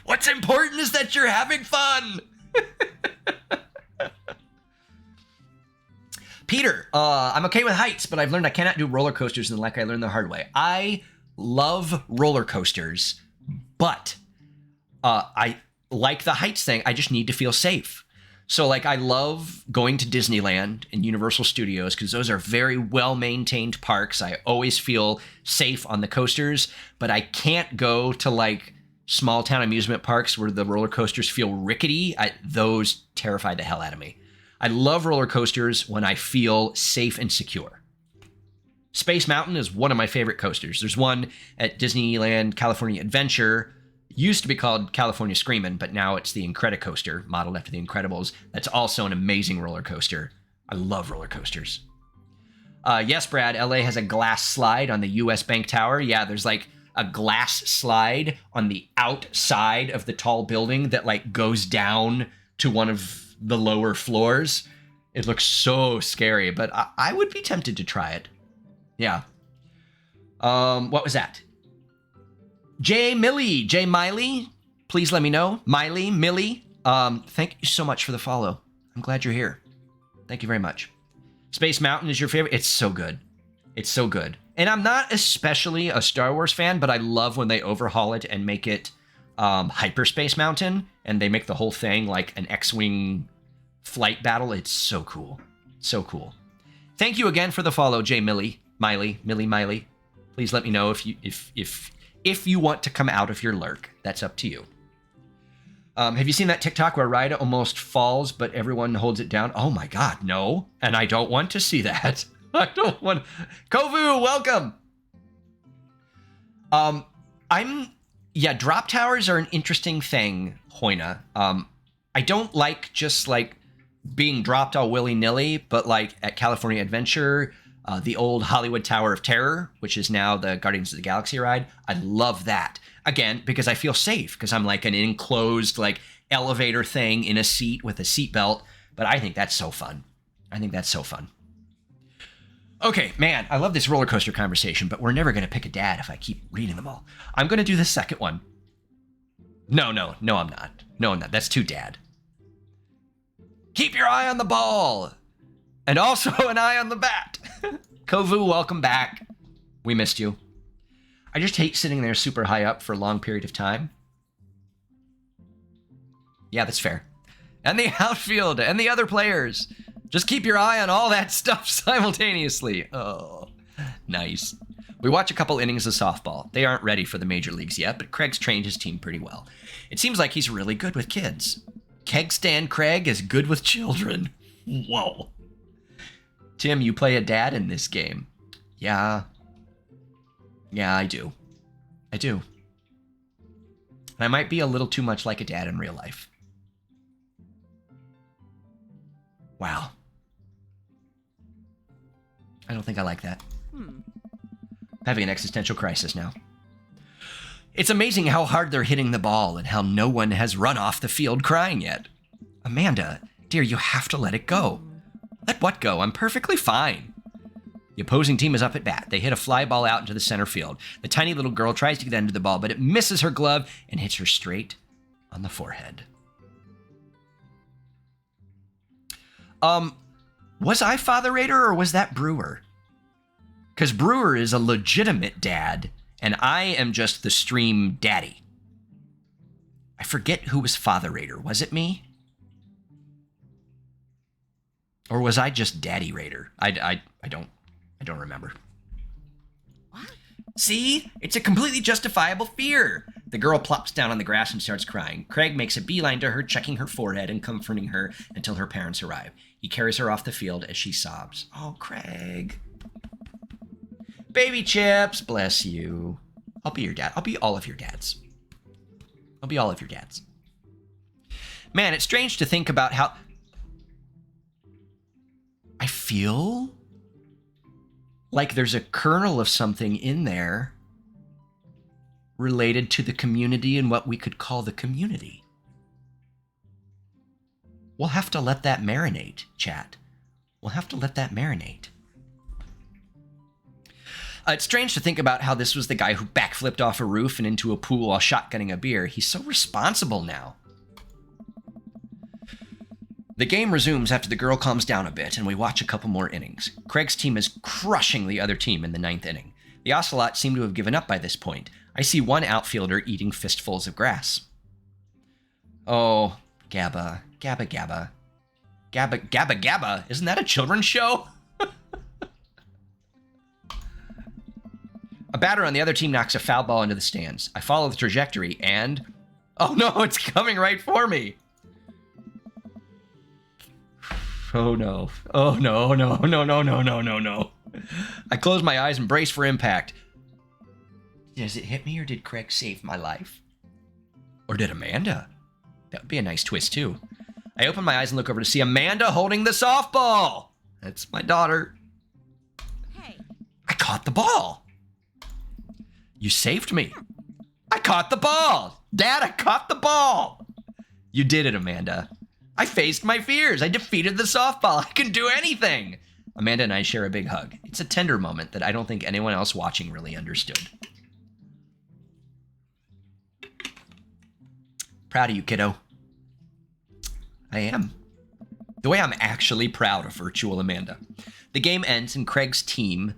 What's important is that you're having fun. Peter, I'm okay with heights, but I've learned I cannot do roller coasters, and like I learned the hard way. I love roller coasters, but I like the heights thing. I just need to feel safe. So like I love going to Disneyland and Universal Studios because those are very well-maintained parks. I always feel safe on the coasters, but I can't go to like small town amusement parks where the roller coasters feel rickety. Those terrify the hell out of me. I love roller coasters when I feel safe and secure. Space Mountain is one of my favorite coasters. There's one at Disneyland California Adventure. Used to be called California Screamin', but now it's the Incredicoaster, modeled after the Incredibles. That's also an amazing roller coaster. I love roller coasters. Yes, Brad, LA has a glass slide on the US Bank Tower. Yeah, there's like a glass slide on the outside of the tall building that like goes down to one of the lower floors. It looks so scary, but I would be tempted to try it. Yeah. What was that? Jay Miley, please let me know. Millie, thank you so much for the follow. I'm glad you're here. Thank you very much. Space Mountain is your favorite? It's so good. It's so good. And I'm not especially a Star Wars fan, but I love when they overhaul it and make it Hyperspace Mountain, and they make the whole thing like an X-Wing flight battle. It's so cool. So cool. Thank you again for the follow, Jay Millie. Please let me know if you want to come out of your lurk. That's up to you. Have you seen that TikTok where Ryda almost falls, but everyone holds it down? Oh my God, no. And I don't want to see that. I don't want... Kovu, welcome. Drop towers are an interesting thing, Hoyna. I don't like just like being dropped all willy-nilly, but like at California Adventure, the old Hollywood Tower of Terror, which is now the Guardians of the Galaxy ride. I love that. Again, because I feel safe, because I'm like an enclosed like elevator thing in a seat with a seatbelt. But I think that's so fun. Okay, man, I love this roller coaster conversation, but we're never going to pick a dad if I keep reading them all. I'm going to do the second one. No, I'm not. No, I'm not. That's too dad. Keep your eye on the ball. And also an eye on the bat. Kovu, welcome back. We missed you. I just hate sitting there super high up for a long period of time. Yeah, that's fair. And the outfield and the other players. Just keep your eye on all that stuff simultaneously. Oh, nice. We watch a couple innings of softball. They aren't ready for the major leagues yet, but Craig's trained his team pretty well. It seems like he's really good with kids. Keg stand Craig is good with children. Whoa. Tim, you play a dad in this game. Yeah, I do. And I might be a little too much like a dad in real life. Wow. I don't think I like that. Having an existential crisis now. It's amazing how hard they're hitting the ball and how no one has run off the field crying yet. Amanda, dear, you have to let it go. Let what go? I'm perfectly fine. The opposing team is up at bat. They hit a fly ball out into the center field. The tiny little girl tries to get into the ball, but it misses her glove and hits her straight on the forehead. Was I Father Raider or was that Brewer? Because Brewer is a legitimate dad, and I am just the stream daddy. I forget who was Father Raider. Was it me? Or was I just Daddy Raider? I don't remember. What? See? It's a completely justifiable fear. The girl plops down on the grass and starts crying. Craig makes a beeline to her, checking her forehead and comforting her until her parents arrive. He carries her off the field as she sobs. Oh, Craig. Baby Chips, bless you. I'll be your dad. I'll be all of your dads. I'll be all of your dads. Man, it's strange to think about how... I feel like there's a kernel of something in there related to the community and what we could call the community. We'll have to let that marinate, chat. We'll have to let that marinate. It's strange to think about how this was the guy who backflipped off a roof and into a pool while shotgunning a beer. He's so responsible now. The game resumes after the girl calms down a bit, and we watch a couple more innings. Craig's team is crushing the other team in the 9th inning. The Ocelots seem to have given up by this point. I see one outfielder eating fistfuls of grass. Oh, Gabba, Gabba, Gabba. Gabba, Gabba, Gabba. Isn't that a children's show? A batter on the other team knocks a foul ball into the stands. I follow the trajectory and... Oh no, it's coming right for me. Oh no. Oh no, no, no, no, no, no, no, no. I close my eyes and brace for impact. Does it hit me or did Craig save my life? Or did Amanda? That would be a nice twist too. I open my eyes and look over to see Amanda holding the softball. That's my daughter. Hey. I caught the ball. You saved me. I caught the ball. Dad, I caught the ball. You did it, Amanda. I faced my fears. I defeated the softball. I can do anything. Amanda and I share a big hug. It's a tender moment that I don't think anyone else watching really understood. Proud of you, kiddo. I am. The way I'm actually proud of virtual Amanda. The game ends and Craig's team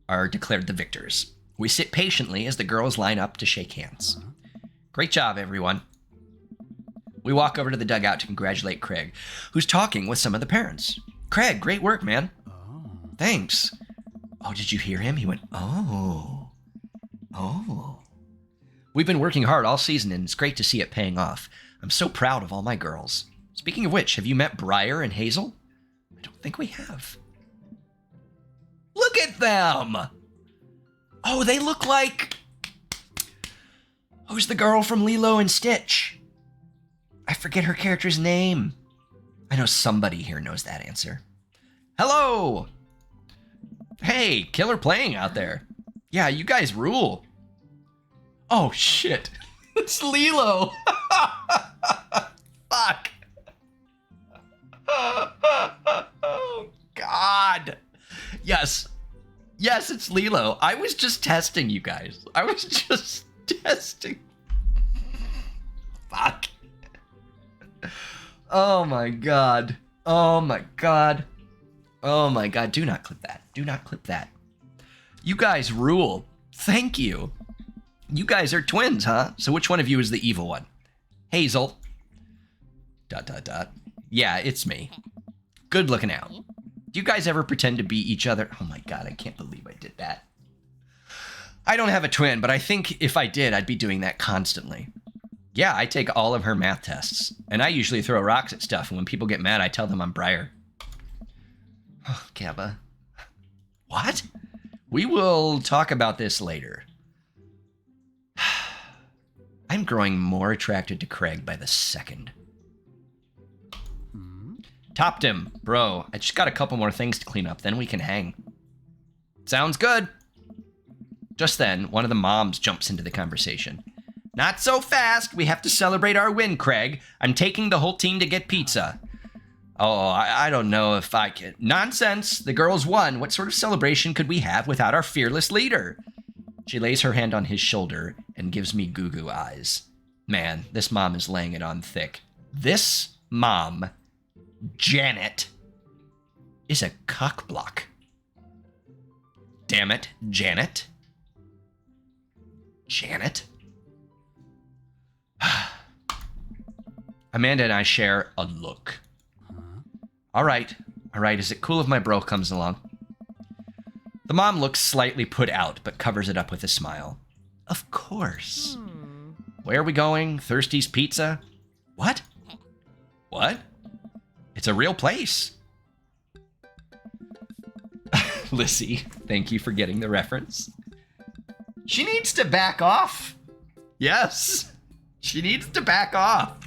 are declared the victors. We sit patiently as the girls line up to shake hands. Great job, everyone. We walk over to the dugout to congratulate Craig, who's talking with some of the parents. Craig, great work, man. Oh. Thanks. Oh, did you hear him? He went, oh. Oh. We've been working hard all season, and it's great to see it paying off. I'm so proud of all my girls. Speaking of which, have you met Briar and Hazel? I don't think we have. Look at them! Oh, they look like... Who's the girl from Lilo and Stitch? I forget her character's name. I know somebody here knows that answer. Hello! Hey, killer playing out there. Yeah, you guys rule. Oh, shit. It's Lilo. Fuck. Oh, God. Yes. Yes, it's Lilo. I was just testing you guys. I was just testing. Fuck. Oh my God. Oh my God. Oh my God. Do not clip that. Do not clip that. You guys rule. Thank you. You guys are twins, huh? So which one of you is the evil one? Hazel. ... Yeah, it's me. Good looking out. Do you guys ever pretend to be each other? Oh my God, I can't believe I did that. I don't have a twin, but I think if I did, I'd be doing that constantly. Yeah, I take all of her math tests, and I usually throw rocks at stuff, and when people get mad, I tell them I'm Briar. Oh, Gabba. What? We will talk about this later. I'm growing more attracted to Craig by the second. Toptim, bro, I just got a couple more things to clean up, then we can hang. Sounds good. Just then, one of the moms jumps into the conversation. Not so fast. We have to celebrate our win, Craig. I'm taking the whole team to get pizza. Oh, I don't know if I can. Nonsense. The girls won. What sort of celebration could we have without our fearless leader? She lays her hand on his shoulder and gives me goo-goo eyes. Man, this mom is laying it on thick. This mom, Janet, is a cockblock. Damn it, Janet. Janet? Amanda and I share a look. All right. Is it cool if my bro comes along? The mom looks slightly put out, but covers it up with a smile. Of course. Where are we going? Thirsty's Pizza? What? What? It's a real place. Lissy, thank you for getting the reference. She needs to back off. Yes, she needs to back off.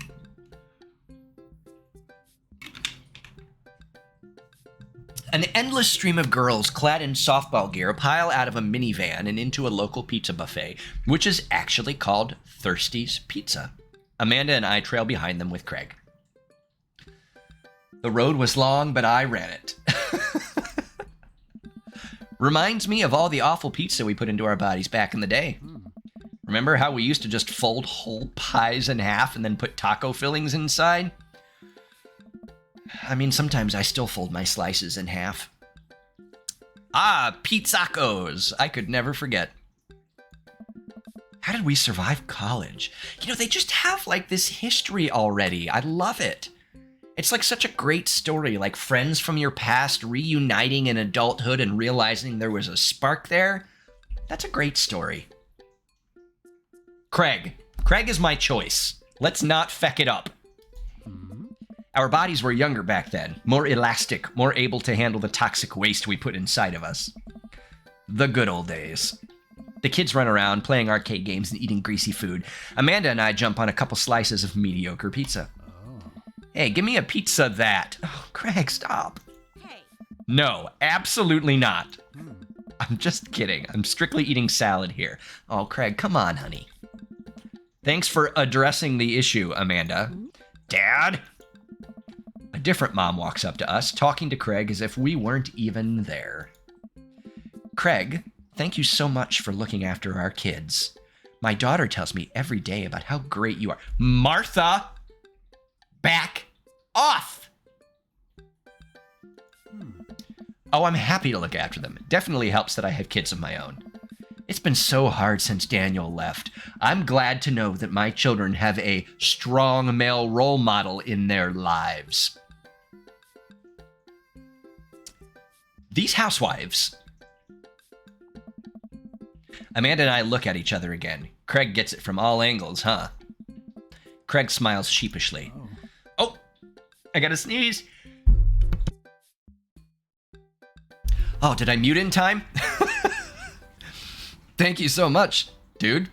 An endless stream of girls clad in softball gear pile out of a minivan and into a local pizza buffet, which is actually called Thirsty's Pizza. Amanda and I trail behind them with Craig. The road was long, but I ran it. Reminds me of all the awful pizza we put into our bodies back in the day. Remember how we used to just fold whole pies in half and then put taco fillings inside? I mean, sometimes I still fold my slices in half. Ah, pizzacos. I could never forget. How did we survive college? You know, they just have like this history already. I love it. It's like such a great story, like friends from your past reuniting in adulthood and realizing there was a spark there. That's a great story. Craig. Craig is my choice. Let's not feck it up. Our bodies were younger back then, more elastic, more able to handle the toxic waste we put inside of us. The good old days. The kids run around, playing arcade games and eating greasy food. Amanda and I jump on a couple slices of mediocre pizza. Hey, give me a pizza that. Oh, Craig, stop. Hey. No, absolutely not. I'm just kidding. I'm strictly eating salad here. Oh, Craig, come on, honey. Thanks for addressing the issue, Amanda. Dad? A different mom walks up to us, talking to Craig as if we weren't even there. Craig, thank you so much for looking after our kids. My daughter tells me every day about how great you are. Martha! Back off! Oh, I'm happy to look after them. It definitely helps that I have kids of my own. It's been so hard since Daniel left. I'm glad to know that my children have a strong male role model in their lives. These housewives. Amanda and I look at each other again. Craig gets it from all angles, huh? Craig smiles sheepishly. Oh, I gotta sneeze. Oh, did I mute in time? Thank you so much, dude.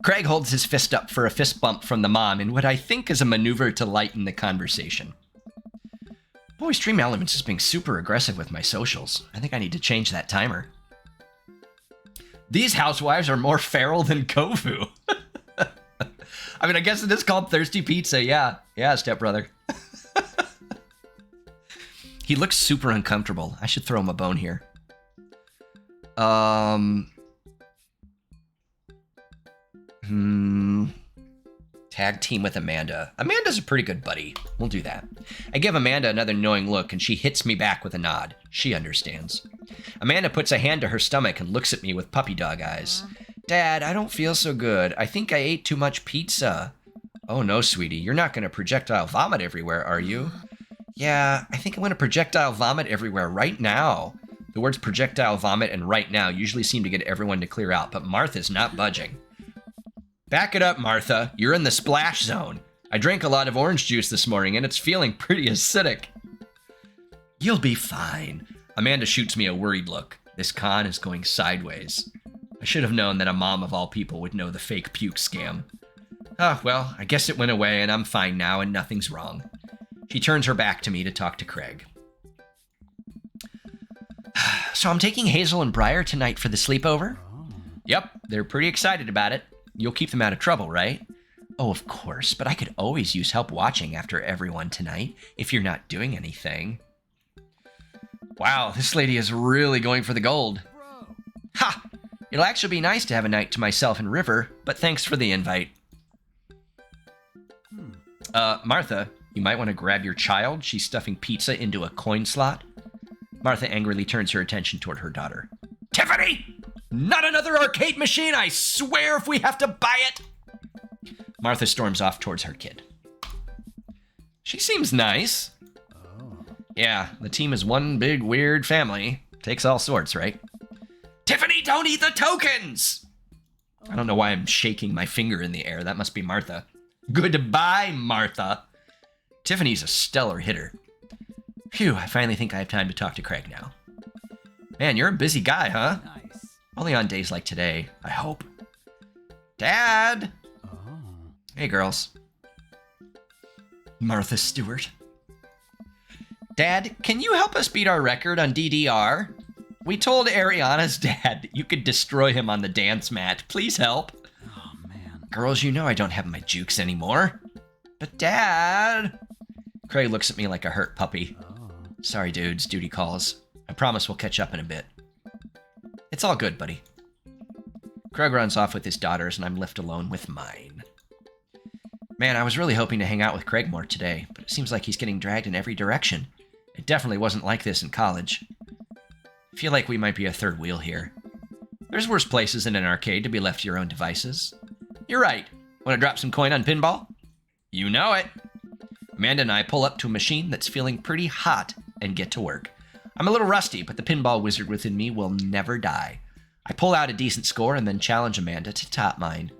Craig holds his fist up for a fist bump from the mom in what I think is a maneuver to lighten the conversation. Boy, Stream Elements is being super aggressive with my socials. I think I need to change that timer. These housewives are more feral than Kovu. I mean, I guess it is called Thirsty Pizza. Yeah, stepbrother. He looks super uncomfortable. I should throw him a bone here. Tag team with Amanda. Amanda's a pretty good buddy. We'll do that. I give Amanda another knowing look, and she hits me back with a nod. She understands. Amanda puts a hand to her stomach and looks at me with puppy dog eyes. Dad, I don't feel so good. I think I ate too much pizza. Oh no, sweetie. You're not going to projectile vomit everywhere, are you? Yeah, I think I'm going to projectile vomit everywhere right now. The words projectile vomit and right now usually seem to get everyone to clear out, but Martha's not budging. Back it up, Martha. You're in the splash zone. I drank a lot of orange juice this morning, and it's feeling pretty acidic. You'll be fine. Amanda shoots me a worried look. This con is going sideways. I should have known that a mom of all people would know the fake puke scam. Ah, well, I guess it went away, and I'm fine now, and nothing's wrong. She turns her back to me to talk to Craig. So I'm taking Hazel and Briar tonight for the sleepover? Yep, they're pretty excited about it. You'll keep them out of trouble, right? Oh, of course, but I could always use help watching after everyone tonight, if you're not doing anything. Wow, this lady is really going for the gold. Ha! It'll actually be nice to have a night to myself and River, but thanks for the invite. Martha, you might want to grab your child. She's stuffing pizza into a coin slot. Martha angrily turns her attention toward her daughter. Tiffany! Not another arcade machine, I swear, if we have to buy it! Martha storms off towards her kid. She seems nice. Yeah, the team is one big weird family. Takes all sorts, right? Tiffany, don't eat the tokens! I don't know why I'm shaking my finger in the air. That must be Martha. Goodbye, Martha. Tiffany's a stellar hitter. Phew, I finally think I have time to talk to Craig now. Man, you're a busy guy, huh? Nice. Only on days like today, I hope. Dad! Oh. Hey, girls. Martha Stewart. Dad, can you help us beat our record on DDR? We told Ariana's dad that you could destroy him on the dance mat. Please help. Oh, man. Girls, you know I don't have my jukes anymore. But Dad... Craig looks at me like a hurt puppy. Oh. Sorry, dudes. Duty calls. I promise we'll catch up in a bit. It's all good, buddy. Craig runs off with his daughters, and I'm left alone with mine. Man, I was really hoping to hang out with Craig more today, but it seems like he's getting dragged in every direction. It definitely wasn't like this in college. I feel like we might be a third wheel here. There's worse places than an arcade to be left to your own devices. You're right. Want to drop some coin on pinball? You know it. Amanda and I pull up to a machine that's feeling pretty hot and get to work. I'm a little rusty, but the pinball wizard within me will never die. I pull out a decent score and then challenge Amanda to top mine.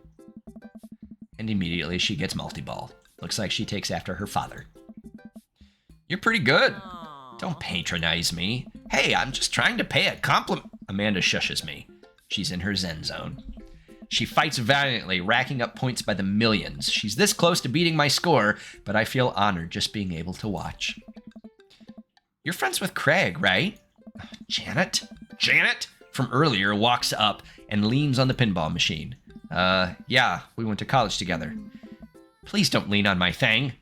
And immediately she gets multi-ball. Looks like she takes after her father. You're pretty good. Don't patronize me. Hey, I'm just trying to pay a compliment. Amanda shushes me. She's in her zen zone. She fights valiantly, racking up points by the millions. She's this close to beating my score, but I feel honored just being able to watch. You're friends with Craig, right? Janet? Janet from earlier walks up and leans on the pinball machine. Yeah, we went to college together. Please don't lean on my thing.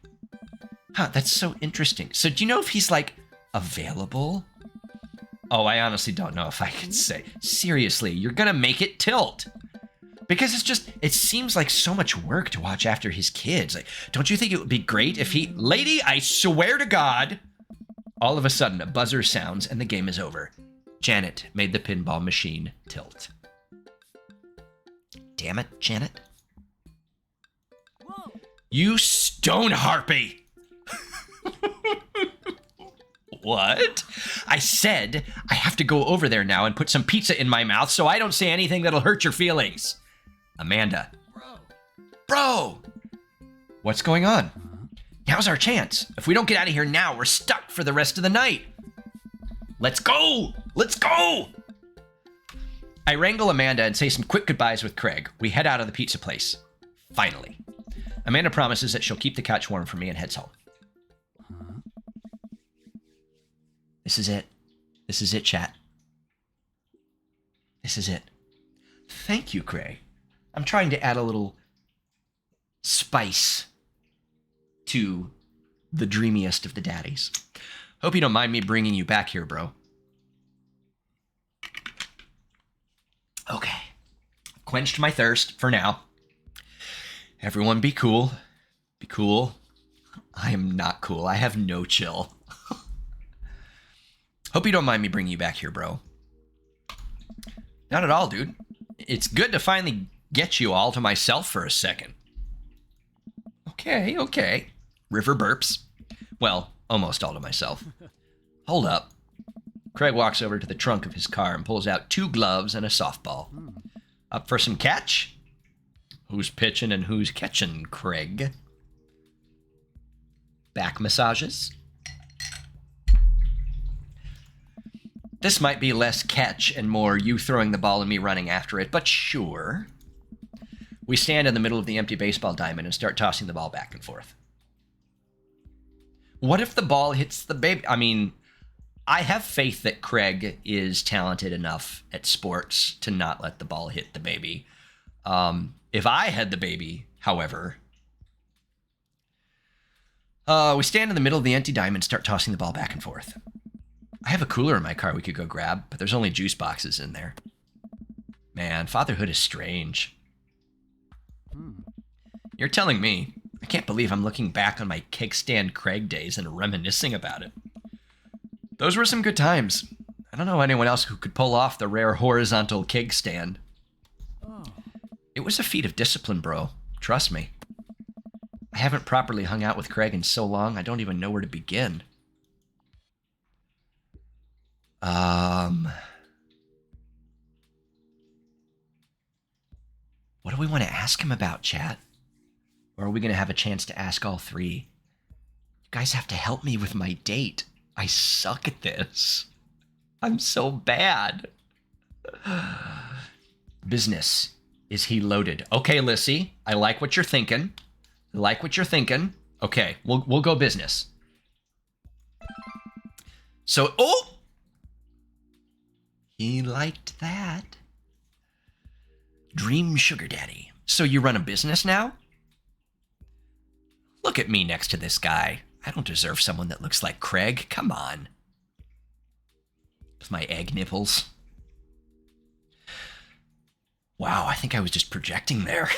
Huh, that's so interesting. So do you know if he's, like, available? Oh, I honestly don't know if I can say. Seriously, you're gonna make it tilt. Because it seems like so much work to watch after his kids. Like, don't you think it would be great if he... Lady, I swear to God... All of a sudden, a buzzer sounds and the game is over. Janet made the pinball machine tilt. Damn it, Janet. Whoa. You stone harpy! What? I said I have to go over there now and put some pizza in my mouth so I don't say anything that'll hurt your feelings. Amanda. Bro! What's going on? Now's our chance. If we don't get out of here now, we're stuck for the rest of the night. Let's go! Let's go! I wrangle Amanda and say some quick goodbyes with Craig. We head out of the pizza place. Finally. Amanda promises that she'll keep the couch warm for me and heads home. This is it. This is it, chat. This is it. Thank you, Craig. I'm trying to add a little spice to the dreamiest of the daddies. Hope you don't mind me bringing you back here, bro. Okay. Quenched my thirst for now. Everyone be cool. Be cool. I am not cool. I have no chill. Hope you don't mind me bringing you back here, bro. Not at all, dude. It's good to finally get you all to myself for a second. Okay. River burps. Well, almost all to myself. Hold up. Craig walks over to the trunk of his car and pulls out 2 gloves and a softball. Up for some catch? Who's pitching and who's catching, Craig? Back massages? This might be less catch and more you throwing the ball and me running after it, but sure. We stand in the middle of the empty baseball diamond and start tossing the ball back and forth. What if the ball hits the baby? I mean, I have faith that Craig is talented enough at sports to not let the ball hit the baby. If I had the baby, however, we stand in the middle of the empty diamond and start tossing the ball back and forth. I have a cooler in my car we could go grab, but there's only juice boxes in there. Man, fatherhood is strange. You're telling me. I can't believe I'm looking back on my kickstand Craig days and reminiscing about it. Those were some good times. I don't know anyone else who could pull off the rare horizontal kickstand. It was a feat of discipline, bro. Trust me. I haven't properly hung out with Craig in so long, I don't even know where to begin. What do we want to ask him about, chat? Or are we going to have a chance to ask all three? You guys have to help me with my date. I suck at this. I'm so bad. Business. Is he loaded? Okay, Lissy. I like what you're thinking. Okay, we'll go business. So, oh! He liked that. Dream sugar daddy. So you run a business now? Look at me next to this guy. I don't deserve someone that looks like Craig. Come on. With my egg nipples. Wow, I think I was just projecting there.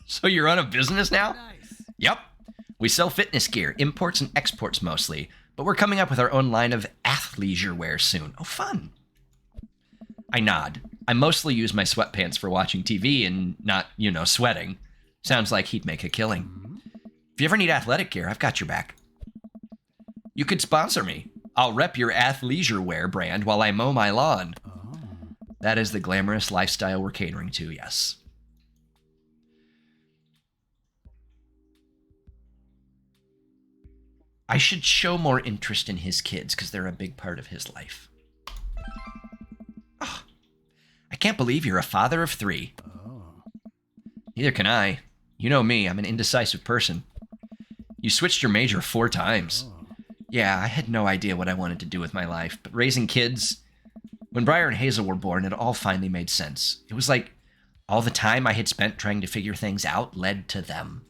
So you run a business now? Nice. Yep. We sell fitness gear, imports and exports mostly, but we're coming up with our own line of athleisure wear soon. Oh, fun. I nod. I mostly use my sweatpants for watching TV and not, sweating. Sounds like he'd make a killing. If you ever need athletic gear, I've got your back. You could sponsor me. I'll rep your athleisure wear brand while I mow my lawn. Oh. That is the glamorous lifestyle we're catering to, yes. I should show more interest in his kids because they're a big part of his life. Oh, I can't believe you're a father of 3. Oh. Neither can I. You know me, I'm an indecisive person. You switched your major 4 times. Oh. Yeah, I had no idea what I wanted to do with my life, but raising kids... When Briar and Hazel were born, it all finally made sense. It was like all the time I had spent trying to figure things out led to them.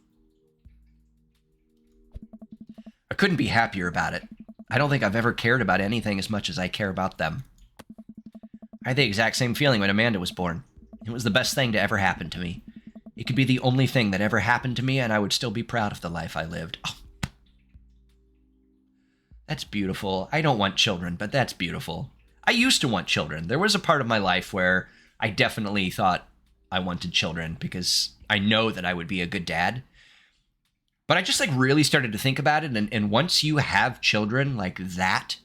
I couldn't be happier about it. I don't think I've ever cared about anything as much as I care about them. I had the exact same feeling when Amanda was born. It was the best thing to ever happen to me. It could be the only thing that ever happened to me, and I would still be proud of the life I lived. Oh. That's beautiful. I don't want children, but that's beautiful. I used to want children. There was a part of my life where I definitely thought I wanted children because I know that I would be a good dad. But I just really started to think about it. And once you have children, that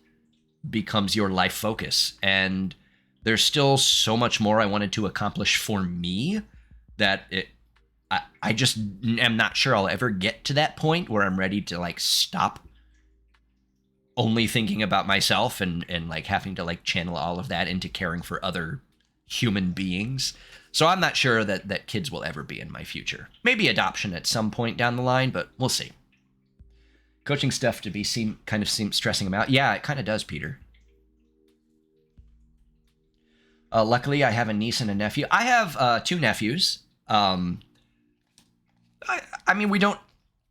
becomes your life focus. And there's still so much more I wanted to accomplish for me that I just am not sure I'll ever get to that point where I'm ready to stop only thinking about myself and having to channel all of that into caring for other human beings. So I'm not sure that kids will ever be in my future. Maybe adoption at some point down the line, but we'll see. Coaching stuff to seem stressing him out. Yeah, it kind of does, Peter. Luckily, I have a niece and a nephew. I have 2 nephews. I mean, we don't...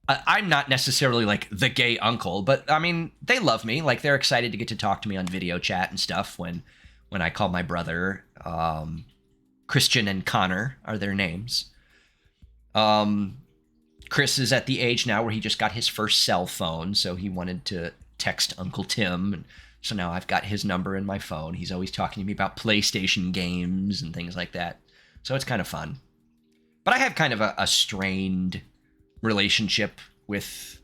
I'm not necessarily the gay uncle, but I mean, they love me. They're excited to get to talk to me on video chat and stuff when I call my brother. Christian and Connor are their names. Chris is at the age now where he just got his first cell phone, so he wanted to text Uncle Tim. And so now I've got his number in my phone. He's always talking to me about PlayStation games and things like that. So it's kind of fun. But I have kind of a strained relationship with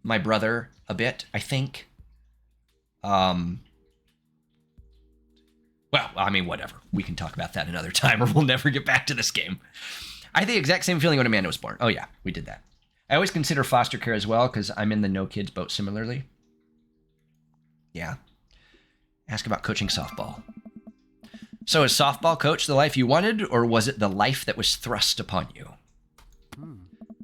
my brother a bit, I think. Well, I mean, whatever. We can talk about that another time or we'll never get back to this game. I had the exact same feeling when Amanda was born. Oh, yeah, we did that. I always consider foster care as well because I'm in the no kids boat similarly. Yeah. Ask about coaching softball. So is softball coach the life you wanted, or was it the life that was thrust upon you?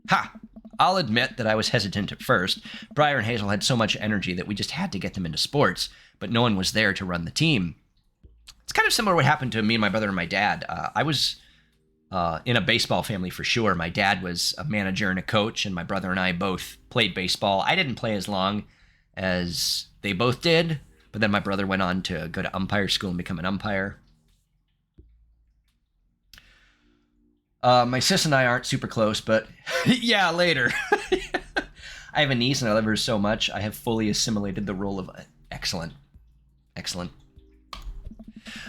Ha! I'll admit that I was hesitant at first. Briar and Hazel had so much energy that we just had to get them into sports, but no one was there to run the team. It's kind of similar to what happened to me and my brother and my dad. I was in a baseball family for sure. My dad was a manager and a coach, and my brother and I both played baseball. I didn't play as long as they both did, but then my brother went on to go to umpire school and become an umpire. My sis and I aren't super close, but yeah, later. I have a niece and I love her so much. I have fully assimilated the role of excellent. Excellent.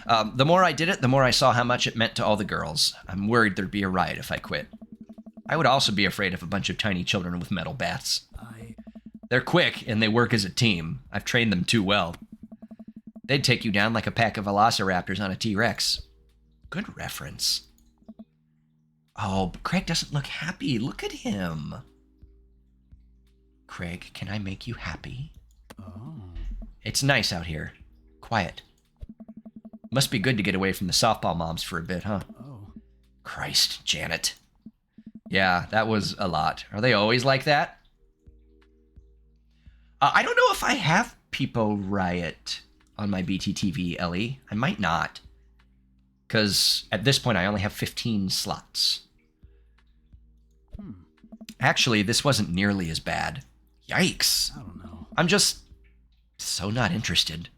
The more I did it, the more I saw how much it meant to all the girls. I'm worried there'd be a riot if I quit. I would also be afraid of a bunch of tiny children with metal bats. They're quick and they work as a team. I've trained them too well. They'd take you down like a pack of velociraptors on a T-Rex. Good reference. Oh, but Craig doesn't look happy. Look at him. Craig, can I make you happy? Oh. It's nice out here. Quiet. Must be good to get away from the softball moms for a bit, huh? Oh. Christ, Janet. Yeah, that was a lot. Are they always like that? I don't know if I have Peepo Riot on my BTTV, Ellie. I might not. Because at this point, I only have 15 slots. Actually, this wasn't nearly as bad. Yikes. I don't know. I'm just so not interested.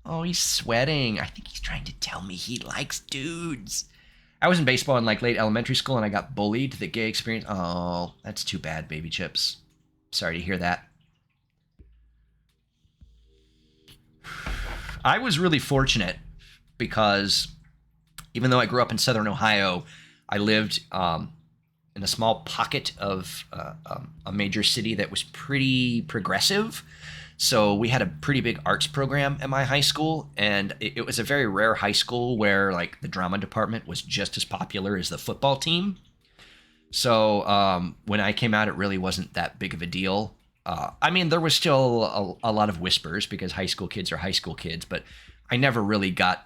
Oh, he's sweating. I think he's trying to tell me he likes dudes. I was in baseball in like late elementary school and I got bullied. The gay experience. Oh, that's too bad, baby chips. Sorry to hear that. I was really fortunate because even though I grew up in Southern Ohio, I lived in a small pocket of a major city that was pretty progressive. So we had a pretty big arts program at my high school, and it was a very rare high school where like the drama department was just as popular as the football team. So when I came out, it really wasn't that big of a deal. I mean, there was still a lot of whispers because high school kids are high school kids, but I never really got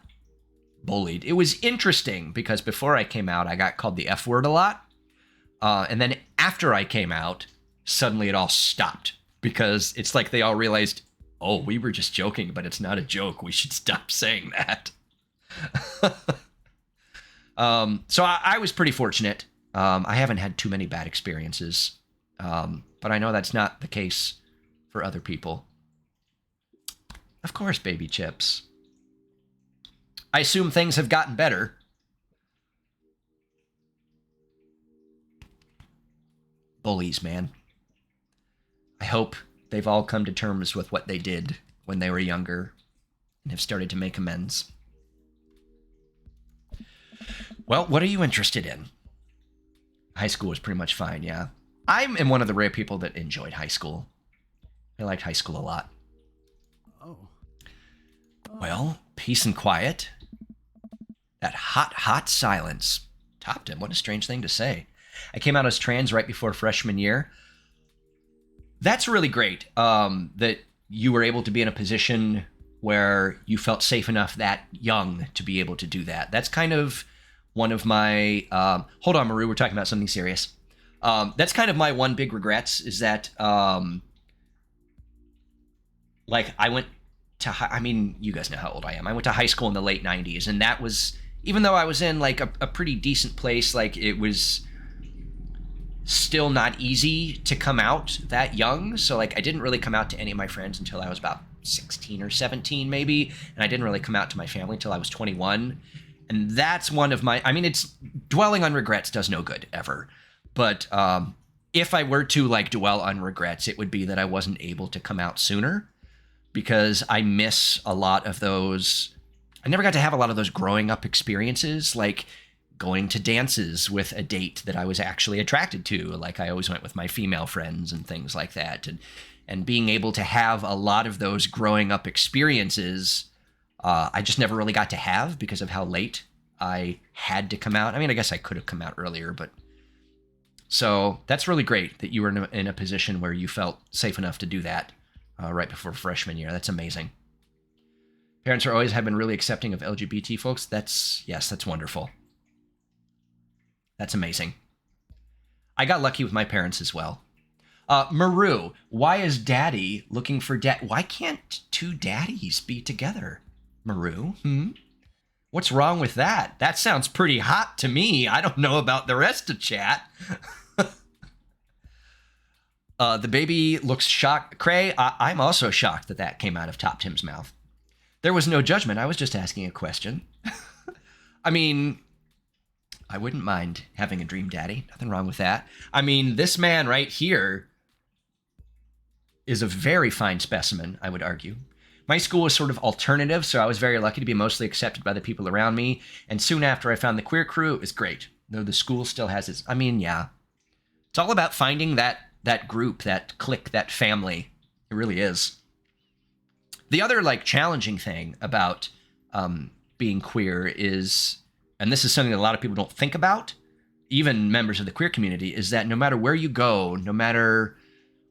bullied. It was interesting because before I came out, I got called the F word a lot. And then after I came out, suddenly it all stopped because it's like they all realized, oh, we were just joking, but it's not a joke. We should stop saying that. So I was pretty fortunate. I haven't had too many bad experiences, but I know that's not the case for other people. Of course, baby chips. I assume things have gotten better. Bullies, man. I hope they've all come to terms with what they did when they were younger and have started to make amends. Well, what are you interested in? High school was pretty much fine, yeah. I am one of the rare people that enjoyed high school. I liked high school a lot. Oh. Well, peace and quiet. That hot, hot silence. Toptim, what a strange thing to say. I came out as trans right before freshman year. That's really great that you were able to be in a position where you felt safe enough that young to be able to do that. That's kind of one of my... hold on, Maru, we're talking about something serious. That's kind of my one big regrets is that, like, I went to... I mean, you guys know how old I am. I went to high school in the late 90s, and that was... Even though I was in, like, a pretty decent place, like, it was still not easy to come out that young. So, like, I didn't really come out to any of my friends until I was about 16 or 17, maybe. And I didn't really come out to my family until I was 21. And that's one of my... I mean, it's... Dwelling on regrets does no good, ever. But if I were to, like, dwell on regrets, it would be that I wasn't able to come out sooner. Because I miss a lot of those... I never got to have a lot of those growing up experiences, like going to dances with a date that I was actually attracted to. Like I always went with my female friends and things like that. And being able to have a lot of those growing up experiences, I just never really got to have because of how late I had to come out. I mean, I guess I could have come out earlier, but... So that's really great that you were in a position where you felt safe enough to do that right before freshman year. That's amazing. Parents have been really accepting of LGBT folks. That's wonderful. That's amazing. I got lucky with my parents as well. Maru, why is daddy looking for why can't two daddies be together? Maru, What's wrong with that? That sounds pretty hot to me. I don't know about the rest of chat. The baby looks shocked. Cray, I'm also shocked that that came out of Toptim's mouth. There was no judgment. I was just asking a question. I mean, I wouldn't mind having a dream daddy. Nothing wrong with that. I mean, this man right here is a very fine specimen, I would argue. My school was sort of alternative, so I was very lucky to be mostly accepted by the people around me. And soon after I found the queer crew, it was great. Though the school still has its... I mean, yeah. It's all about finding that group, that clique, that family. It really is. The other like challenging thing about being queer is, and this is something that a lot of people don't think about, even members of the queer community, is that no matter where you go, no matter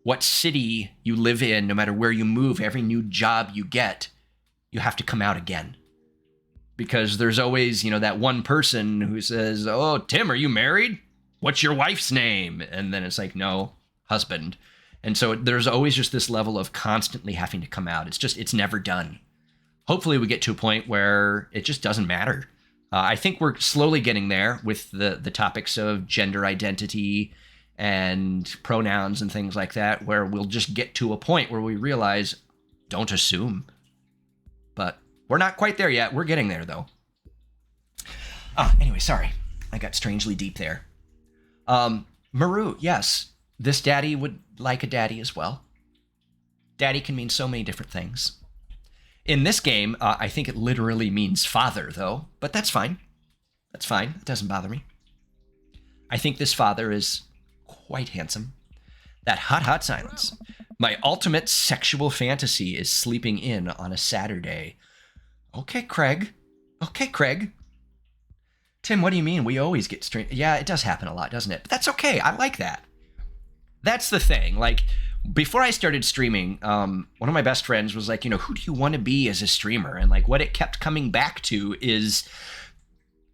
what city you live in, no matter where you move, every new job you get, you have to come out again. Because there's always, that one person who says, "Oh, Tim, are you married? What's your wife's name?" And then it's like, "No, husband." And so there's always just this level of constantly having to come out. It's never done. Hopefully we get to a point where it just doesn't matter. I think we're slowly getting there with the topics of gender identity and pronouns and things like that, where we'll just get to a point where we realize, don't assume. But we're not quite there yet. We're getting there, though. Anyway, sorry. I got strangely deep there. Maru, yes. This daddy would like a daddy as well. Daddy can mean so many different things. In this game, I think it literally means father, though. But that's fine. That's fine. It doesn't bother me. I think this father is quite handsome. That hot silence. My ultimate sexual fantasy is sleeping in on a Saturday. Okay, Craig. Tim, what do you mean? We always get strange. Yeah, it does happen a lot, doesn't it? But that's okay. I like that. That's the thing. Like, before I started streaming, one of my best friends was like, who do you want to be as a streamer? And like, what it kept coming back to is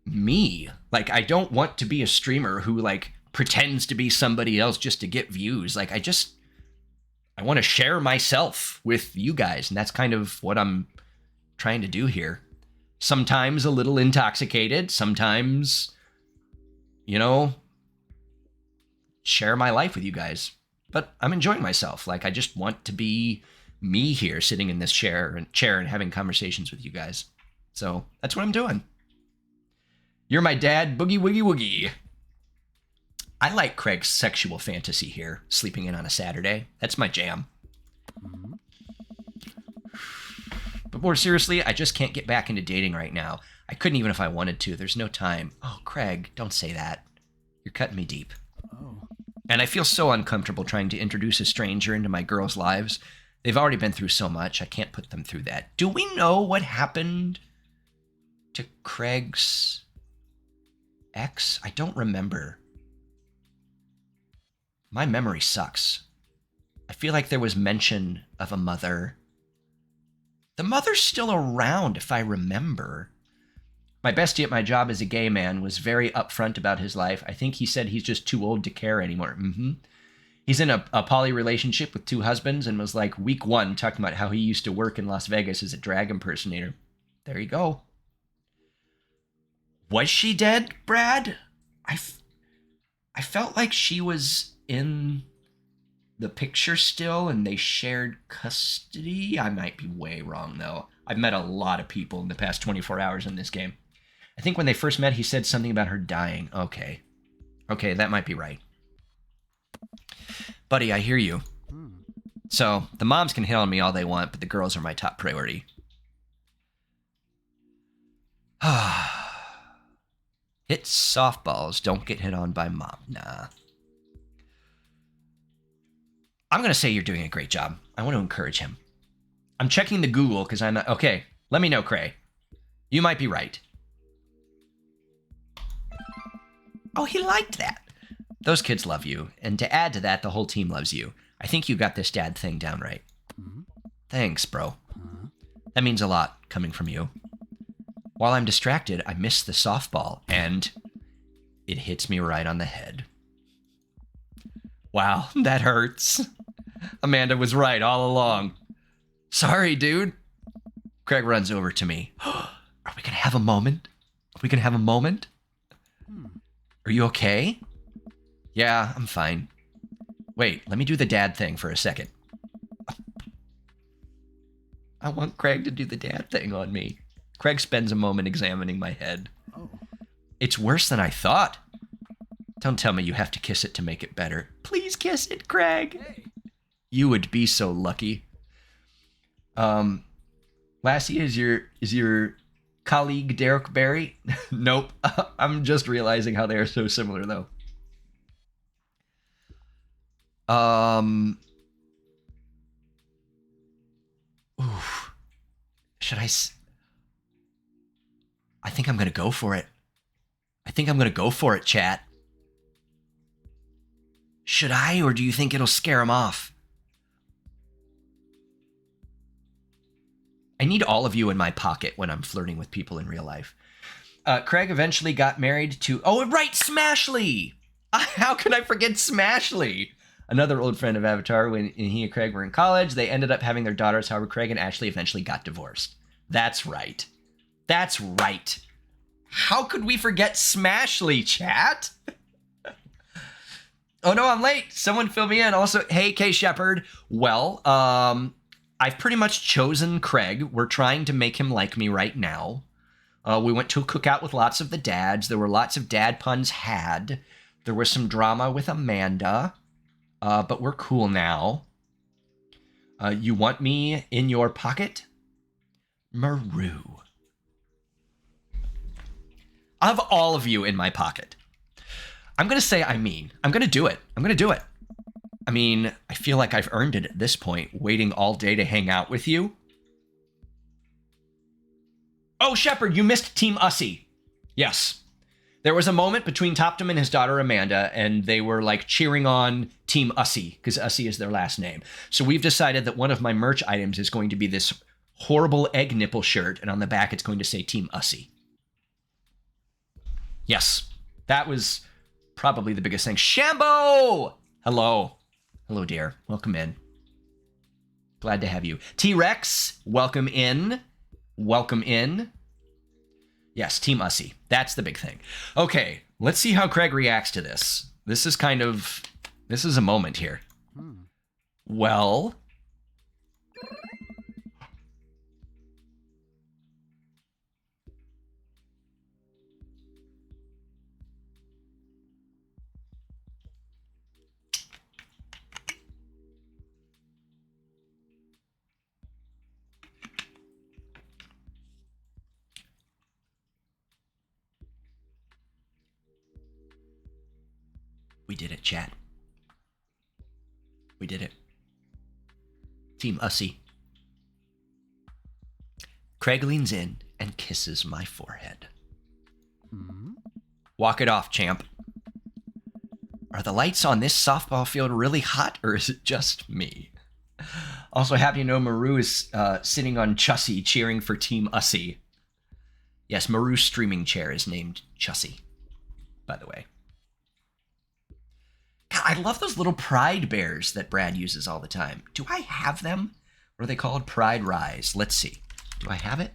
me. Like, I don't want to be a streamer who like pretends to be somebody else just to get views. Like, I want to share myself with you guys. And that's kind of what I'm trying to do here. Sometimes a little intoxicated, sometimes, share my life with you guys. But I'm enjoying myself. Like, I just want to be me here, sitting in this chair and having conversations with you guys. So that's what I'm doing. You're my dad, boogie woogie woogie. I like Craig's sexual fantasy here, sleeping in on a Saturday. That's my jam. Mm-hmm. But more seriously, I just can't get back into dating right now. I couldn't even if I wanted to. There's no time. Oh, Craig, don't say that. You're cutting me deep. Oh. And I feel so uncomfortable trying to introduce a stranger into my girls' lives. They've already been through so much. I can't put them through that. Do we know what happened to Craig's ex? I don't remember. My memory sucks. I feel like there was mention of a mother. The mother's still around, if I remember. My bestie at my job as a gay man was very upfront about his life. I think he said he's just too old to care anymore. He's in a poly relationship with 2 husbands and was like week 1 talking about how he used to work in Las Vegas as a drag impersonator. There you go. Was she dead, Brad? I felt like she was in the picture still and they shared custody. I might be way wrong, though. I've met a lot of people in the past 24 hours in this game. I think when they first met, he said something about her dying. Okay, that might be right. Buddy, I hear you. So, the moms can hit on me all they want, but the girls are my top priority. Hit softballs, don't get hit on by mom. Nah. I'm going to say you're doing a great job. I want to encourage him. I'm checking the Google because I'm not... Okay, let me know, Cray. You might be right. Oh, he liked that. Those kids love you. And to add to that, the whole team loves you. I think you got this dad thing down right. Mm-hmm. Thanks, bro. That means a lot coming from you. While I'm distracted, I miss the softball, and it hits me right on the head. Wow, that hurts. Amanda was right all along. Sorry, dude. Craig runs over to me. Are we going to have a moment? Are you okay? Yeah, I'm fine. Wait, let me do the dad thing for a second. I want Craig to do the dad thing on me. Craig spends a moment examining my head. Oh. It's worse than I thought. Don't tell me you have to kiss it to make it better. Please kiss it, Craig. Hey. You would be so lucky. Lassie, is your colleague Derek Barry? Nope. I'm just realizing how they are so similar, though. Oof. Should I? I think I'm gonna go for it. I think I'm gonna go for it, chat. Should I, or do you think it'll scare him off? I need all of you in my pocket when I'm flirting with people in real life. Craig eventually got married to... Oh, right, Smashly! How could I forget Smashly? Another old friend of Avatar. When he and Craig were in college, they ended up having their daughters. However, Craig and Ashley eventually got divorced. That's right. That's right. How could we forget Smashly, chat? Oh, no, I'm late. Someone fill me in. Also, hey, K. Shepard. Well, I've pretty much chosen Craig. We're trying to make him like me right now. We went to a cookout with lots of the dads. There were lots of dad puns had. There was some drama with Amanda. But we're cool now. You want me in your pocket? Maru. I have all of you in my pocket. I'm going to say I'm going to do it. I'm going to do it. I mean, I feel like I've earned it at this point, waiting all day to hang out with you. Oh, Shepard, you missed Team Ussy. Yes. There was a moment between Toptim and his daughter Amanda, and they were like cheering on Team Ussy, because Ussy is their last name. So we've decided that one of my merch items is going to be this horrible egg nipple shirt, and on the back it's going to say Team Ussy. Yes, that was probably the biggest thing. Shambo! Hello. Hello, dear. Welcome in. Glad to have you. T-Rex, welcome in. Welcome in. Yes, Team Ussy. That's the big thing. Okay, let's see how Craig reacts to this. This is a moment here. Well... We did it, chat. We did it. Team Ussy. Craig leans in and kisses my forehead. Walk it off, champ. Are the lights on this softball field really hot, or is it just me? Also, happy to know Maru is sitting on Chussie cheering for Team Ussy. Yes, Maru's streaming chair is named Chussie, by the way. God, I love those little pride bears that Brad uses all the time. Do I have them? What are they called? Pride Rise. Let's see. Do I have it?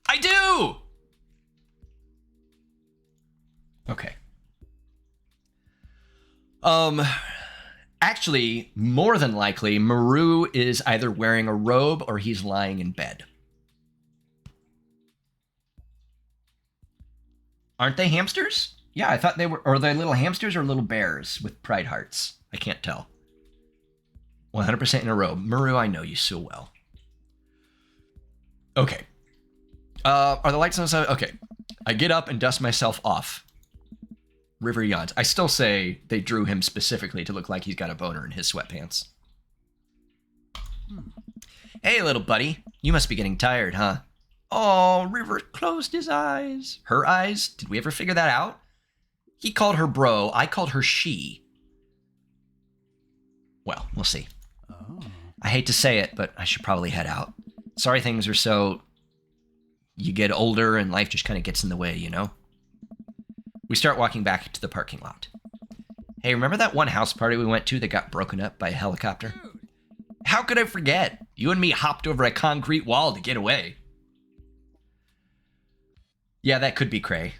I do! Okay. Actually, more than likely, Maru is either wearing a robe or he's lying in bed. Aren't they hamsters? Yeah, I thought they were. Are they little hamsters or little bears with pride hearts? I can't tell. 100% in a robe. Maru, I know you so well. Okay. Are the lights on the side? Okay. I get up and dust myself off. River yawns. I still say they drew him specifically to look like he's got a boner in his sweatpants. Hey, little buddy. You must be getting tired, huh? Oh, River closed his eyes. Her eyes? Did we ever figure that out? He called her bro. I called her she. Well, we'll see. Oh. I hate to say it, but I should probably head out. Sorry things are so... You get older and life just kind of gets in the way, you know? We start walking back to the parking lot. Hey, remember that one house party we went to that got broken up by a helicopter? How could I forget? You and me hopped over a concrete wall to get away. Yeah, that could be cray.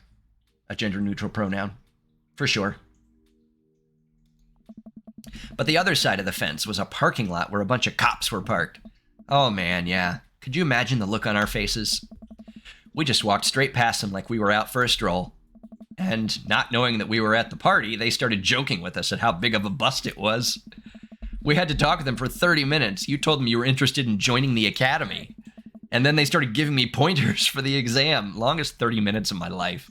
A gender-neutral pronoun. For sure. But the other side of the fence was a parking lot where a bunch of cops were parked. Oh man, yeah. Could you imagine the look on our faces? We just walked straight past them like we were out for a stroll. And not knowing that we were at the party, they started joking with us at how big of a bust it was. We had to talk to them for 30 minutes. You told them you were interested in joining the academy. And then they started giving me pointers for the exam. Longest 30 minutes of my life.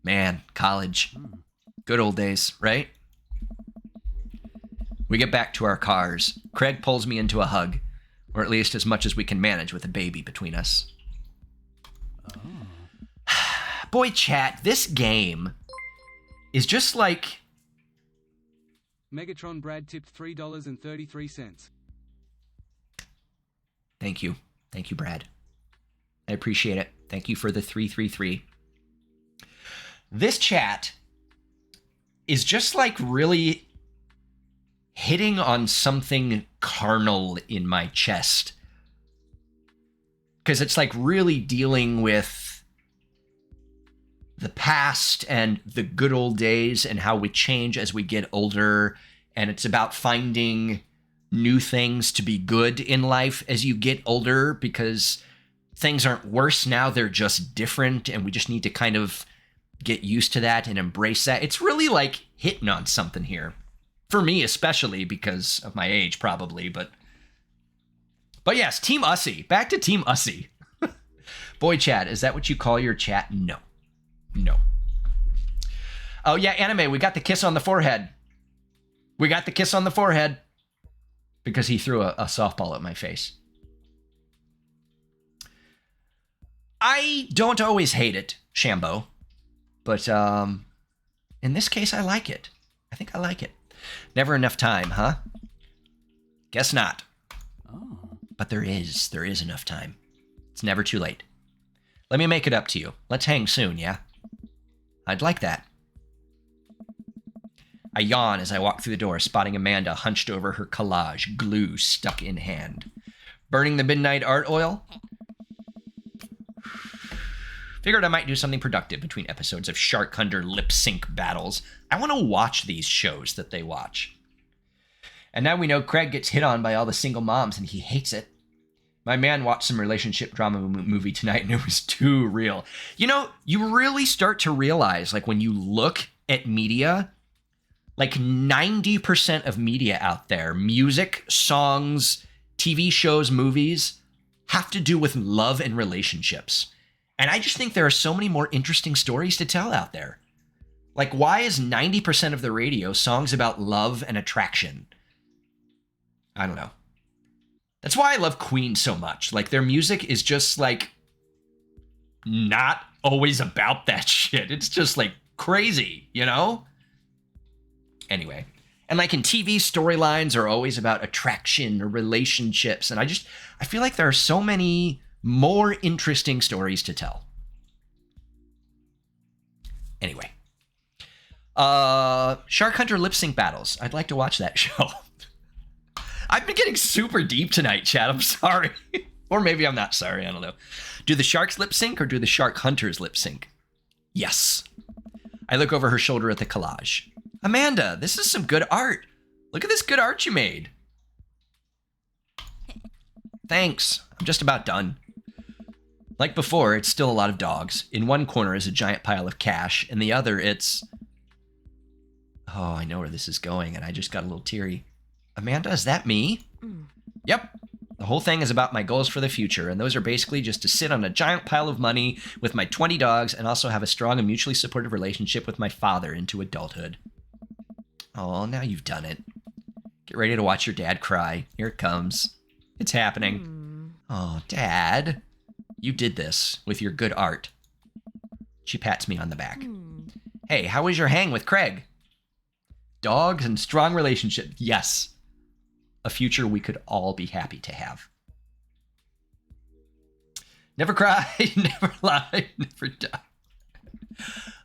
Man, college. Good old days, right? We get back to our cars. Craig pulls me into a hug, or at least as much as we can manage with a baby between us. Oh. Boy, chat, this game is just like... Megatron Brad tipped $3.33. Thank you. Thank you, Brad. I appreciate it. Thank you for the 333. This chat is just like really hitting on something carnal in my chest. Because it's like really dealing with the past and the good old days and how we change as we get older. And it's about finding new things to be good in life as you get older, because things aren't worse now, they're just different, and we just need to kind of get used to that and embrace that. It's really like hitting on something here. For me especially, because of my age probably, but yes, Team Ussy. Back to Team Ussy. Boy, chat, is that what you call your chat? No. Oh yeah, Anime, we got the kiss on the forehead. We got the kiss on the forehead. Because he threw a softball at my face. I don't always hate it, Shambo. But in this case, I like it. I think I like it. Never enough time, huh? Guess not. Oh. But there is enough time. It's never too late. Let me make it up to you. Let's hang soon, yeah? I'd like that. I yawn as I walk through the door, spotting Amanda hunched over her collage, glue stuck in hand. Burning the midnight art oil? Figured I might do something productive between episodes of Shark Hunter lip sync battles. I want to watch these shows that they watch. And now we know Craig gets hit on by all the single moms and he hates it. My man watched some relationship drama movie tonight and it was too real. You know, you really start to realize, like, when you look at media, like 90% of media out there, music, songs, TV shows, movies, have to do with love and relationships. And I just think there are so many more interesting stories to tell out there. Like, why is 90% of the radio songs about love and attraction? I don't know. That's why I love Queen so much. Like, their music is just, like, not always about that shit. It's just, like, crazy, you know? Anyway. And, like, in TV, storylines are always about attraction or relationships. And I feel like there are so many more interesting stories to tell. Anyway. Shark Hunter lip sync battles. I'd like to watch that show. I've been getting super deep tonight, chat. I'm sorry. Or maybe I'm not sorry. I don't know. Do the sharks lip sync or do the shark hunters lip sync? Yes. I look over her shoulder at the collage. Amanda, this is some good art. Look at this good art you made. Thanks. I'm just about done. Like before, it's still a lot of dogs. In one corner is a giant pile of cash. In the other, it's... Oh, I know where this is going, and I just got a little teary. Amanda, is that me? Yep. The whole thing is about my goals for the future, and those are basically just to sit on a giant pile of money with my 20 dogs and also have a strong and mutually supportive relationship with my father into adulthood. Oh, now you've done it. Get ready to watch your dad cry. Here it comes. It's happening. Oh, Dad. You did this with your good art. She pats me on the back. Hey, how was your hang with Craig? Dogs and strong relationship. Yes. A future we could all be happy to have. Never cry, never lie, never die.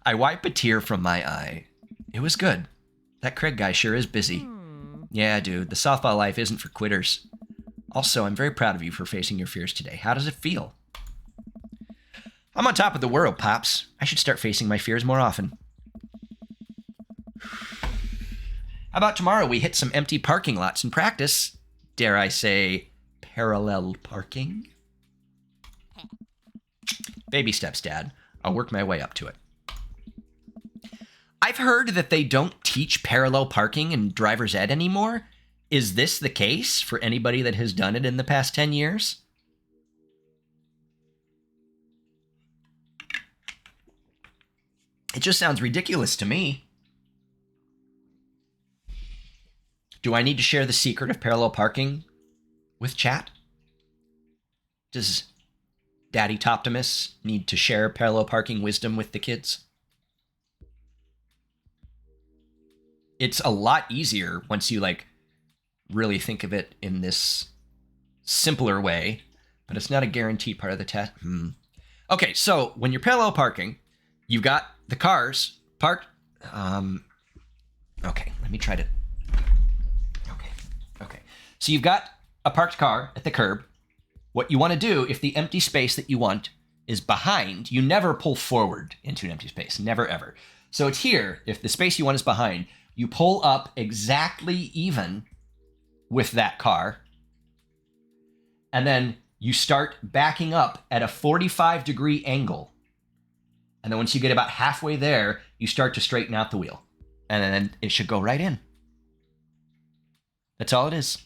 I wipe a tear from my eye. It was good. That Craig guy sure is busy. Yeah, dude, the softball life isn't for quitters. Also, I'm very proud of you for facing your fears today. How does it feel? I'm on top of the world, Pops. I should start facing my fears more often. How about tomorrow we hit some empty parking lots and practice, dare I say, parallel parking? Baby steps, Dad. I'll work my way up to it. I've heard that they don't teach parallel parking in driver's ed anymore. Is this the case for anybody that has done it in the past 10 years? It just sounds ridiculous to me. Do I need to share the secret of parallel parking with chat? Does Daddy Toptimus need to share parallel parking wisdom with the kids? It's a lot easier once you like really think of it in this simpler way, but it's not a guaranteed part of the test. Okay, so when you're parallel parking, you've got the cars parked. Okay, let me try to. Okay. So you've got a parked car at the curb. What you want to do, if the empty space that you want is behind, you never pull forward into an empty space. Never, ever. So it's here. If the space you want is behind, you pull up exactly even with that car. And then you start backing up at a 45-degree angle. And then once you get about halfway there, you start to straighten out the wheel. And then it should go right in. That's all it is.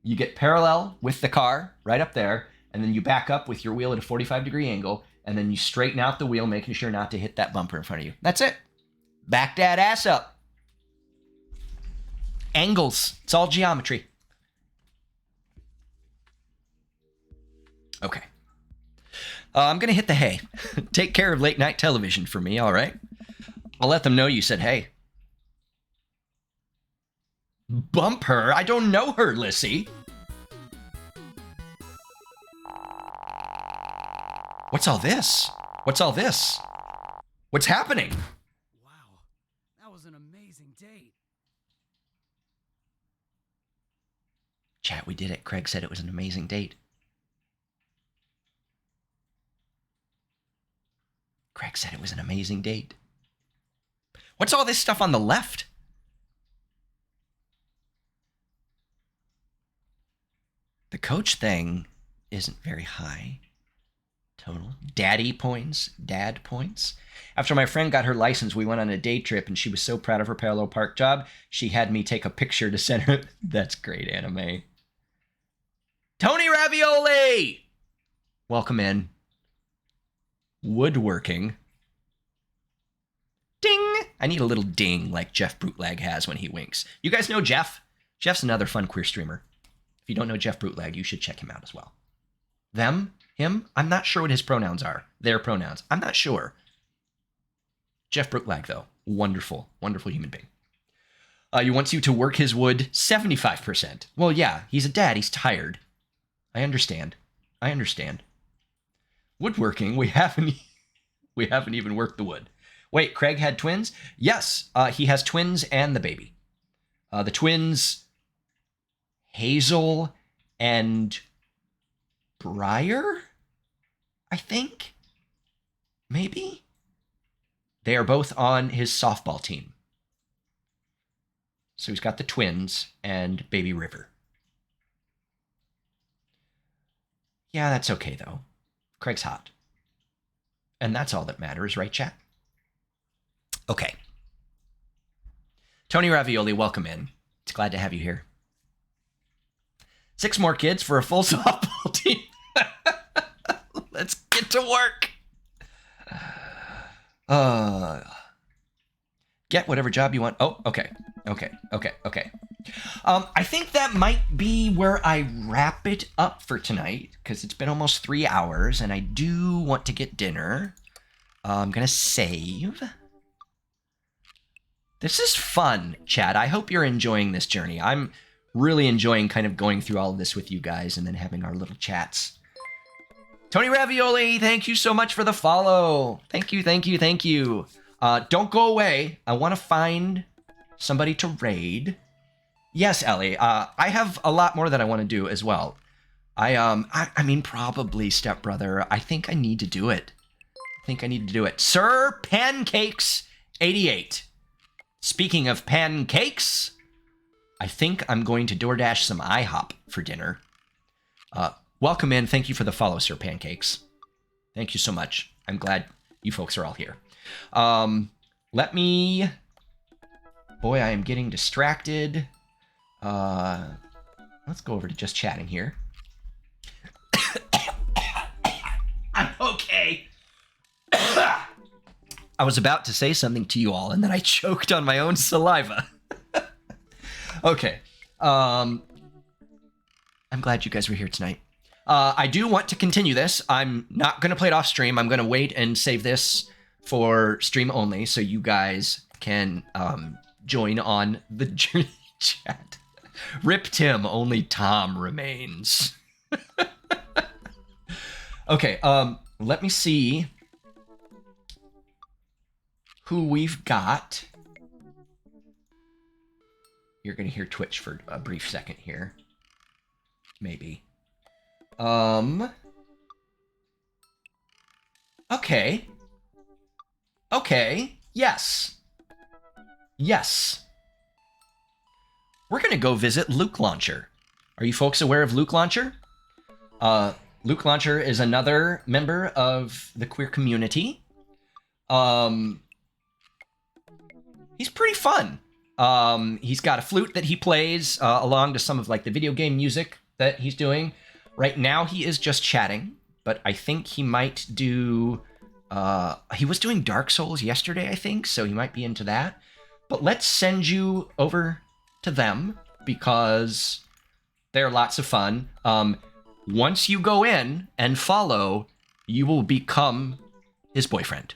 You get parallel with the car right up there, and then you back up with your wheel at a 45-degree angle, and then you straighten out the wheel, making sure not to hit that bumper in front of you. That's it. Back that ass up. Angles. It's all geometry. Okay. I'm going to hit the hay. Take care of late night television for me, all right? I'll let them know you said hey. Bump her? I don't know her, Lissy. What's all this? What's all this? What's happening? Wow, that was an amazing date. Chat, we did it. Craig said it was an amazing date. Craig said it was an amazing date. What's all this stuff on the left? The coach thing isn't very high. Total. Daddy points. Dad points. After my friend got her license, we went on a day trip, and she was so proud of her parallel park job, she had me take a picture to send her. That's great anime. Tony Ravioli! Welcome in. Woodworking. Ding! I need a little ding like Jeff Bootleg has when he winks. You guys know Jeff? Jeff's another fun queer streamer. If you don't know Jeff Bootleg, you should check him out as well. Them? Him? I'm not sure what his pronouns are. Their pronouns. I'm not sure. Jeff Bootleg, though. Wonderful, wonderful human being. He wants you to work his wood 75%. Well, yeah, he's a dad. He's tired. I understand. Woodworking, we haven't even worked the wood. Wait, Craig had twins? Yes, he has twins and the baby. The twins... Hazel and Briar, I think? Maybe? They are both on his softball team. So he's got the twins and baby River. Yeah, that's okay, though. Craig's hot. And that's all that matters, right, chat? Okay. Tony Ravioli, welcome in. It's glad to have you here. 6 more kids for a full softball team. Let's get to work. Get whatever job you want. Oh, okay. I think that might be where I wrap it up for tonight, because it's been almost 3 hours, and I do want to get dinner. I'm going to save. This is fun, chat. I hope you're enjoying this journey. I'm really enjoying kind of going through all of this with you guys and then having our little chats. Tony Ravioli, thank you so much for the follow. Thank you. Don't go away. I want to find somebody to raid. Yes, Ellie. I have a lot more that I want to do as well. I mean, probably Stepbrother. I think I need to do it. Sir Pancakes 88. Speaking of pancakes, I think I'm going to DoorDash some IHOP for dinner. Welcome in. Thank you for the follow, Sir Pancakes. Thank you so much. I'm glad you folks are all here. Let me... Boy, I am getting distracted. Let's go over to just chatting here. I'm okay. I was about to say something to you all, and then I choked on my own saliva. Okay. I'm glad you guys were here tonight. I do want to continue this. I'm not going to play it off stream. I'm going to wait and save this for stream only so you guys can join on the journey chat. Rip Tim, only Tom remains. Okay, let me see who we've got. You're going to hear Twitch for a brief second here. Maybe. Okay. Okay. Yes. Yes. We're going to go visit Luke Launcher. Are you folks aware of Luke Launcher? Luke Launcher is another member of the queer community. He's pretty fun. He's got a flute that he plays along to some of like the video game music that he's doing. Right now he is just chatting, but I think he might do... he was doing Dark Souls yesterday, I think, so he might be into that. But let's send you over to them because they're lots of fun. Once you go in and follow, you will become his boyfriend.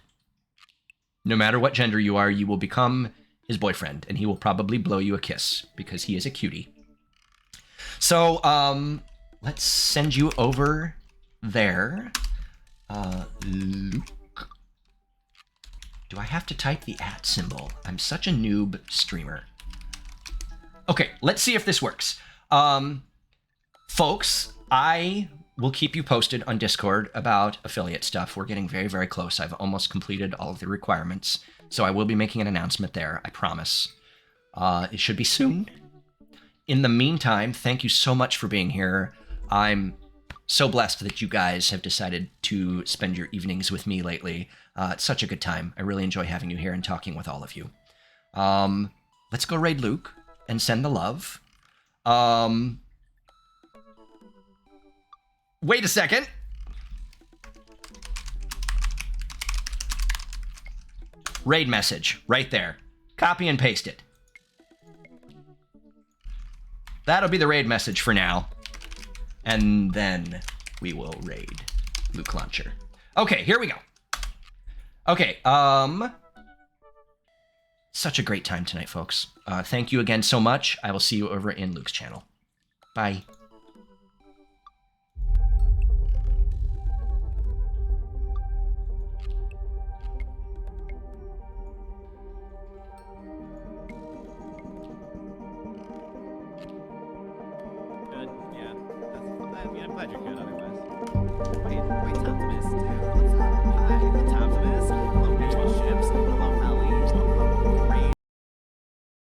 No matter what gender you are, you will become his boyfriend, and he will probably blow you a kiss because he is a cutie. So, let's send you over there. Luke. Do I have to type the @ symbol? I'm such a noob streamer. Okay, let's see if this works. Folks, I will keep you posted on Discord about affiliate stuff. We're getting very, very close. I've almost completed all of the requirements, so I will be making an announcement there, I promise. It should be soon. In the meantime, thank you so much for being here. I'm so blessed that you guys have decided to spend your evenings with me lately. It's such a good time. I really enjoy having you here and talking with all of you. Let's go raid Luke and send the love. Wait a second. Raid message right there. Copy and paste it. That'll be the raid message for now. And then we will raid Luke Launcher. Okay, here we go. Okay, such a great time tonight, folks. Thank you again so much. I will see you over in Luke's channel. Bye. Good, yeah. I mean, I'm glad you're good otherwise. Wait, Toptim is... What's up? Hi, Toptim